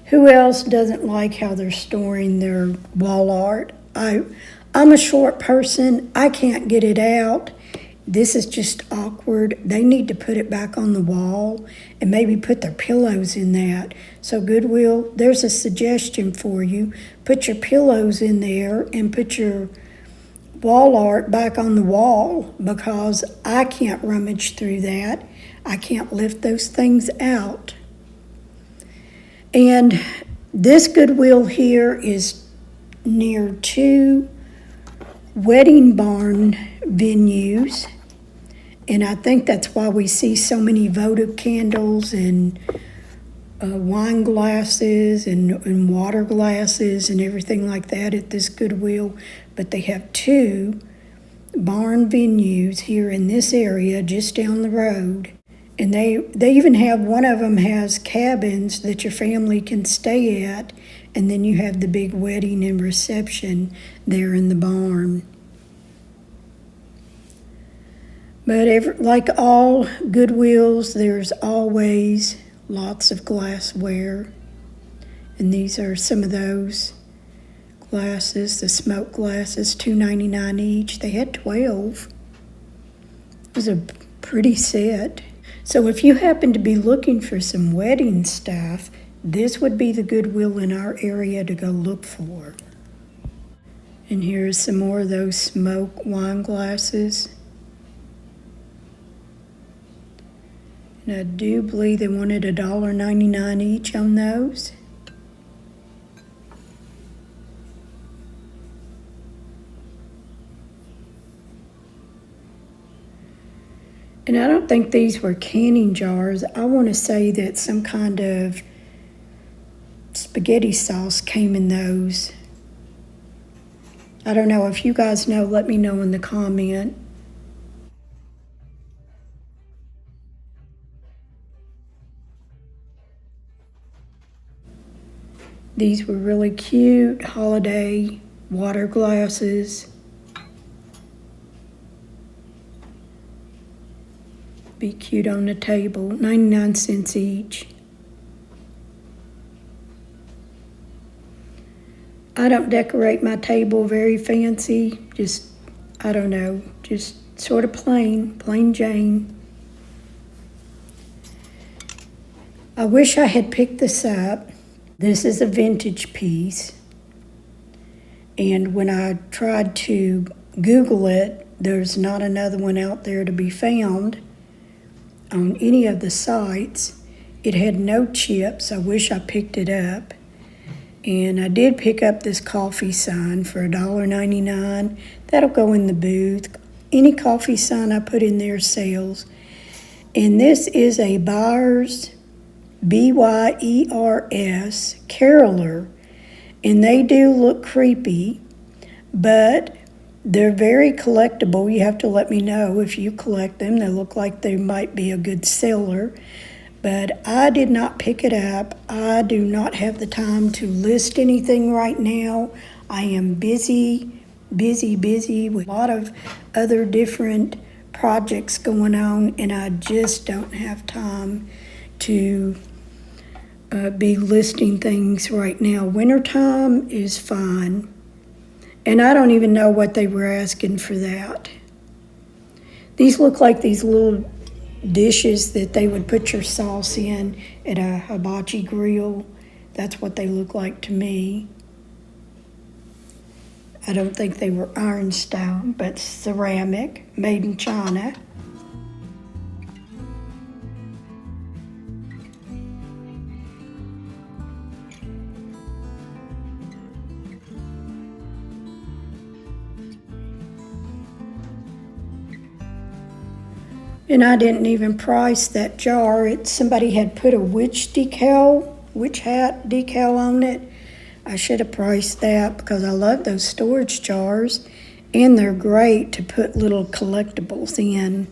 Who else doesn't like how they're storing their wall art? I'm a short person. I can't get it out. This is just awkward. They need to put it back on the wall and maybe put their pillows in that. So Goodwill, there's a suggestion for you. Put your pillows in there and put your wall art back on the wall, because I can't rummage through that. I can't lift those things out. And this Goodwill here is near 2 wedding barn venues, and I think that's why we see so many votive candles and wine glasses and water glasses and everything like that at this Goodwill. But they have 2 barn venues here in this area just down the road. And they even have, one of them has cabins that your family can stay at, and then you have the big wedding and reception there in the barn. But like all Goodwills, there's always lots of glassware. And these are some of those glasses, the smoke glasses, $2.99 each. They had 12. It was a pretty set. So if you happen to be looking for some wedding stuff, this would be the Goodwill in our area to go look for. And here's some more of those smoke wine glasses. And I do believe they wanted $1.99 each on those. And I don't think these were canning jars. I want to say that some kind of spaghetti sauce came in those. I don't know. If you guys know, let me know in the comment. These were really cute holiday water glasses. Be cute on the table, 99 cents each. I don't decorate my table very fancy, just, I don't know, just sort of plain Jane. I wish I had picked this up. This is a vintage piece. And when I tried to Google it, there's not another one out there to be found on any of the sites. It had no chips. I wish I picked it up. And I did pick up this coffee sign for $1.99. That'll go in the booth. Any coffee sign I put in there sells. And this is a Byers, B-Y-E-R-S, caroler. And they do look creepy, but they're very collectible. You have to let me know if you collect them. They look like they might be a good seller. But I did not pick it up. I do not have the time to list anything right now. I am busy with a lot of other different projects going on, and I just don't have time to be listing things right now. Wintertime is fine, and I don't even know what they were asking for that. These look like these little dishes that they would put your sauce in at a hibachi grill. That's what they look like to me. I don't think they were ironstone, but ceramic, made in China. And I didn't even price that jar. Somebody had put a witch hat decal on it. I should have priced that because I love those storage jars, and they're great to put little collectibles in.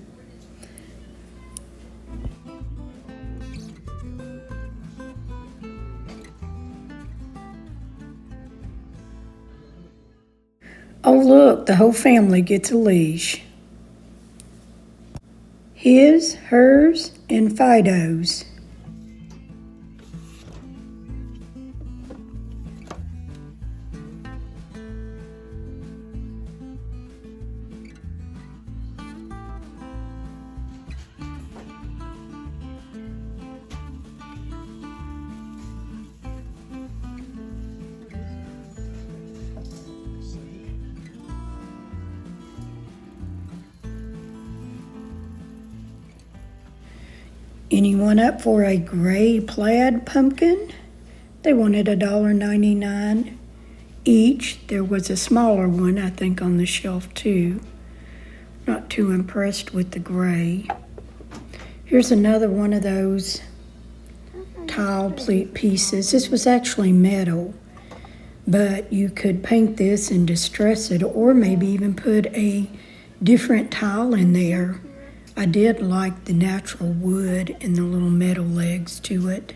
Oh look, the whole family gets a leash. His, hers, and Fido's. Anyone up for a gray plaid pumpkin? They wanted $1.99 each. There was a smaller one, I think, on the shelf too. Not too impressed with the gray. Here's another one of those tile pieces. This was actually metal, but you could paint this and distress it, or maybe even put a different tile in there. I did like the natural wood and the little metal legs to it.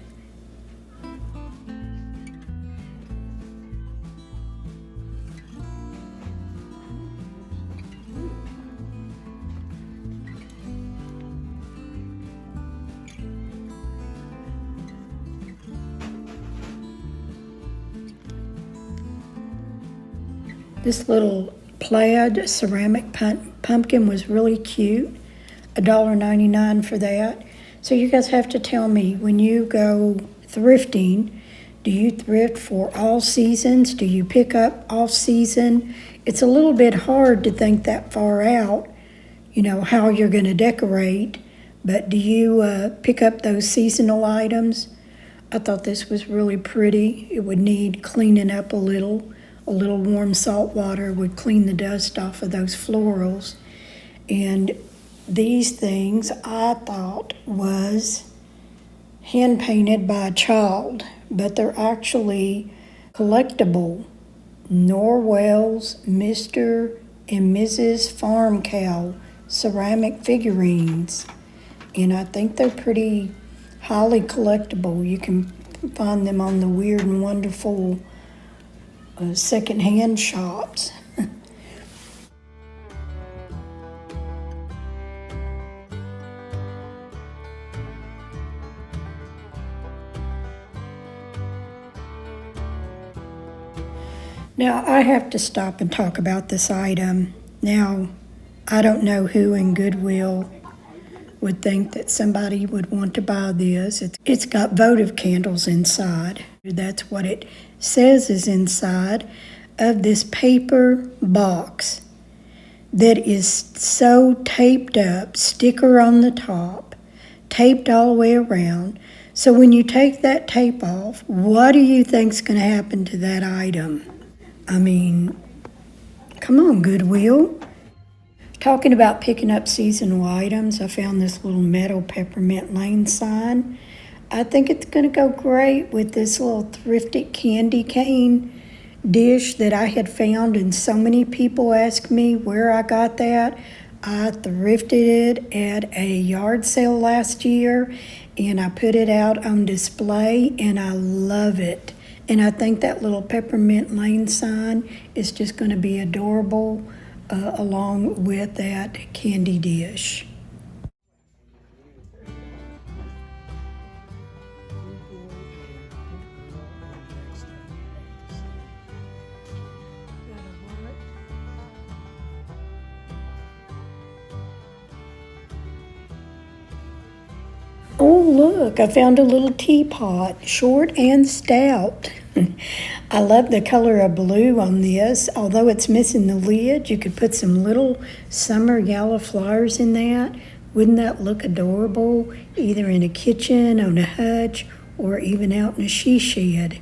This little plaid ceramic pumpkin was really cute. $1.99 for that. So you guys have to tell me, when you go thrifting, do you thrift for all seasons? Do you pick up off season? It's a little bit hard to think that far out, you know, how you're going to decorate, but do you pick up those seasonal items? I thought this was really pretty. It would need cleaning up a little. A little warm salt water would clean the dust off of those florals. And these things I thought was hand painted by a child, but they're actually collectible Norwell's Mr. and Mrs. Farm Cow ceramic figurines. And I think they're pretty highly collectible. You can find them on the Weird and Wonderful secondhand shops. Now, I have to stop and talk about this item. Now, I don't know who in Goodwill would think that somebody would want to buy this. It's got votive candles inside. That's what it says is inside of this paper box that is so taped up, sticker on the top, taped all the way around. So when you take that tape off, what do you think's going to happen to that item? I mean, come on, Goodwill. Talking about picking up seasonal items, I found this little metal peppermint lane sign. I think it's going to go great with this little thrifted candy cane dish that I had found, and so many people ask me where I got that. I thrifted it at a yard sale last year, and I put it out on display, and I love it. And I think that little peppermint lane sign is just going to be adorable along with that candy dish. Oh, look, I found a little teapot, short and stout. I love the color of blue on this. Although it's missing the lid, you could put some little summer yellow flowers in that. Wouldn't that look adorable, either in a kitchen, on a hutch, or even out in a she shed?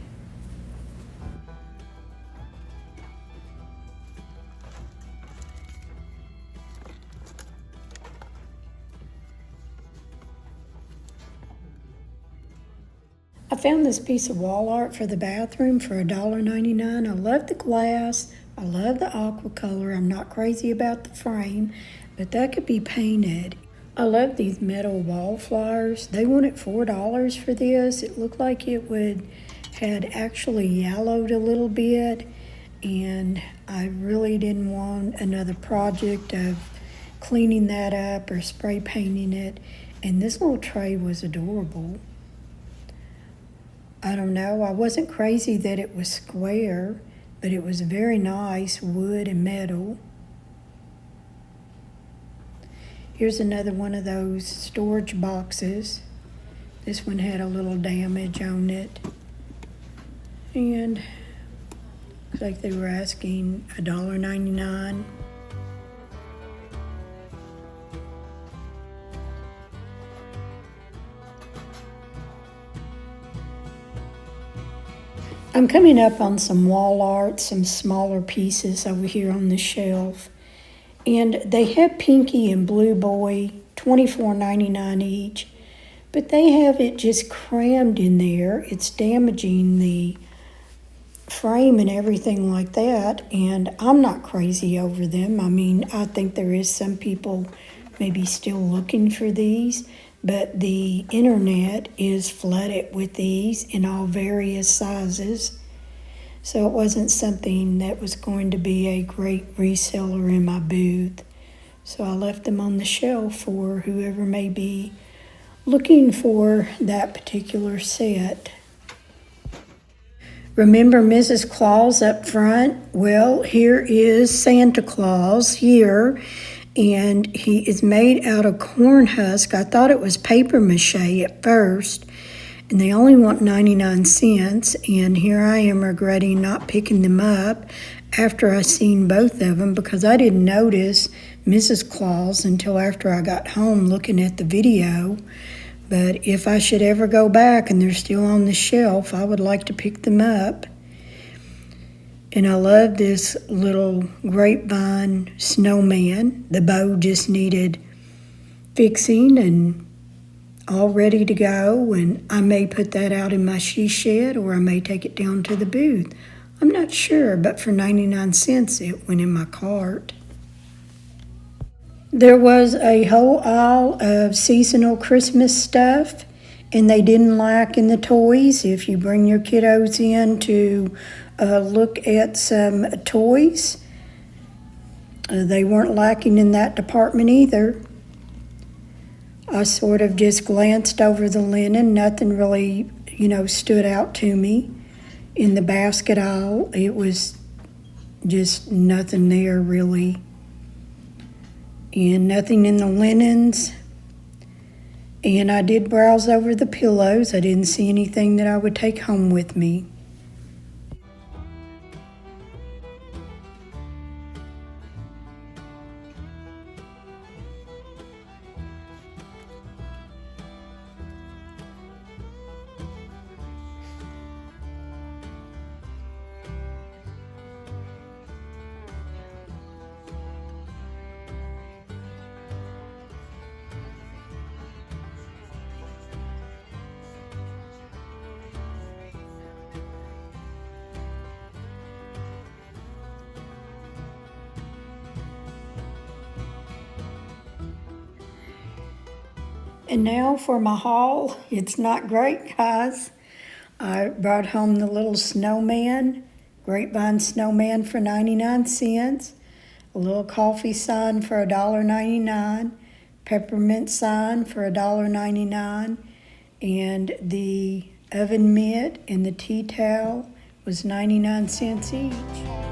I found this piece of wall art for the bathroom for $1.99. I love the glass. I love the aqua color. I'm not crazy about the frame, but that could be painted. I love these metal wallflowers. They wanted $4 for this. It looked like it had actually yellowed a little bit, and I really didn't want another project of cleaning that up or spray painting it. And this little tray was adorable. I don't know, I wasn't crazy that it was square, but it was very nice wood and metal. Here's another one of those storage boxes. This one had a little damage on it. And looks like they were asking $1.99. I'm coming up on some wall art, some smaller pieces over here on the shelf. And they have Pinky and Blue Boy, $24.99 each. But they have it just crammed in there. It's damaging the frame and everything like that. And I'm not crazy over them. I mean, I think there is some people maybe still looking for these. But the internet is flooded with these in all various sizes. So it wasn't something that was going to be a great reseller in my booth. So I left them on the shelf for whoever may be looking for that particular set. Remember Mrs. Claus up front? Well, here is Santa Claus here. And he is made out of corn husk. I thought it was paper mache at first, and they only want 99 cents. And here I am regretting not picking them up after I seen both of them, because I didn't notice Mrs. Claus until after I got home looking at the video. But if I should ever go back and they're still on the shelf, I would like to pick them up. And I love this little grapevine snowman. The bow just needed fixing and all ready to go. And I may put that out in my she shed, or I may take it down to the booth. I'm not sure, but for 99 cents it went in my cart. There was a whole aisle of seasonal Christmas stuff, and they didn't lack in the toys. If you bring your kiddos in to look at some toys, they weren't lacking in that department either. I sort of just glanced over the linen. Nothing really, stood out to me. In the basket aisle, it was just nothing there really. And nothing in the linens. And I did browse over the pillows. I didn't see anything that I would take home with me. And now for my haul. It's not great, guys. I brought home the little snowman, grapevine snowman for 99 cents, a little coffee sign for $1.99, peppermint sign for $1.99, and the oven mitt and the tea towel was 99 cents each.